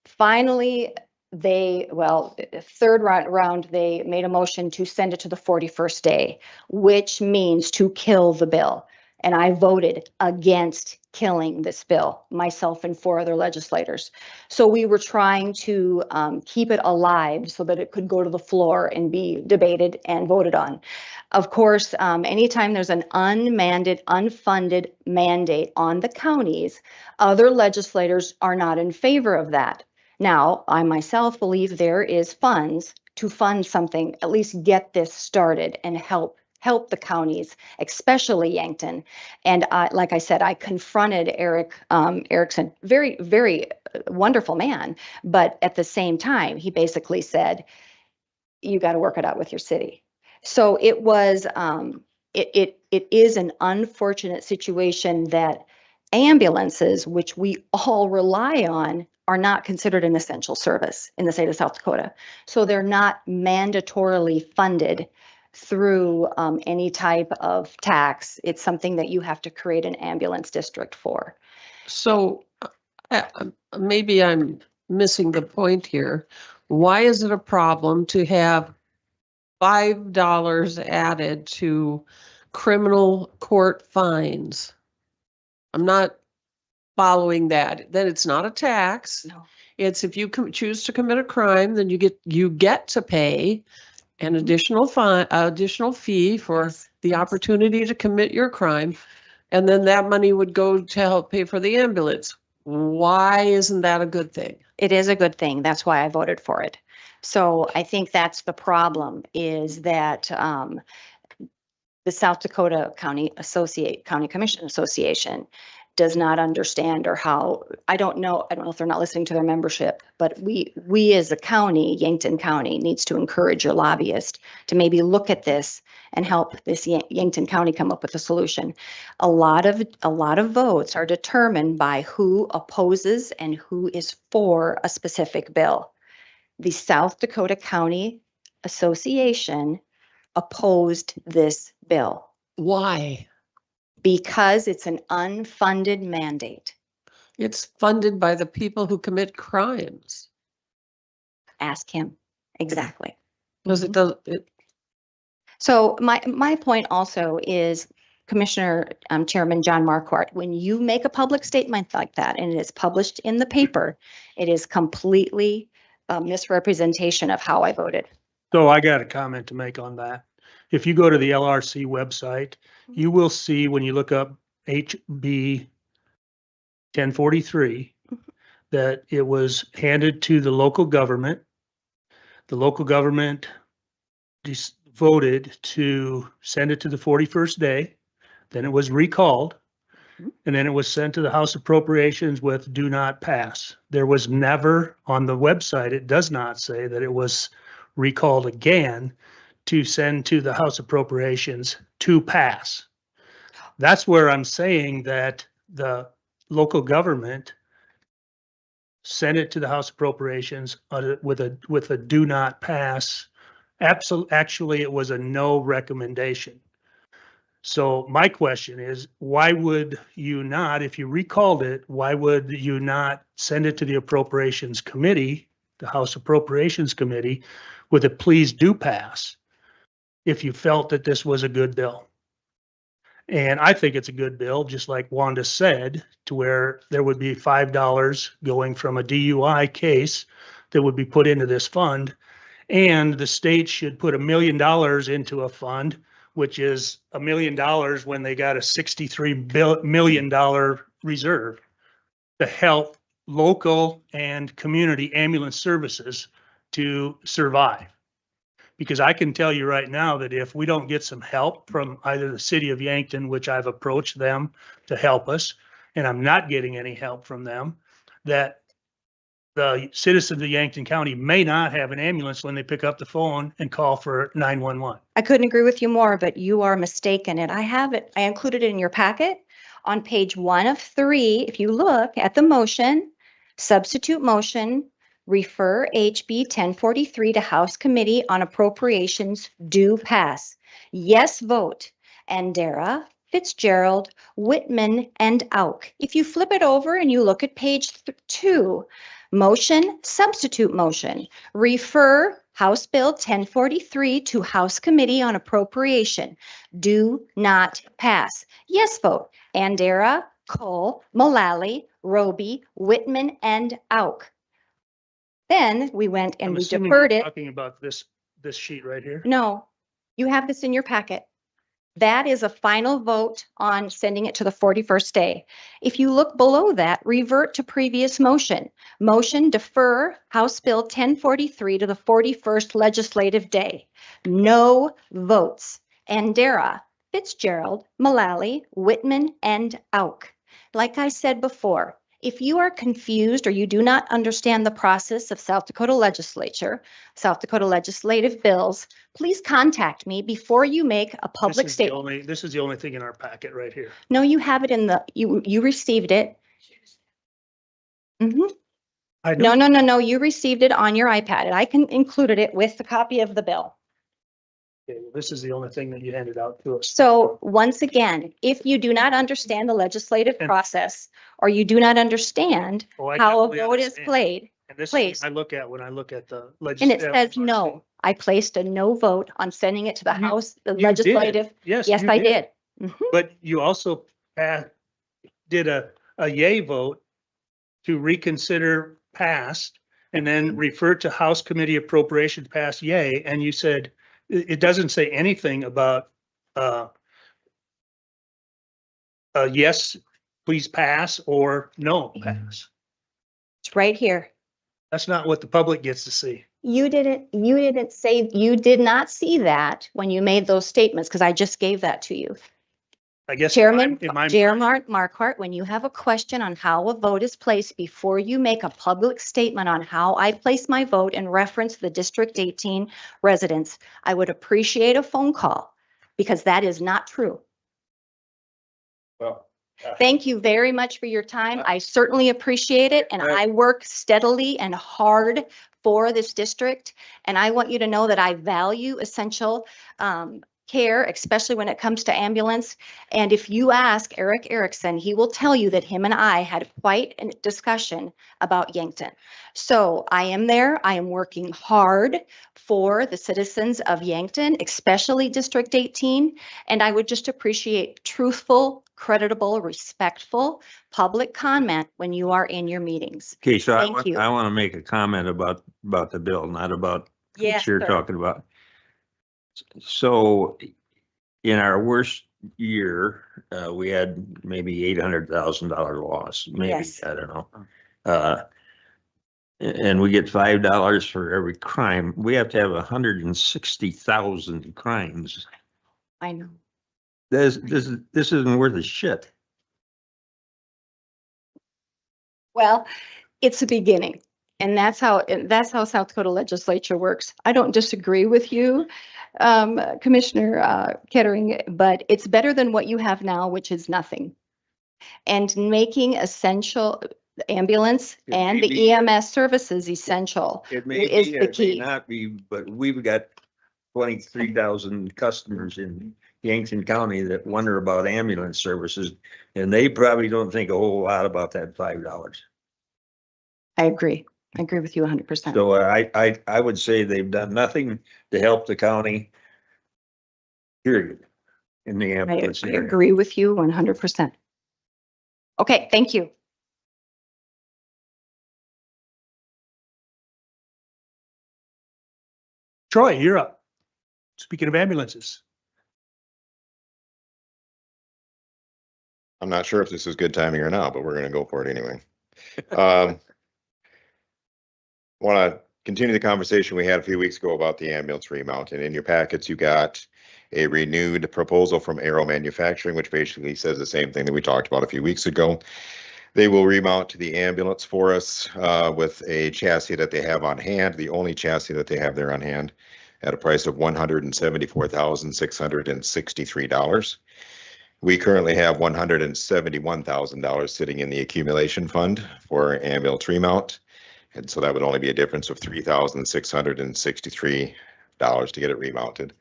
Finally, third round, they made a motion to send it to the 41st day, which means to kill the bill. And I voted against killing this bill, myself and 4 other legislators. So we were trying to keep it alive so that it could go to the floor and be debated and voted on. Of course, anytime there's an unfunded mandate on the counties, other legislators are not in favor of that. Now, I myself believe there is funds to fund something, at least get this started and help the counties, especially Yankton. And like I said, I confronted Eric Erickson, very, very wonderful man. But at the same time, he basically said, you got to work it out with your city. So it was, it is an unfortunate situation that ambulances, which we all rely on, are not considered an essential service in the state of South Dakota. So they're not mandatorily funded through any type of tax. It's something that you have to create an ambulance district for. So maybe I'm missing the point here. Why is it a problem to have $5 added to criminal court fines? I'm not following that. Then it's not a tax. No. It's if you choose to commit a crime, then you get to pay an additional fee for the opportunity to commit your crime. And then that money would go to help pay for the ambulance. Why isn't that a good thing? It is a good thing. That's why I voted for it. So I think that's the problem, is that the South Dakota County Commission Association does not understand, or how, I don't know if they're not listening to their membership, but we as a county, Yankton County, needs to encourage your lobbyist to maybe look at this and help this Yankton County come up with a solution. A lot of votes are determined by who opposes and who is for a specific bill. The South Dakota County Association opposed this bill. Why? Because it's an unfunded mandate. It's funded by the people who commit crimes. Ask him. Exactly. Because it does, So my point also is, Commissioner Chairman John Marquardt, when you make a public statement like that and it is published in the paper, it is completely a misrepresentation of how I voted. So I got a comment to make on that. If you go to the LRC website, you will see when you look up HB 1043, that it was handed to the local government. The local government voted to send it to the 41st day. Then it was recalled. And then it was sent to the House Appropriations with do not pass. There was never on the website, it does not say that it was recalled again to send to the House Appropriations to pass. That's where I'm saying that the local government sent it to the House Appropriations with a do not pass. Actually, it was a no recommendation. So my question is, why would you not, if you recalled it, why would you not send it to the Appropriations Committee, the House Appropriations Committee, with a please do pass if you felt that this was a good bill? And I think it's a good bill, just like Wanda said, to where there would be $5 going from a DUI case that would be put into this fund. And the state should put $1 million into a fund, which is $1 million when they got a $63 million reserve to help local and community ambulance services to survive. Because I can tell you right now that if we don't get some help from either the city of Yankton, which I've approached them to help us, and I'm not getting any help from them, that the citizens of Yankton County may not have an ambulance when they pick up the phone and call for 911. I couldn't agree with you more, but you are mistaken. And I have it, I included it in your packet on page 1 of 3. If you look at the motion, substitute motion, refer HB 1043 to House Committee on Appropriations, do pass. Yes vote, Andera, Fitzgerald, Whitman, and Auk. If you flip it over and you look at page 2, motion, substitute motion, refer House Bill 1043 to House Committee on Appropriation, do not pass. Yes vote, Andera, Cole, Mullally, Roby, Whitman, and Auk. Then we went and I'm we assuming deferred you're it. talking about this sheet right here. No, you have this in your packet. That is a final vote on sending it to the 41st day. If you look below that, revert to previous motion. Motion defer House Bill 1043 to the 41st legislative day. No votes. Andera, Fitzgerald, Mullally, Whitman, and Auk. Like I said before, if you are confused or you do not understand the process of South Dakota legislature, South Dakota legislative bills, please contact me before you make a public statement. This is the only thing in our packet right here. No, you have it in the, you received it. Mhm. I know. No, you received it on your iPad and I can included it with the copy of the bill. Okay, well, this is the only thing that you handed out to us. So once again, if you do not understand the legislative And- process or you do not understand Oh, I how a definitely vote is understand. played, And this please. is what I look at when I look at the and legislative. it says no, I placed a no vote on sending it to the You- House, the You did. legislative. Yes. Yes, you I did. Mhm. But you also did a yay vote to reconsider passed and then refer to House Committee Appropriations pass yay. And you said, it doesn't say anything about yes, please pass or no pass. It's right here. That's not what the public gets to see. You didn't say, you did not see that when you made those statements, because I just gave that to you. I guess. Chairman, in my Chairman Marquardt, when you have a question on how a vote is placed, before you make a public statement on how I place my vote in reference to the District 18 residents, I would appreciate a phone call because that is not true. Well, Thank you very much for your time. I certainly appreciate it, and I work steadily and hard for this district. And I want you to know that I value essential care, especially when it comes to ambulance. And if you ask Eric Erickson, he will tell you that him and I had quite a discussion about Yankton. So I am there. I am working hard for the citizens of Yankton, especially District 18. And I would just appreciate truthful, creditable, respectful public comment when you are in your meetings. Okay, so Thank you. I want to make a comment about the bill, not about Yes, what you're sir. talking about. So in our worst year, we had maybe $800,000 loss, maybe, Yes. I don't know. And we get $5 for every crime. We have to have 160,000 crimes. I know. This isn't worth a shit. Well, it's a beginning. And that's how South Dakota legislature works. I don't disagree with you, Commissioner Kettering, but it's better than what you have now, which is nothing. And making essential ambulance It and may the be- EMS services essential It may is be, the it may key. not be, but we've got 23,000 customers in Yankton County that wonder about ambulance services, and they probably don't think a whole lot about that $5. I agree. I agree with you 100%. So I would say they've done nothing to help the county, period, in the I ambulance area. agree with you 100%. Okay, thank you. Troy, you're up. Speaking of ambulances. I'm not sure if this is good timing or not, but we're gonna go for it anyway. Want to continue the conversation we had a few weeks ago about the ambulance remount, and in your packets, you got a renewed proposal from Aero Manufacturing, which basically says the same thing that we talked about a few weeks ago. They will remount the ambulance for us with a chassis that they have on hand, the only chassis that they have there on hand, at a price of $174,663. We currently have $171,000 sitting in the accumulation fund for ambulance remount. And so that would only be a difference of $3,663 to get it remounted.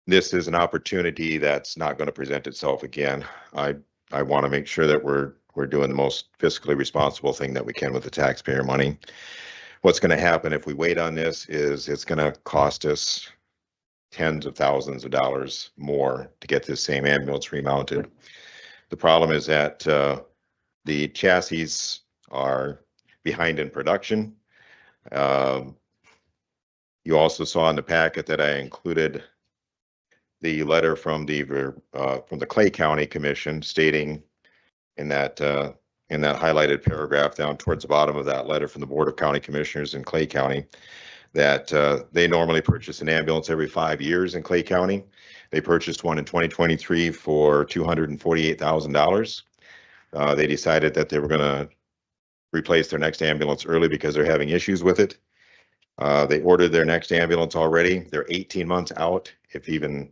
This is an opportunity that's not going to present itself again. I want to make sure that we're doing the most fiscally responsible thing that we can with the taxpayer money. What's going to happen if we wait on this is it's going to cost us tens of thousands of dollars more to get this same ambulance remounted. The problem is that the chassis are behind in production. You also saw in the packet that I included the letter from the Clay County Commission stating in that highlighted paragraph down towards the bottom of that letter from the Board of County Commissioners in Clay County that they normally purchase an ambulance every 5 years in Clay County. They purchased one in 2023 for $248,000. They decided that they were going to replace their next ambulance early because they're having issues with it. They ordered their next ambulance already. They're 18 months out, if even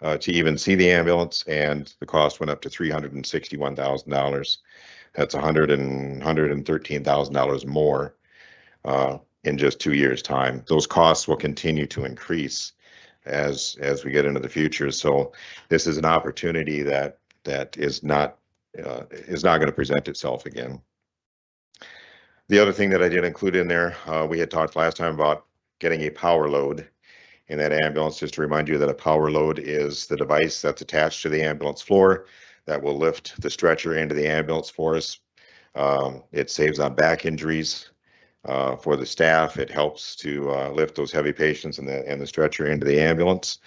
to even see the ambulance, and the cost went up to $361,000. That's $113,000 more in just 2 years' time. Those costs will continue to increase as we get into the future. So this is an opportunity that is not going to present itself again. The other thing that I did include in there, we had talked last time about getting a power load in that ambulance. Just to remind you that a power load is the device that's attached to the ambulance floor that will lift the stretcher into the ambulance for us. It saves on back injuries for the staff. It helps to lift those heavy patients and the stretcher into the ambulance.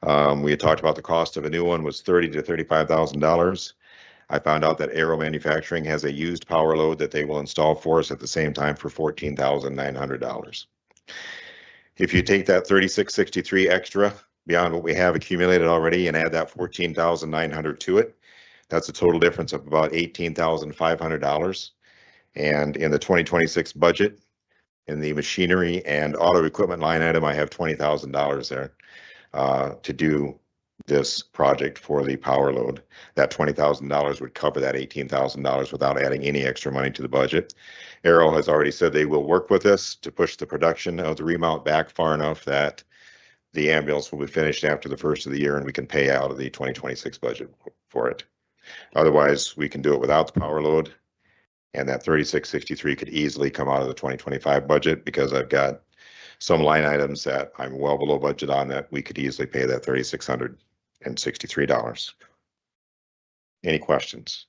We had talked about the cost of a new one was $30,000 to $35,000. I found out that Aero Manufacturing has a used power load that they will install for us at the same time for $14,900. If you take that $3,663 extra beyond what we have accumulated already and add that $14,900 to it, that's a total difference of about $18,500. And in the 2026 budget, in the machinery and auto equipment line item, I have $20,000 there to do this project for the power load. That $20,000 would cover that $18,000 without adding any extra money to the budget. Aero has already said they will work with us to push the production of the remount back far enough that the ambulance will be finished after the first of the year and we can pay out of the 2026 budget for it. Otherwise, we can do it without the power load. And that 3663 could easily come out of the 2025 budget because I've got some line items that I'm well below budget on that we could easily pay that $3,663. Any questions?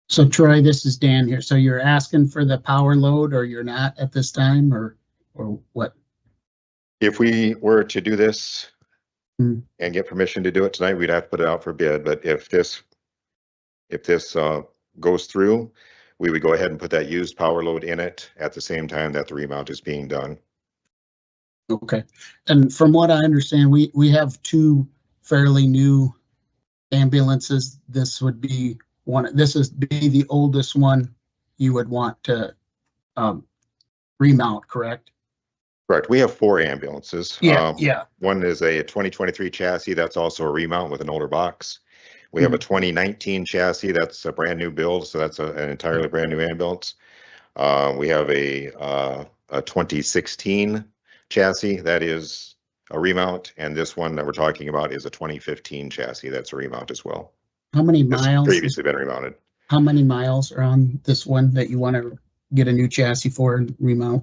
So Troy, this is Dan here. So you're asking for the power load or you're not at this time or what? If we were to do this Hmm. and get permission to do it tonight, we'd have to put it out for bid. But if this goes through, we would go ahead and put that used power load in it at the same time that the remount is being done. Okay. And from what I understand, we have two fairly new ambulances. This would be this is the oldest one you would want to remount, correct? Correct. We have 4 ambulances. Yeah. One is a 2023 chassis. That's also a remount with an older box. We have a 2019 chassis. That's a brand new build. So that's an entirely brand new ambulance. We have a 2016 chassis that is a remount. And this one that we're talking about is a 2015 chassis. That's a remount as well. How many It's miles? previously been remounted. How many miles are on this one that you want to get a new chassis for and remount?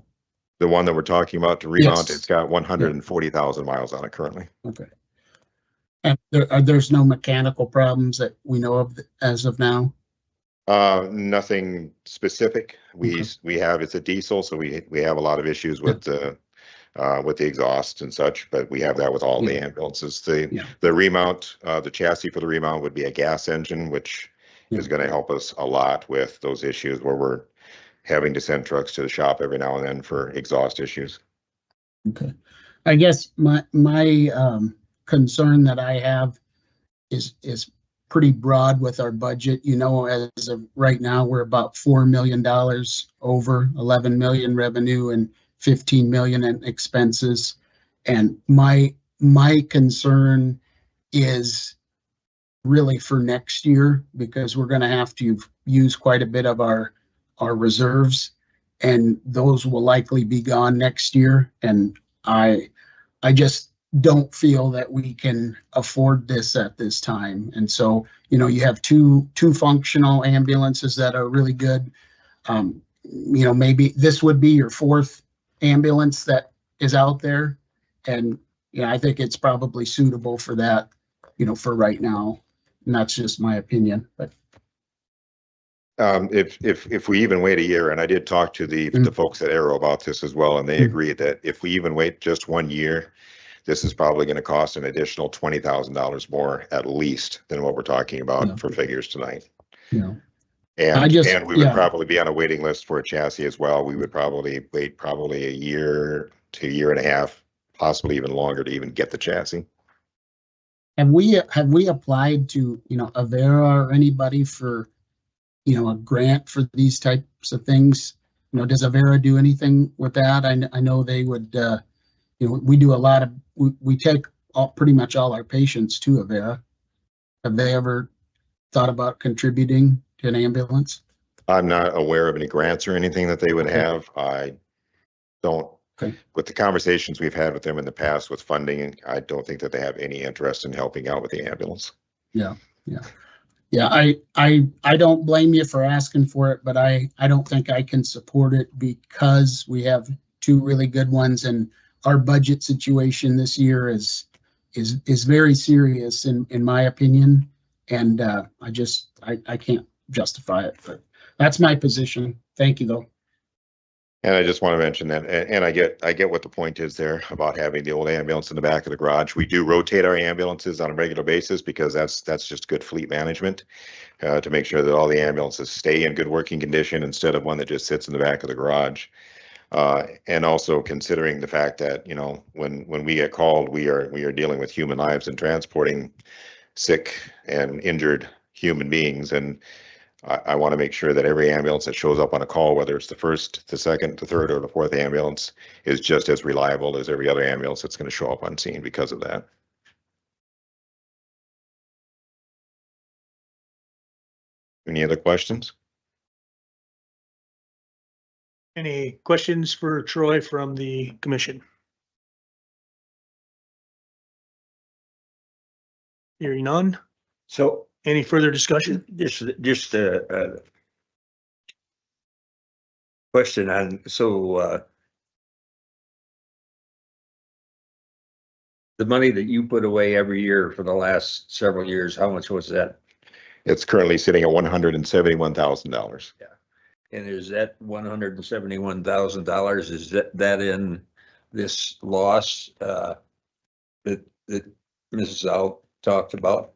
The one that we're talking about to remount, Yes. it's got 140,000 miles on it currently. Okay. And there's no mechanical problems that we know of as of now? Nothing specific. We have, it's a diesel, so we have a lot of issues with the exhaust and such, but we have that with all the ambulances. The remount, the chassis for the remount would be a gas engine, which is going to help us a lot with those issues where we're having to send trucks to the shop every now and then for exhaust issues. Okay. I guess my concern that I have is pretty broad with our budget. You know, as of right now, we're about $4 million over 11 million revenue and 15 million in expenses. And my concern is really for next year, because we're going to have to use quite a bit of our reserves, and those will likely be gone next year. And I just don't feel that we can afford this at this time. And so, you know, you have two functional ambulances that are really good. You know, maybe this would be your 4th ambulance that is out there. And, you know, I think it's probably suitable for that, you know, for right now. And that's just my opinion, but. If we even wait a year, and I did talk to the folks at Aero about this as well, and they agreed that if we even wait just 1 year, this is probably going to cost an additional $20,000 more at least than what we're talking about for figures tonight. Yeah. And we would probably be on a waiting list for a chassis as well. We would probably wait a year to a year and a half, possibly even longer to even get the chassis. Have we applied to, you know, Avera or anybody for, you know, a grant for these types of things? You know, does Avera do anything with that? I know they would, you know, we do a lot of, we take pretty much all our patients to Avera. Have they ever thought about contributing to an ambulance? I'm not aware of any grants or anything that they would have. I don't, with the conversations we've had with them in the past with funding, I don't think that they have any interest in helping out with the ambulance. Yeah. I don't blame you for asking for it, but I don't think I can support it because we have 2 really good ones, and our budget situation this year is very serious in my opinion. And I can't justify it, but that's my position. Thank you though. And I just want to mention that, and I get what the point is there about having the old ambulance in the back of the garage. We do rotate our ambulances on a regular basis because that's just good fleet management, to make sure that all the ambulances stay in good working condition instead of one that just sits in the back of the garage. And also considering the fact that, you know, when we get called, we are dealing with human lives and transporting sick and injured human beings. And I want to make sure that every ambulance that shows up on a call, whether it's the 1st, the 2nd, the 3rd, or the 4th ambulance, is just as reliable as every other ambulance that's going to show up on scene because of that. Any other questions? Any questions for Troy from the commission? Hearing none. So Any further discussion? just a question on, the money that you put away every year for the last several years, how much was that? It's currently sitting at $171,000. And is that $171,000, is that in this loss, that Mrs. Al talked about?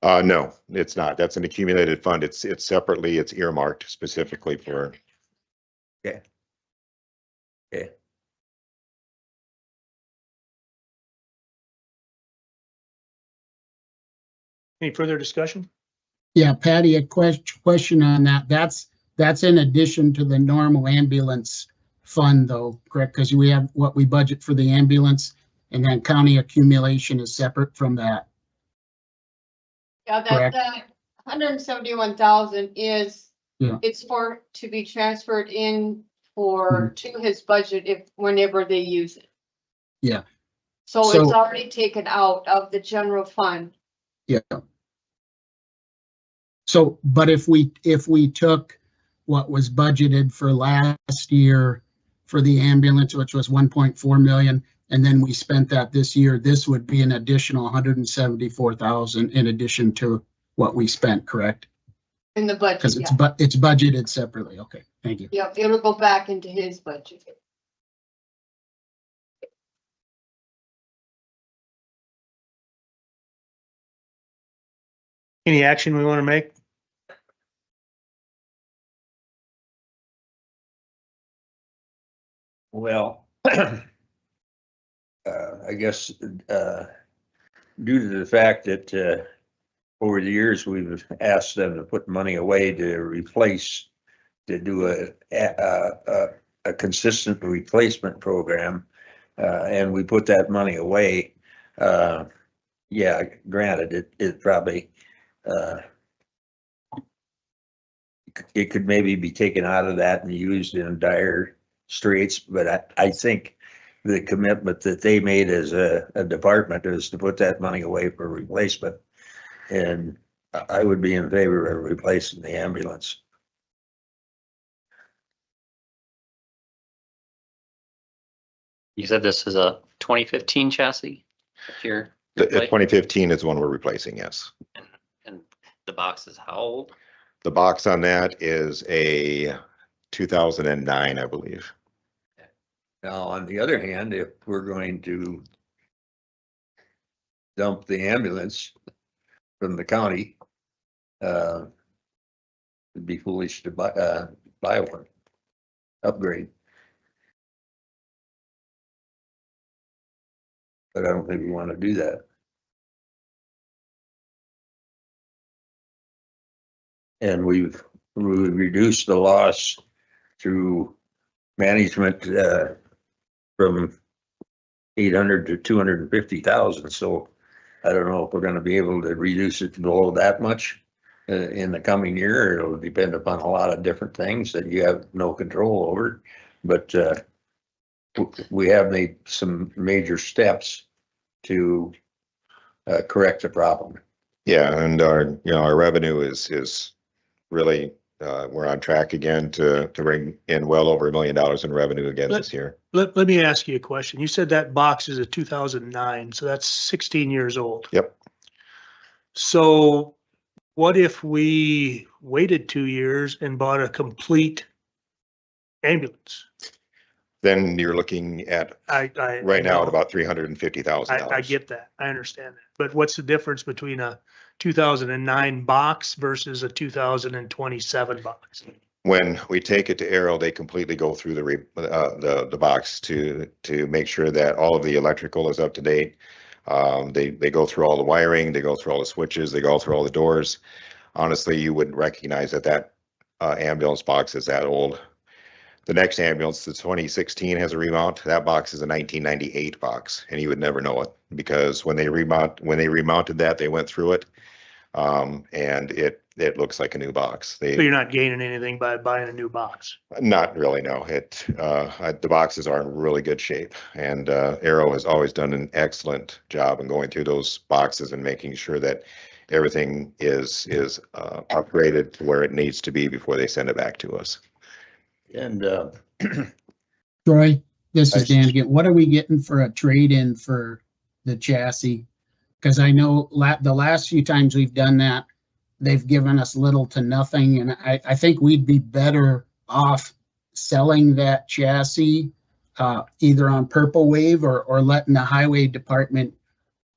No, it's not. That's an accumulated fund. It's separately, it's earmarked specifically for. Okay. Okay. Any further discussion? Yeah, Patty, a question on that. That's in addition to the normal ambulance fund though, correct? Because we have what we budget for the ambulance and then county accumulation is separate from that. Yeah, Correct. that 171,000 is, Yeah. it's to be transferred in to his budget whenever they use it. Yeah. So So- it's already taken out of the general fund. Yeah. So, but if we took what was budgeted for last year for the ambulance, which was 1.4 million, and then we spent that this year, this would be an additional 174,000 in addition to what we spent, correct? In the budget, Because yeah. it's budgeted separately. Okay, thank you. Yep, it'll go back into his budget. Any action we want to make? Well, I guess, due to the fact that, over the years, we've asked them to put money away to do a consistent replacement program, and we put that money away. Yeah, granted, it probably, it could maybe be taken out of that and used in dire straits, but I think the commitment that they made as a department is to put that money away for replacement. And I would be in favor of replacing the ambulance. You said this is a 2015 chassis? Here. The 2015 is the one we're replacing, yes. And the box is how old? The box on that is a 2009, I believe. Now, on the other hand, if we're going to dump the ambulance from the county, it'd be foolish to buy one, upgrade. But I don't think we want to do that. And we've reduced the loss through management, from 800 to 250,000. So I don't know if we're going to be able to reduce it below that much in the coming year. It'll depend upon a lot of different things that you have no control over. But we have made some major steps to correct the problem. Yeah, and our revenue is really, we're on track again to bring in well over $1 million in revenue again this year. Let me ask you a question. You said that box is a 2009, so that's 16 years old. Yep. So what if we waited 2 years and bought a complete ambulance? Then you're looking at right now at about $350,000. I get that. I understand that. But what's the difference between a 2009 box versus a 2027 box? When we take it to Arrow, they completely go through the box to make sure that all of the electrical is up to date. They go through all the wiring, they go through all the switches, they go through all the doors. Honestly, you wouldn't recognize that ambulance box is that old. The next ambulance, the 2016, has a remount. That box is a 1998 box, and you would never know it because when they remounted that, they went through it. And it looks like a new box. So you're not gaining anything by buying a new box. Not really, no. The boxes are in really good shape, and Arrow has always done an excellent job in going through those boxes and making sure that everything is upgraded to where it needs to be before they send it back to us. And, Troy, this is I- Dan again. What are we getting for a trade-in for the chassis? Because I know the last few times we've done that, they've given us little to nothing, and I think we'd be better off selling that chassis either on Purple Wave or letting the highway department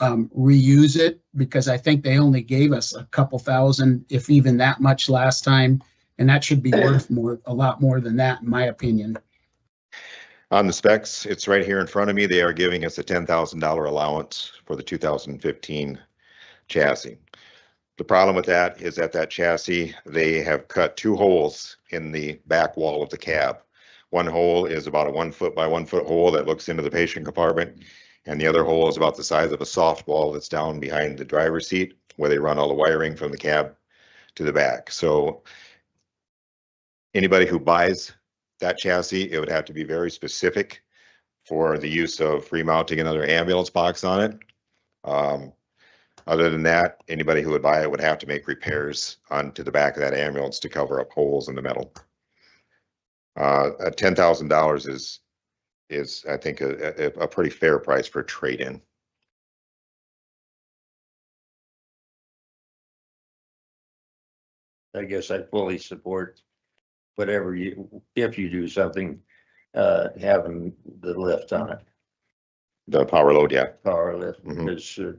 reuse it, because I think they only gave us a couple thousand, if even that much last time, and that should be worth a lot more than that, in my opinion. On the specs, it's right here in front of me. They are giving us a $10,000 allowance for the 2015 chassis. The problem with that is that chassis, they have cut 2 holes in the back wall of the cab. One hole is about a 1 foot by 1 foot hole that looks into the patient compartment. And the other hole is about the size of a softball that's down behind the driver's seat, where they run all the wiring from the cab to the back. So anybody who buys that chassis, it would have to be very specific for the use of remounting another ambulance box on it. Other than that, anybody who would buy it would have to make repairs onto the back of that ambulance to cover up holes in the metal. $10,000 is I think a pretty fair price for trade-in. I guess I fully support whatever if you do something, having the lift on it, The power load, yeah. power lift, Mhm. because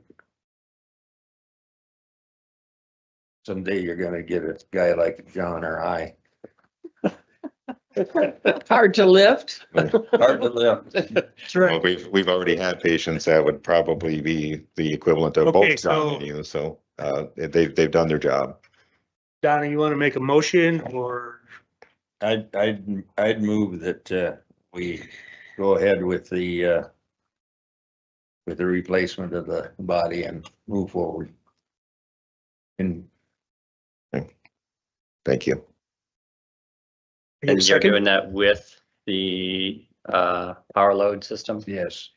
someday you're gonna get a guy like John or I. Hard to lift. Hard to lift. That's Well, right. we've already had patients that would probably be the equivalent of Okay, both John and you, so they've done their job. Donna, you want to make a motion or? I'd move that we go ahead with the replacement of the body and move forward. And Thank you. I get a And you're second? doing that with the power load system? yes,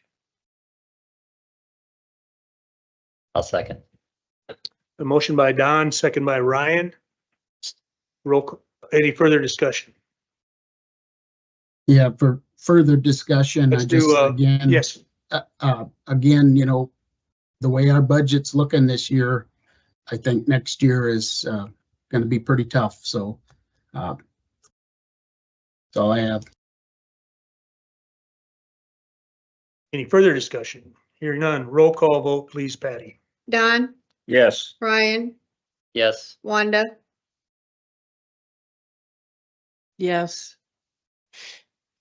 I'll second. A motion by Don, second by Ryan. Any further discussion? Yeah, for further discussion, I Let's just, do, again, yes, again, the way our budget's looking this year, I think next year is going to be pretty tough. So that's all I have. any further discussion? Hearing none, roll call vote, please, Patty. Don, yes, Ryan, Yes, Wanda, Yes.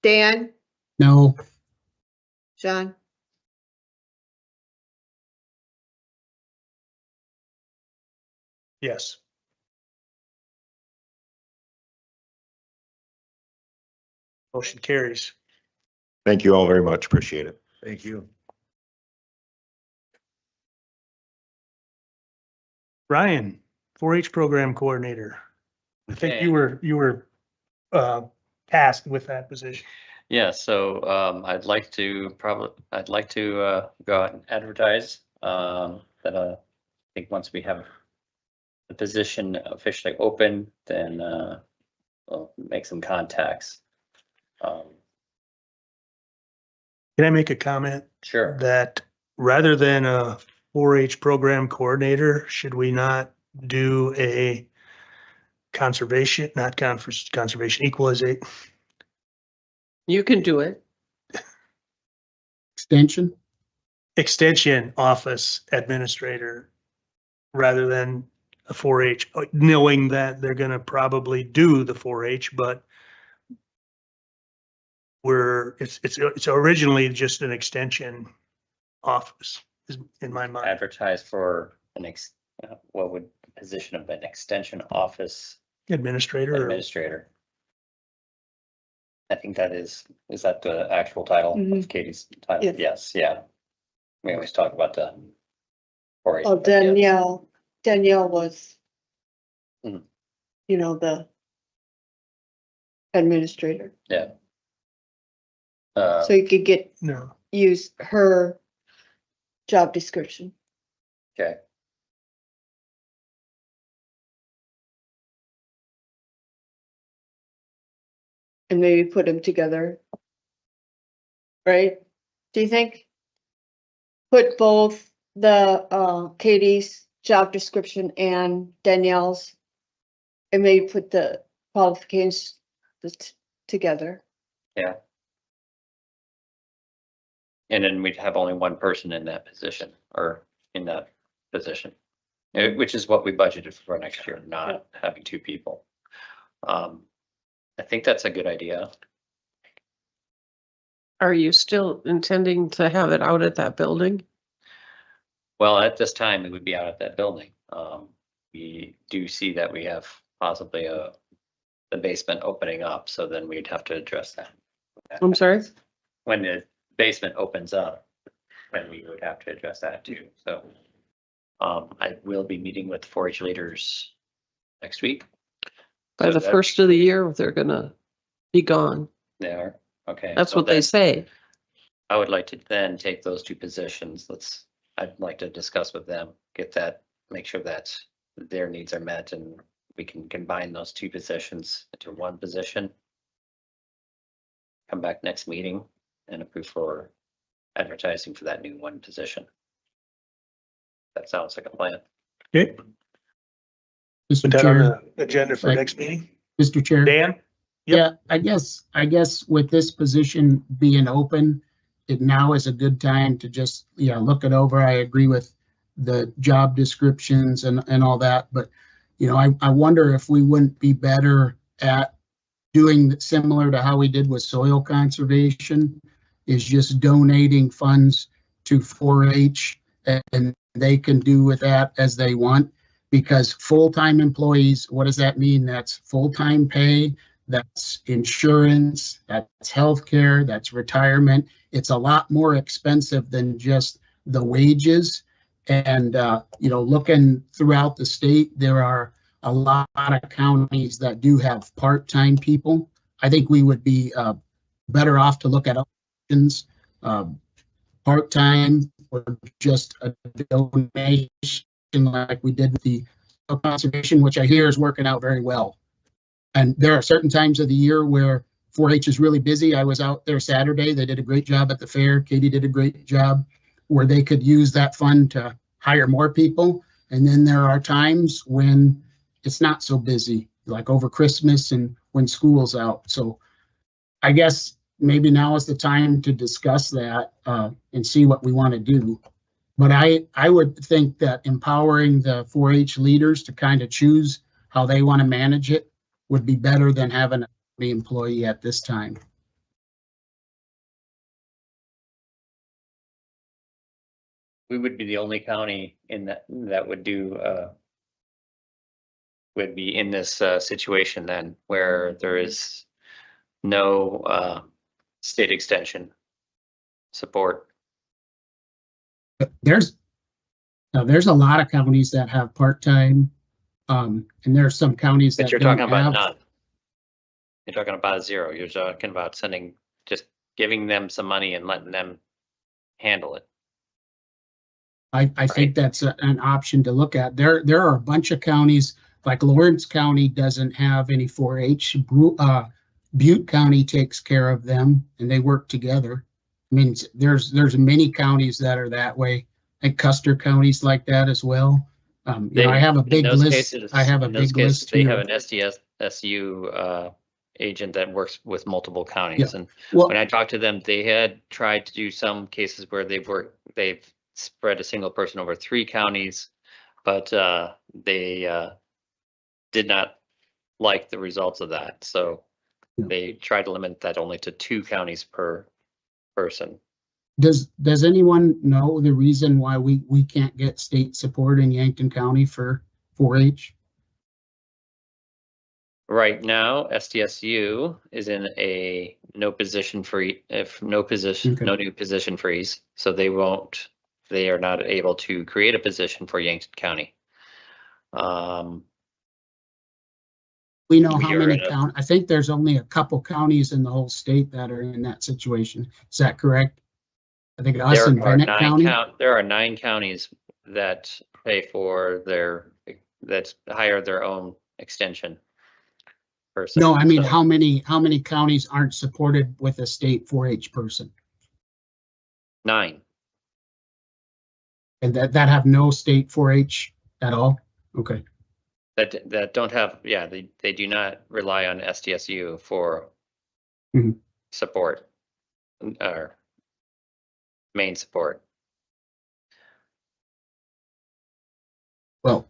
Dan, No, John. Yes. Motion carries. Thank you all very much. Appreciate it. thank you. Ryan, 4-H program coordinator. I think Okay. you were tasked with that position. yeah, so I'd like to go out and advertise that I think once we have the position officially open, then we'll make some contacts. Can I make a comment Sure. that rather than a 4-H program coordinator, should we not do a conservation, not conservation equalization? You can do it. extension. Extension office administrator rather than a 4-H, knowing that they're gonna probably do the 4-H, but it's originally just an extension office, is in my mind. Advertise for what would position of an extension office Administrator, or administrator? I think is that the actual title Mhm. of Katie's title? Yes. Yes, yeah. We always talk about the. Oh, then, yeah, Danielle was, Mhm. you know, the administrator. Yeah. So you could No. use her job description. Okay. And maybe put them together. Right? Do you think? Put both the Katie's job description and Danielle's. And maybe put the qualifications together. Yeah. And then we'd have only one person in that position or in that position, which is what we budgeted for next year, not having two people. I think that's a good idea. Are you still intending to have it out at that building? Well, at this time, it would be out at that building. We do see that we have possibly the basement opening up, so then we'd have to address that. I'm sorry? When the basement opens up, then we would have to address that too. So I will be meeting with 4-H leaders next week. By the first of the year, they're gonna be gone. They are, okay. That's so what they then say. I would like to then take those two positions. I'd like to discuss with them, get that, make sure that their needs are met and we can combine those two positions into one position. Come back next meeting and approve for advertising for that new one position. That sounds like a plan. Okay, Mr. put that on Chair, the agenda for Like- next meeting. Mr. Chair. Dan? Yeah, I guess with this position being open, it now is a good time to just, look it over. I agree with the job descriptions and all that, but, I wonder if we wouldn't be better at doing similar to how we did with soil conservation, is just donating funds to 4-H and they can do with that as they want. Because full-time employees, what does that mean? That's full-time pay, that's insurance, that's healthcare, that's retirement. It's a lot more expensive than just the wages. And, looking throughout the state, there are a lot of counties that do have part-time people. I think we would be better off to look at options, part-time or just a donation like we did with the conservation, which I hear is working out very well. And there are certain times of the year where 4-H is really busy. I was out there Saturday. They did a great job at the fair. Katie did a great job where they could use that fund to hire more people. And then there are times when it's not so busy, like over Christmas and when school's out. So I guess maybe now is the time to discuss that and see what we want to do. But I would think that empowering the 4-H leaders to kind of choose how they want to manage it would be better than having the employee at this time. We would be the only county in that would do would be in this situation then, where there is no state extension support. There's a lot of counties that have part-time, and there are some counties But that you're don't talking about have. none. You're talking about zero. You're talking about just giving them some money and letting them handle it. I think that's an option to look at. There are a bunch of counties, like Lawrence County doesn't have any 4-H. Butte County takes care of them and they work together. I mean, there's many counties that are that way. And Custer County's like that as well. I have a big list. I have a big list. They here. have an SDSU agent that works with multiple counties. Yeah. And Well, when I talked to them, they had tried to do some cases where they've spread a single person over 3 counties, but they did not like the results of that. So they tried to limit that only to 2 counties per person. Does anyone know the reason why we can't get state support in Yankton County for 4-H? Right now, SDSU is in a no position freeze, no new position freeze. So they are not able to create a position for Yankton County. We know We how are many in a- I think there's only a couple counties in the whole state that are in that situation. Is that correct? I think us There and are Bennett County. there are 9 counties that pay for that hire their own extension person. No, I mean, So how many counties aren't supported with a state 4-H person? 9. And that have no state 4-H at all? Okay. That don't have, yeah, they do not rely on SDSU for Mhm. support or main support. Well,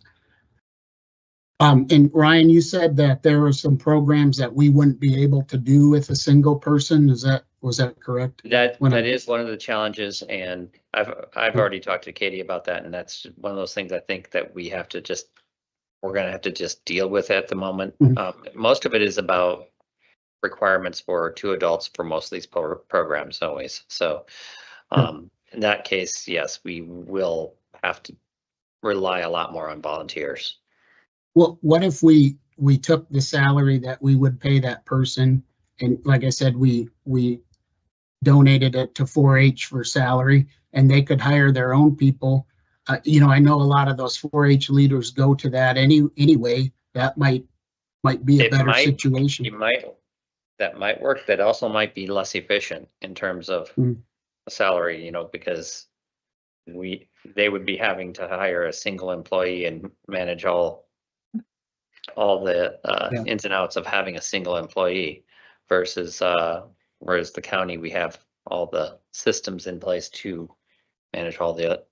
and Ryan, you said that there were some programs that we wouldn't be able to do with a single person. Was that correct? That When I- is one of the challenges, and I've already talked to Katie about that, and that's one of those things I think that we're gonna have to just deal with at the moment. Mhm. Most of it is about requirements for 2 adults for most of these programs always. So in that case, yes, we will have to rely a lot more on volunteers. Well, what if we took the salary that we would pay that person, and like I said, we donated it to 4-H for salary, and they could hire their own people. I know a lot of those 4-H leaders go to that anyway. That might be a better situation. That might work. That also might be less efficient in terms of salary, because they would be having to hire a single employee and manage all the ins and outs of having a single employee versus whereas the county, we have all the systems in place to manage all the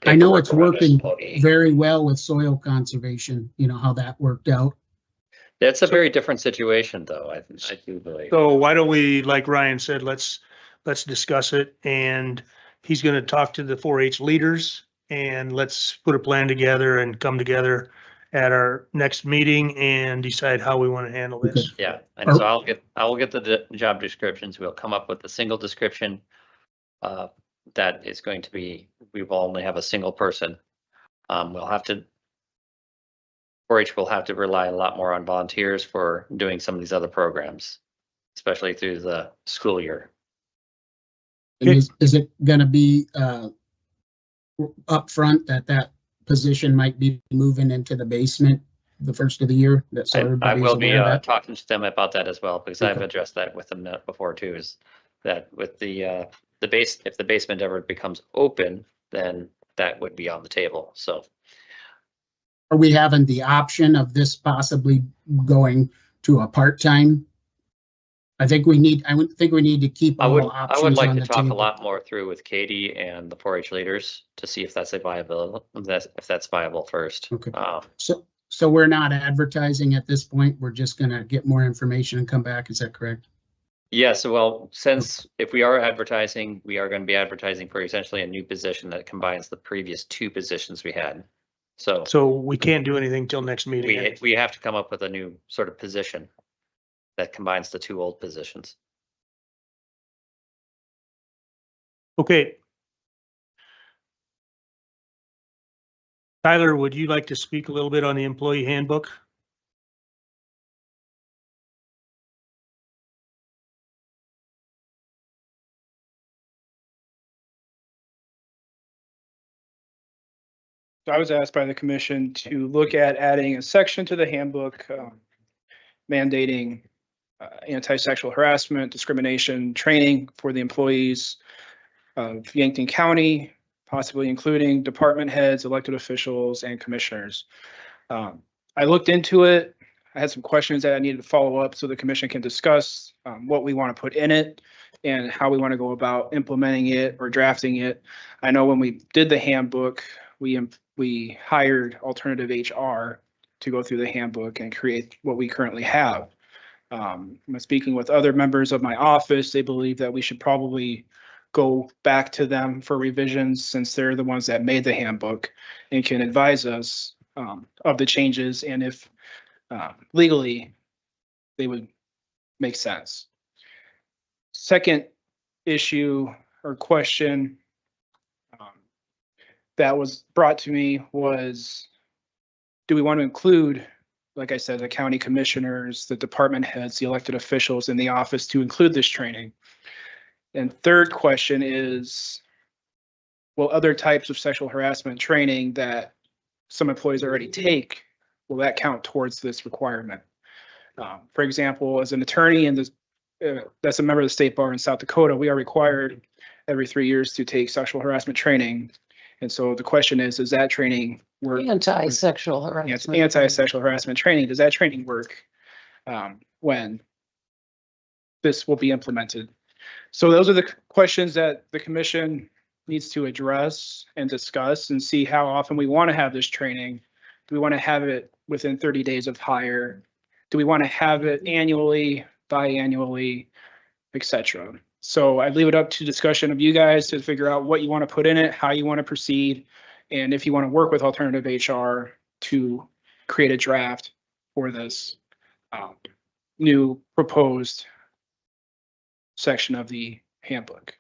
I know it's paperwork around an working employee. very well with soil conservation, how that worked out. That's a very different situation, though, I do believe. So why don't we, like Ryan said, let's discuss it, and he's gonna talk to the 4-H leaders, and let's put a plan together and come together at our next meeting and decide how we want to handle this. Yeah, and so I will get the job descriptions. We'll come up with a single description. That is going to be, we will only have a single person. 4-H will have to rely a lot more on volunteers for doing some of these other programs, especially through the school year. And is it gonna be upfront that position might be moving into the basement the first of the year? So I everybody's will be aware of that. talking to them about that as well, because I've Okay. addressed that with them before too, is that with the base, if the basement ever becomes open, then that would be on the table. So Are we having the option of this possibly going to a part-time? I would think we need to keep I all would options like on to the talk a table. lot more through with Katie and the 4-H leaders to see if that's viable first. Okay. So we're not advertising at this point. We're just gonna get more information and come back. Is that correct? Yes, well, since if we are advertising, we are going to be advertising for essentially a new position that combines the previous 2 positions we had. So we can't do anything till next meeting. We have to come up with a new sort of position that combines the 2 old positions. Okay. Tyler, would you like to speak a little bit on the employee handbook? So I was asked by the commission to look at adding a section to the handbook mandating anti-sexual harassment, discrimination, training for the employees of Yankton County, possibly including department heads, elected officials, and commissioners. I looked into it. I had some questions that I needed to follow up so the commission can discuss what we want to put in it and how we want to go about implementing it or drafting it. I know when we did the handbook, we hired alternative HR to go through the handbook and create what we currently have. Speaking with other members of my office, they believe that we should probably go back to them for revisions since they're the ones that made the handbook and can advise us of the changes and if legally they would make sense. Second issue or question that was brought to me was do we want to include, like I said, the county commissioners, the department heads, the elected officials in the office to include this training? And third question is, will other types of sexual harassment training that some employees already take, will that count towards this requirement? For example, as an attorney and that's a member of the state bar in South Dakota, we are required every 3 years to take sexual harassment training. And so the question is, does that training work? Anti-sexual Yes, harassment. anti-sexual harassment training. Does that training work when this will be implemented? So those are the questions that the commission needs to address and discuss and see how often we want to have this training. Do we want to have it within 30 days of hire? Do we want to have it annually, biannually, etc.? So I leave it up to discussion of you guys to figure out what you want to put in it, how you want to proceed, and if you want to work with alternative HR to create a draft for this new proposed section of the handbook.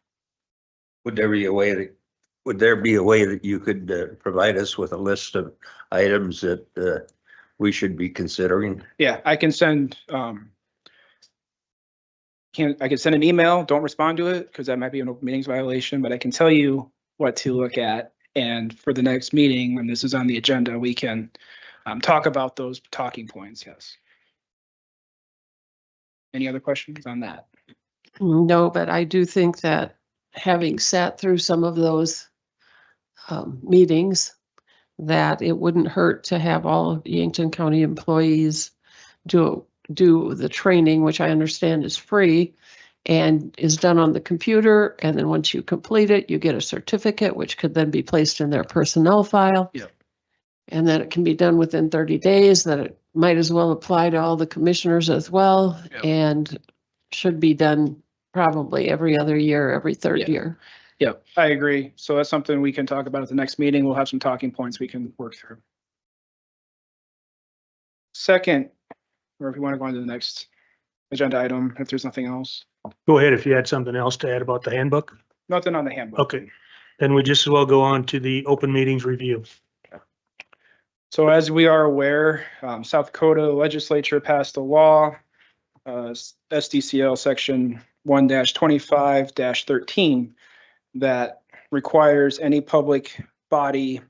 Would there be a way that you could provide us with a list of items that we should be considering? Yeah, I can send I can send an email. Don't respond to it because that might be an open meetings violation, but I can tell you what to look at. And for the next meeting, when this is on the agenda, we can talk about those talking points. Yes. Any other questions on that? No, but I do think that having sat through some of those meetings, that it wouldn't hurt to have all of Yankton County employees do the training, which I understand is free and is done on the computer. And then once you complete it, you get a certificate, which could then be placed in their personnel file. Yep. And that it can be done within 30 days, that it might as well apply to all the commissioners as well. Yep. And should be done probably every other year, every third year. Yep, I agree. So that's something we can talk about at the next meeting. We'll have some talking points we can work through. Second, or if you want to go on to the next agenda item, if there's nothing else. Go ahead if you had something else to add about the handbook. Nothing on the handbook. Okay, then we just as well go on to the open meetings review. So as we are aware, South Dakota legislature passed a law, SDCL section 1-25-13, that requires any public body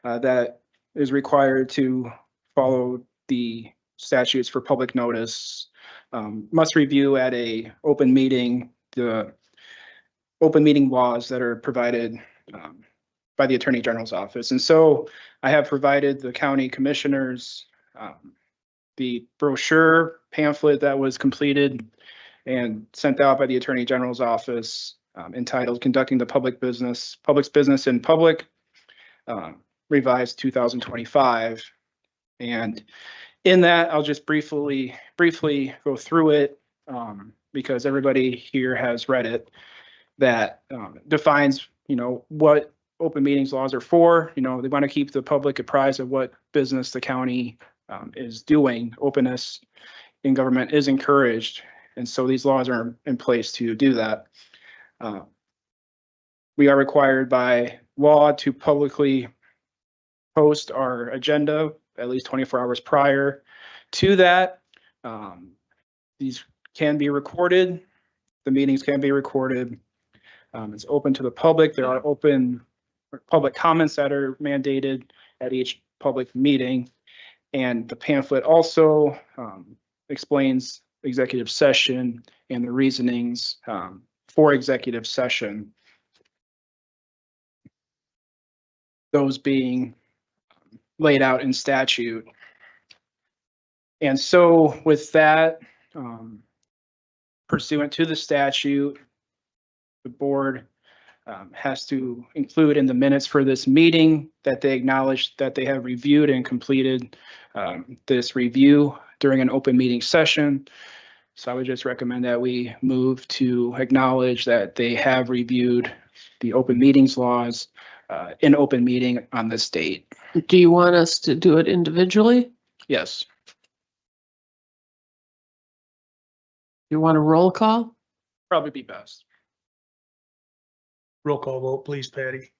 that is required to follow the statutes for public notice must review at a open meeting the open meeting laws that are provided by the Attorney General's office. And so I have provided the county commissioners the brochure pamphlet that was completed and sent out by the Attorney General's office entitled Conducting the Public's Business in Public, revised 2025. And in that, I'll just briefly go through it because everybody here has read it, that defines, what open meetings laws are for. They want to keep the public apprised of what business the county is doing. Openness in government is encouraged. And so these laws are in place to do that. We are required by law to publicly post our agenda at least 24 hours prior to that. These can be recorded. The meetings can be recorded. It's open to the public. There are open public comments that are mandated at each public meeting. And the pamphlet also explains executive session and the reasonings for executive session. Those being laid out in statute. And so with that, pursuant to the statute, the board has to include in the minutes for this meeting that they acknowledge that they have reviewed and completed this review during an open meeting session. So I would just recommend that we move to acknowledge that they have reviewed the open meetings laws in open meeting on this date. Do you want us to do it individually? Yes. You want a roll call? Probably be best. Roll call vote, please, Patty.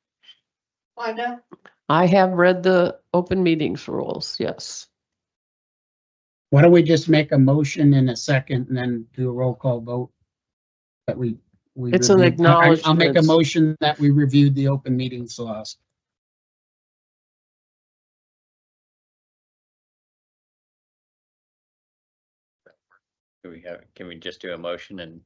Wanda, I have read the open meetings rules, yes. Why don't we just make a motion in a second and then do a roll call vote? That we. It's an reviewed. I'll make a acknowledgement. motion that we reviewed the open meetings laws. Can we just do a motion and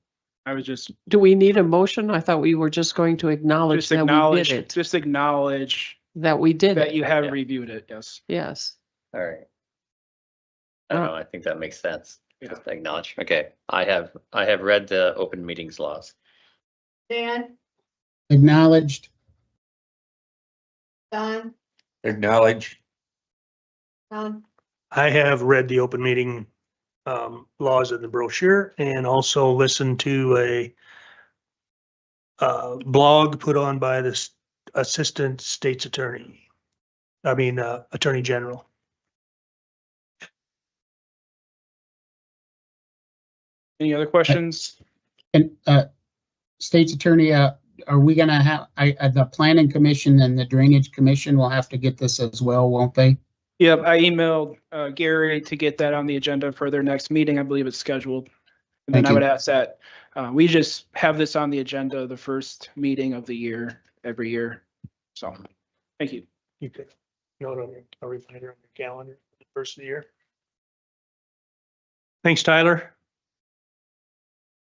I was just, Do we need a motion? I thought we were just going to acknowledge just that we acknowledge, did it, just acknowledge that we did that it. you have Yeah. reviewed it, yes. Yes. all right? I don't know, I think that makes sense. Yeah. Just acknowledge. Okay, I have read the open meetings laws. Dan, Acknowledged. Don, Acknowledge. Don, I have read the open meeting laws in the brochure and also listened to a blog put on by the Assistant State's Attorney. Attorney General. Any other questions? And State's Attorney, are we gonna have, the Planning Commission and the Drainage Commission will have to get this as well, won't they? Yep, I emailed Gary to get that on the agenda for their next meeting. I believe it's scheduled. And then Thank I would you. ask that, we just have this on the agenda, the first meeting of the year, every year. So, thank you. You could note on a reminder on your calendar for the first of the year. Thanks, Tyler.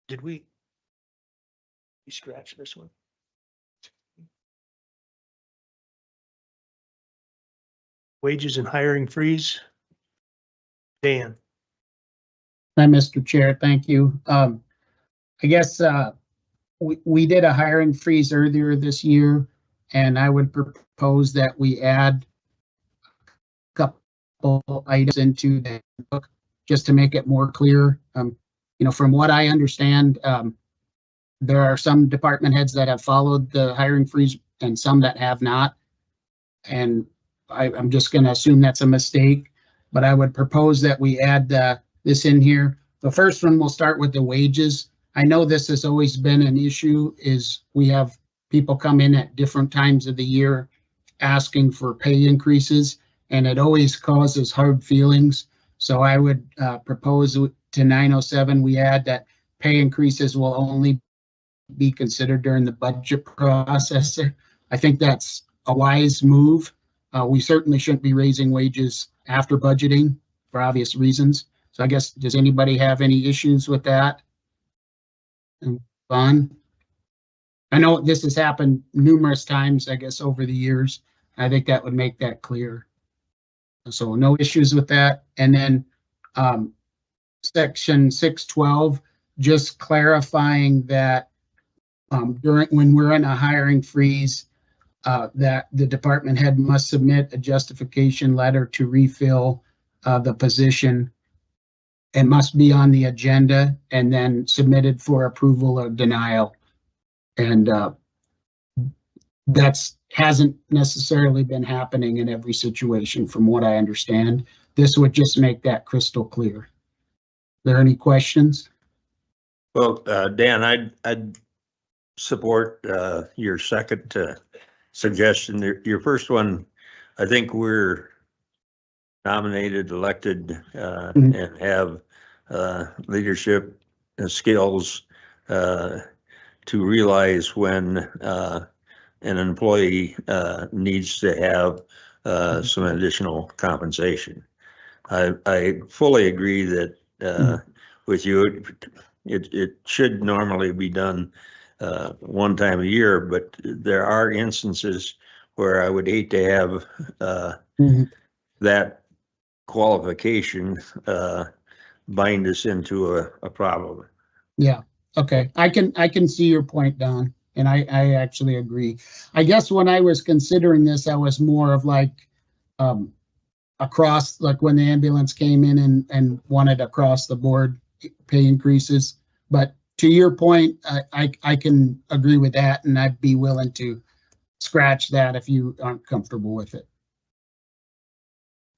Did we scratch this one? Wages and hiring freeze. Dan. Hi, Mr. Chair, thank you. I guess we did a hiring freeze earlier this year, and I would propose that we add a couple items into the book just to make it more clear. From what I understand, there are some department heads that have followed the hiring freeze and some that have not. And I'm just going to assume that's a mistake, but I would propose that we add this in here. The first one, we'll start with the wages. I know this has always been an issue, is we have people come in at different times of the year asking for pay increases, and it always causes hard feelings. So I would propose to 907, we add that pay increases will only be considered during the budget process. I think that's a wise move. We certainly shouldn't be raising wages after budgeting for obvious reasons. So I guess, does anybody have any issues with that? And fun. I know this has happened numerous times, I guess, over the years. I think that would make that clear. So no issues with that. And then section 612, just clarifying that when we're in a hiring freeze, that the department head must submit a justification letter to refill the position. It must be on the agenda and then submitted for approval or denial. And that's hasn't necessarily been happening in every situation from what I understand. This would just make that crystal clear. Are there any questions? Well, Dan, I'd support your second suggestion. Your first one, I think we're nominated, elected, and have leadership and skills to realize when an employee needs to have some additional compensation. I fully agree that with you, it should normally be done one time a year, but there are instances where I would hate to have that qualification bind us into a problem. Yeah, okay. I can see your point, Don, and I actually agree. I guess when I was considering this, I was more of like across, like when the ambulance came in and wanted across the board pay increases. But to your point, I can agree with that, and I'd be willing to scratch that if you aren't comfortable with it.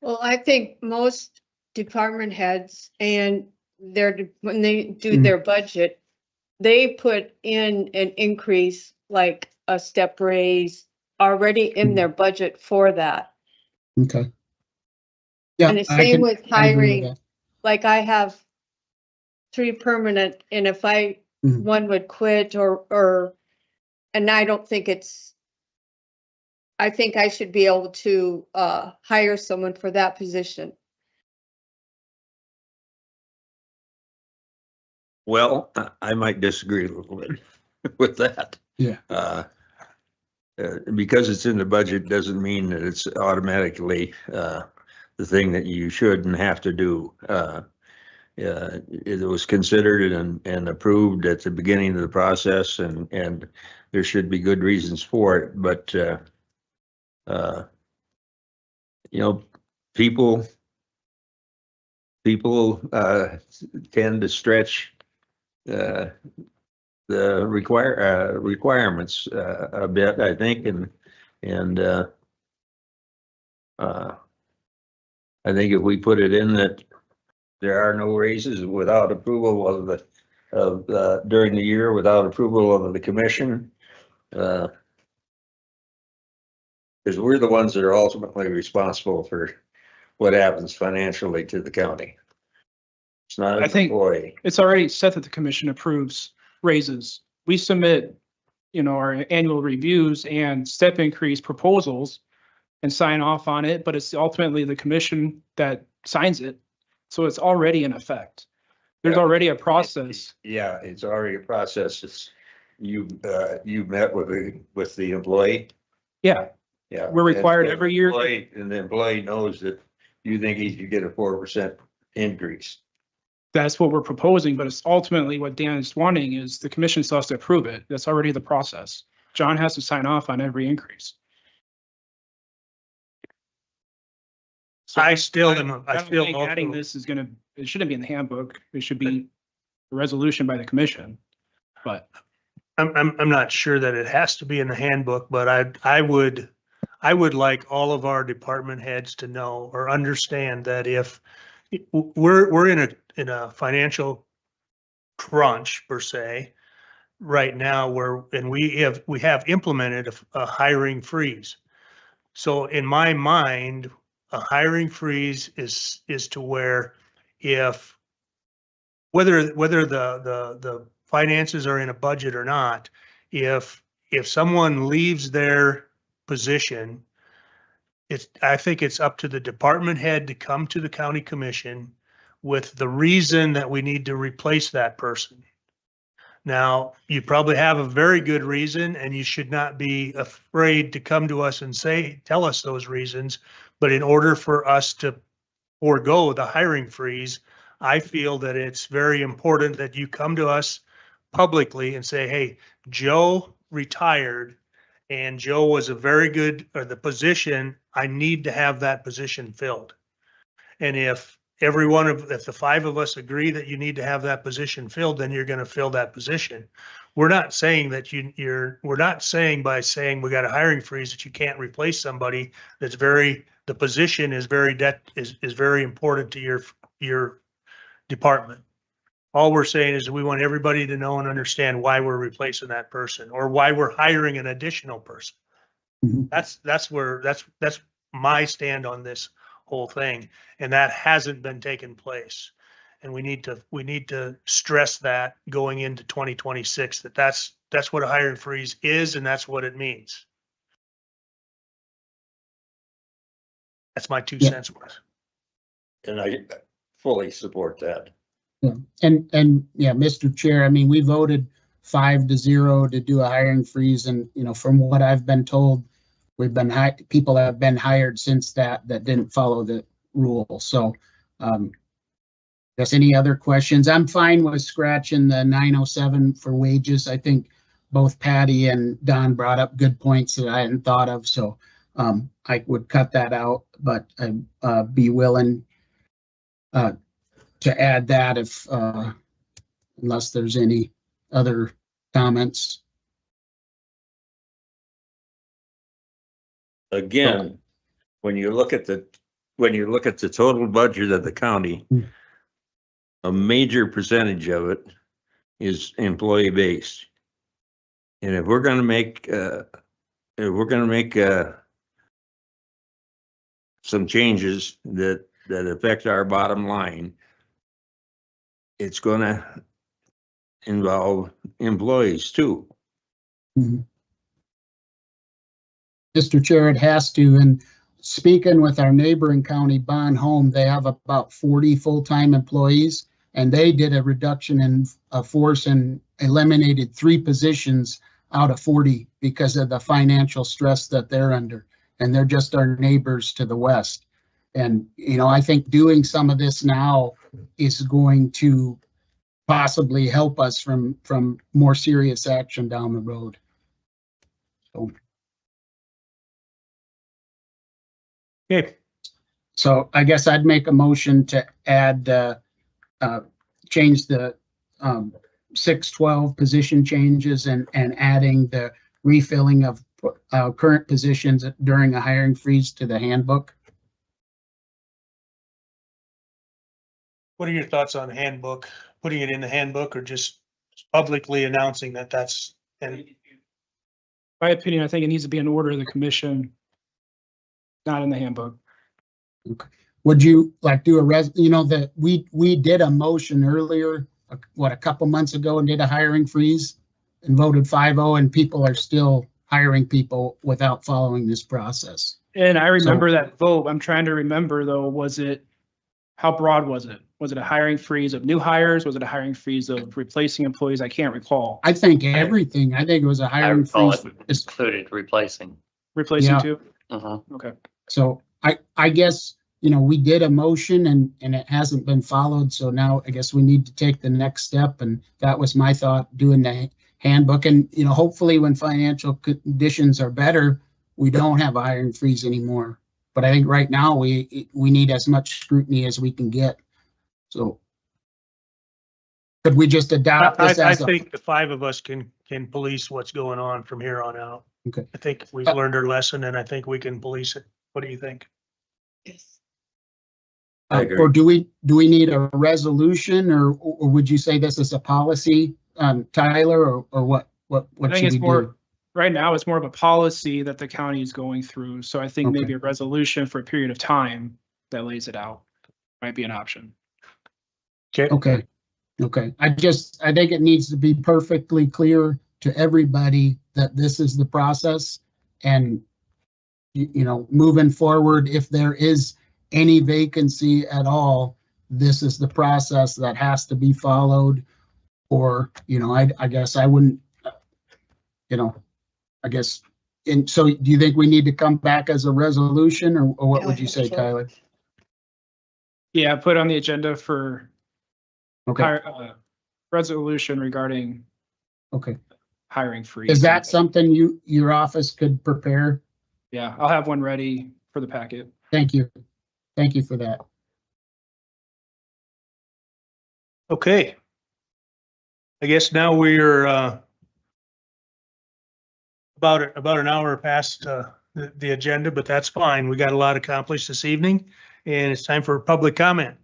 well, I think most department heads and when they do their budget, they put in an increase like a step raise already in their budget for that. Okay. Yeah. And the I same can- with I agree with hiring, that. like I have 3 permanent, and if Mhm. one would quit and I don't think I think I should be able to hire someone for that position. Well, I might disagree a little bit with that. Yeah. Because it's in the budget doesn't mean that it's automatically the thing that you should and have to do. It was considered and approved at the beginning of the process, and there should be good reasons for it. But you know, people tend to stretch the requirements a bit, I think, and I think if we put it in that there are no raises without approval during the year, without approval of the commission, because we're the ones that are ultimately responsible for what happens financially to the county. It's not I an think employee. it's already set that the commission approves raises. We submit, our annual reviews and step increase proposals and sign off on it, but it's ultimately the commission that signs it. So it's already in effect. There's already a process. Yeah, it's already a process. It's you met with the employee. Yeah, Yeah. we're required And so every year. And the employee knows that you think he should get a 4% increase. That's what we're proposing, but it's ultimately what Dan is wanting is the commission still has to approve it. That's already the process. John has to sign off on every increase. So I still don't think adding also, this is it shouldn't be in the handbook. It should be a resolution by the commission. But I'm not sure that it has to be in the handbook, but I would like all of our department heads to know or understand that if we're in a financial crunch per se right now, and we have implemented a hiring freeze. So in my mind, a hiring freeze is to where if whether the finances are in a budget or not, if someone leaves their position, I think it's up to the department head to come to the county commission with the reason that we need to replace that person. Now, you probably have a very good reason, and you should not be afraid to come to us and tell us those reasons. But in order for us to forego the hiring freeze, I feel that it's very important that you come to us publicly and say, hey, Joe retired and Joe was a very good, or the position, I need to have that position filled. And if if the 5 of us agree that you need to have that position filled, then you're going to fill that position. We're not saying that we're not saying by saying we got a hiring freeze that you can't replace somebody the position is very important to your department. All we're saying is we want everybody to know and understand why we're replacing that person or why we're hiring an additional person. Mhm. That's my stand on this whole thing, and that hasn't been taking place. And we need to stress that going into 2026, that's what a hiring freeze is, and that's what it means. That's my 2 cents worth. And I fully support that. Yeah. And yeah, Mr. Chair, I mean, we voted 5-0 to do a hiring freeze, and from what I've been told, people have been hired since that didn't follow the rule. So, guess any other questions? I'm fine with scratching the 907 for wages. I think both Patty and Don brought up good points that I hadn't thought of. So, I would cut that out, but I'd be willing to add that if unless there's any other comments. Again, when you look at the total budget of the county, a major percentage of it is employee based. And if we're going to make if we're gonna make, some changes that affect our bottom line, it's gonna involve employees too. Mr. Chair, it has to, and speaking with our neighboring county, Bon Home, they have about 40 full-time employees, and they did a reduction in force and eliminated 3 positions out of 40 because of the financial stress that they're under, and they're just our neighbors to the west. And, you know, I think doing some of this now is going to possibly help us from more serious action down the road. Okay, So I guess I'd make a motion to add, change the 612 position changes and adding the refilling of current positions during a hiring freeze to the handbook. what are your thoughts on handbook? Putting it in the handbook or just publicly announcing that that's, and My opinion, I think it needs to be an order of the commission, not in the handbook. Would you like do you know, that we did a motion earlier, a couple months ago, and did a hiring freeze and voted 5-0, and people are still hiring people without following this process. And I remember that vote. I'm trying to remember though, how broad was it? Was it a hiring freeze of new hires? Was it a hiring freeze of replacing employees? I can't recall. I think everything. I think it was a hiring freeze. Included replacing. Replacing Yeah. too? Uh-huh. Okay. So I guess, you know, we did a motion and it hasn't been followed. So now I guess we need to take the next step. And that was my thought, doing the handbook. And, you know, hopefully when financial conditions are better, we don't have a hiring freeze anymore. But I think right now we need as much scrutiny as we can get. So could we just adopt this I as think the 5 of us can police what's going on from here on out. Okay. I think we've learned our lesson and I think we can police it. What do you think? Yes. I agree. or do we need a resolution, or would you say this is a policy, Tyler, or what I think should it's we more, do? right now, it's more of a policy that the county is going through. So I think Okay. maybe a resolution for a period of time that lays it out might be an option. Okay. I think it needs to be perfectly clear to everybody that this is the process, and you know, moving forward, if there is any vacancy at all, this is the process that has to be followed. Or, you know, I guess I wouldn't, you know, I guess. And so do you think we need to come back as a resolution, or what would you say, Tyler? Yeah, put on the agenda for Okay, resolution regarding okay. hiring freeze. Is that something your office could prepare? Yeah, I'll have one ready for the packet. Thank you. Thank you for that. Okay. I guess now we're about an hour past the agenda, but that's fine. We got a lot accomplished this evening, and it's time for public comment.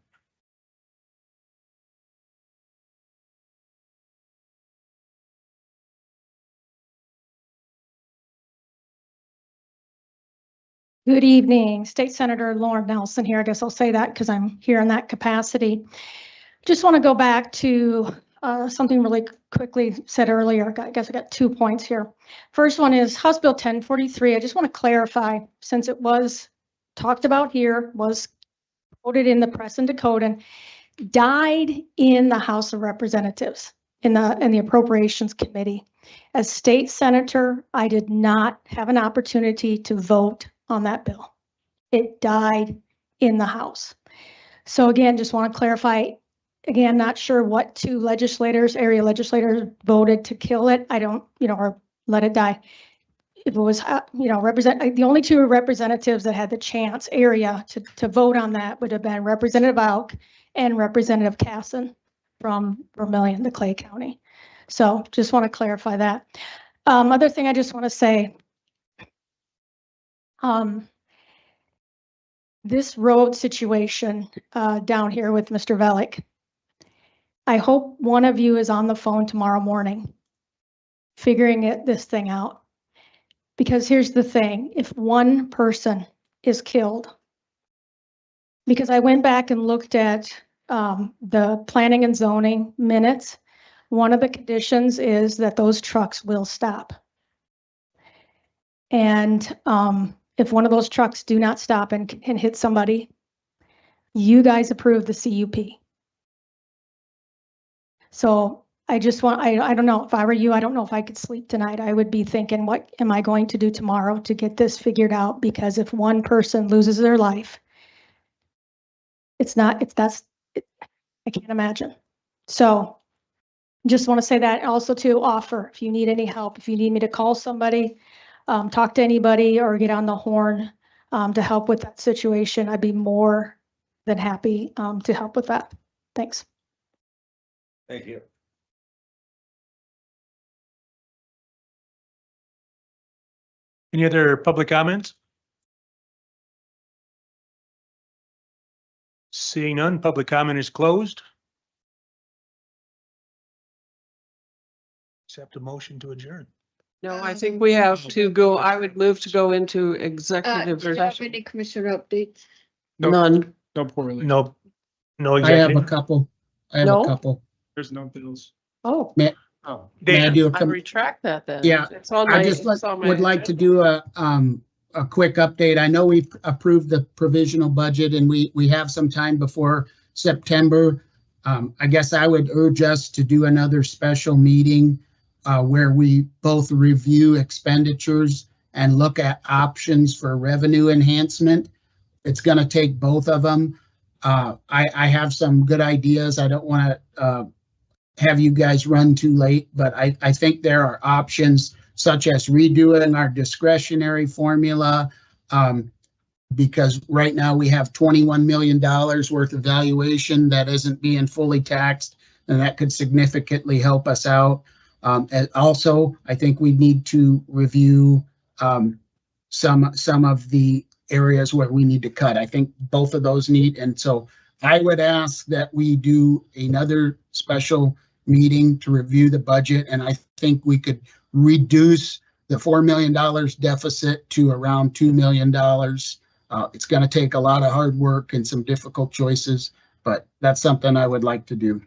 Good evening, State Senator Lauren Nelson here. I guess I'll say that because I'm here in that capacity. Just want to go back to something really quickly said earlier. I guess I got 2 points here. First one is House Bill 1043. I just want to clarify, since it was talked about here, was quoted in the press in Dakota, died in the House of Representatives in the Appropriations Committee. As state senator, I did not have an opportunity to vote on that bill. It died in the House. So again, just want to clarify, again, not sure what 2 legislators, area legislators voted to kill it. I don't, or let it die. If it was, the only 2 representatives that had the chance area to vote on that would have been Representative Auk and Representative Casson from Vermillion, the Clay County. So just want to clarify that. Other thing I just want to say, this road situation down here with Mr. Velick, I hope one of you is on the phone tomorrow morning figuring this thing out. Because here's the thing, if one person is killed, because I went back and looked at the planning and zoning minutes, one of the conditions is that those trucks will stop. And if one of those trucks do not stop and hit somebody, you guys approve the CUP. So I just want, I don't know, if I were you, I don't know if I could sleep tonight. I would be thinking, what am I going to do tomorrow to get this figured out? Because if one person loses their life, I can't imagine. So just want to say that also to offer, if you need any help, if you need me to call somebody, talk to anybody or get on the horn to help with that situation, I'd be more than happy to help with that. Thanks. Thank you. Any other public comments? Seeing none, public comment is closed. Accept a motion to adjourn. No, I think we have to go, I would move to go into executive Do you have session. any commissioner updates? None. No poorly. No, no I have a executive. couple. I have No? a couple. There's no bills. Oh, Oh. May I Dan, do a I com- retract that then. Yeah, It's on I my- just it's on my would like to agenda. do a quick update. I know we've approved the provisional budget and we have some time before September. I guess I would urge us to do another special meeting where we both review expenditures and look at options for revenue enhancement. It's going to take both of them. I have some good ideas. I don't want to have you guys run too late, but I think there are options such as redoing our discretionary formula, because right now we have $21 million worth of valuation that isn't being fully taxed, and that could significantly help us out. And also, I think we need to review some of the areas where we need to cut. I think both of those need, and so I would ask that we do another special meeting to review the budget, and I think we could reduce the $4 million deficit to around $2 million. It's going to take a lot of hard work and some difficult choices, but that's something I would like to do.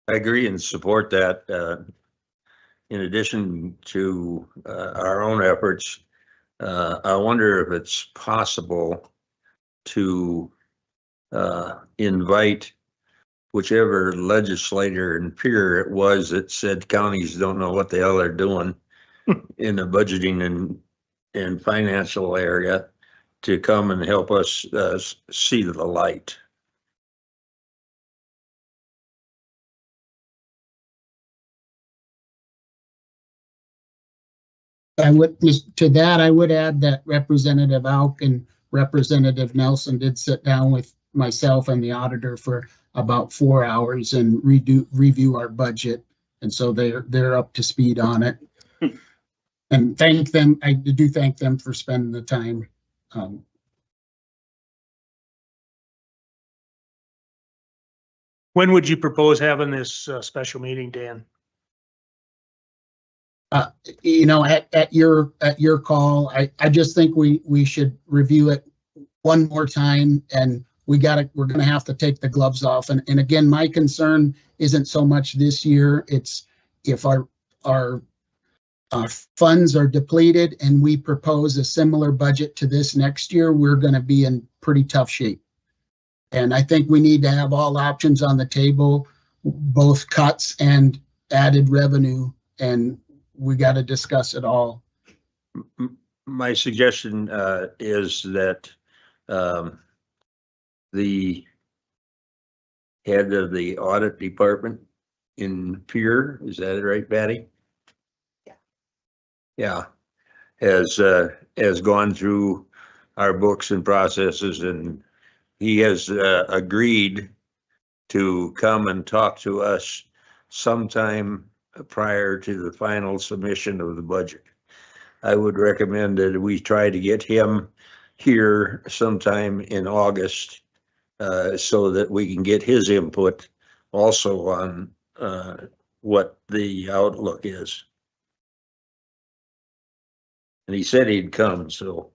I agree and support that. In addition to our own efforts, I wonder if it's possible to invite whichever legislator and peer it was that said counties don't know what the hell they're doing in the budgeting and financial area to come and help us see the light. I would, to that, I would add that Representative Auk and Representative Nelson did sit down with myself and the auditor for about 4 hours and review our budget. And so they're up to speed on it. And thank them. I do thank them for spending the time. when would you propose having this special meeting, Dan? You know, at your call, I just think we should review it one more time, and we're gonna have to take the gloves off. And again, my concern isn't so much this year. It's if our funds are depleted and we propose a similar budget to this next year, we're gonna be in pretty tough shape. And I think we need to have all options on the table, both cuts and added revenue, and we got to discuss it all. My suggestion is that the head of the audit department in Pier, is that right, Patty? Yeah, has gone through our books and processes, and he has agreed to come and talk to us sometime prior to the final submission of the budget. I would recommend that we try to get him here sometime in August so that we can get his input also on what the outlook is. And he said he'd come, so.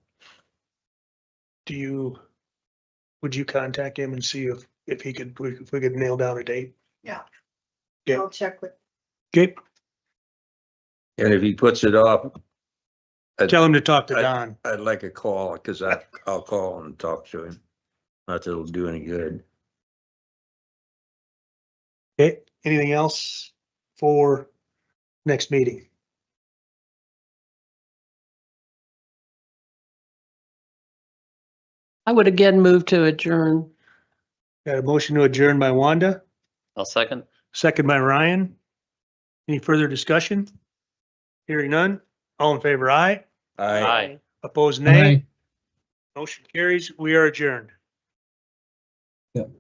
Would you contact him and see if he could, if we could nail down a date? Yeah. Okay. I'll check with. Okay, And if he puts it off, tell him to talk to Don. I'd like a call, because I'll call and talk to him. Not that it'll do any good. Okay, anything else for next meeting? I would again move to adjourn. Got a motion to adjourn by Wanda, I'll second. second by Ryan. Any further discussion? Hearing none. All in favor, aye. Aye. Opposed, nay. Aye. Motion carries. We are adjourned. Yep.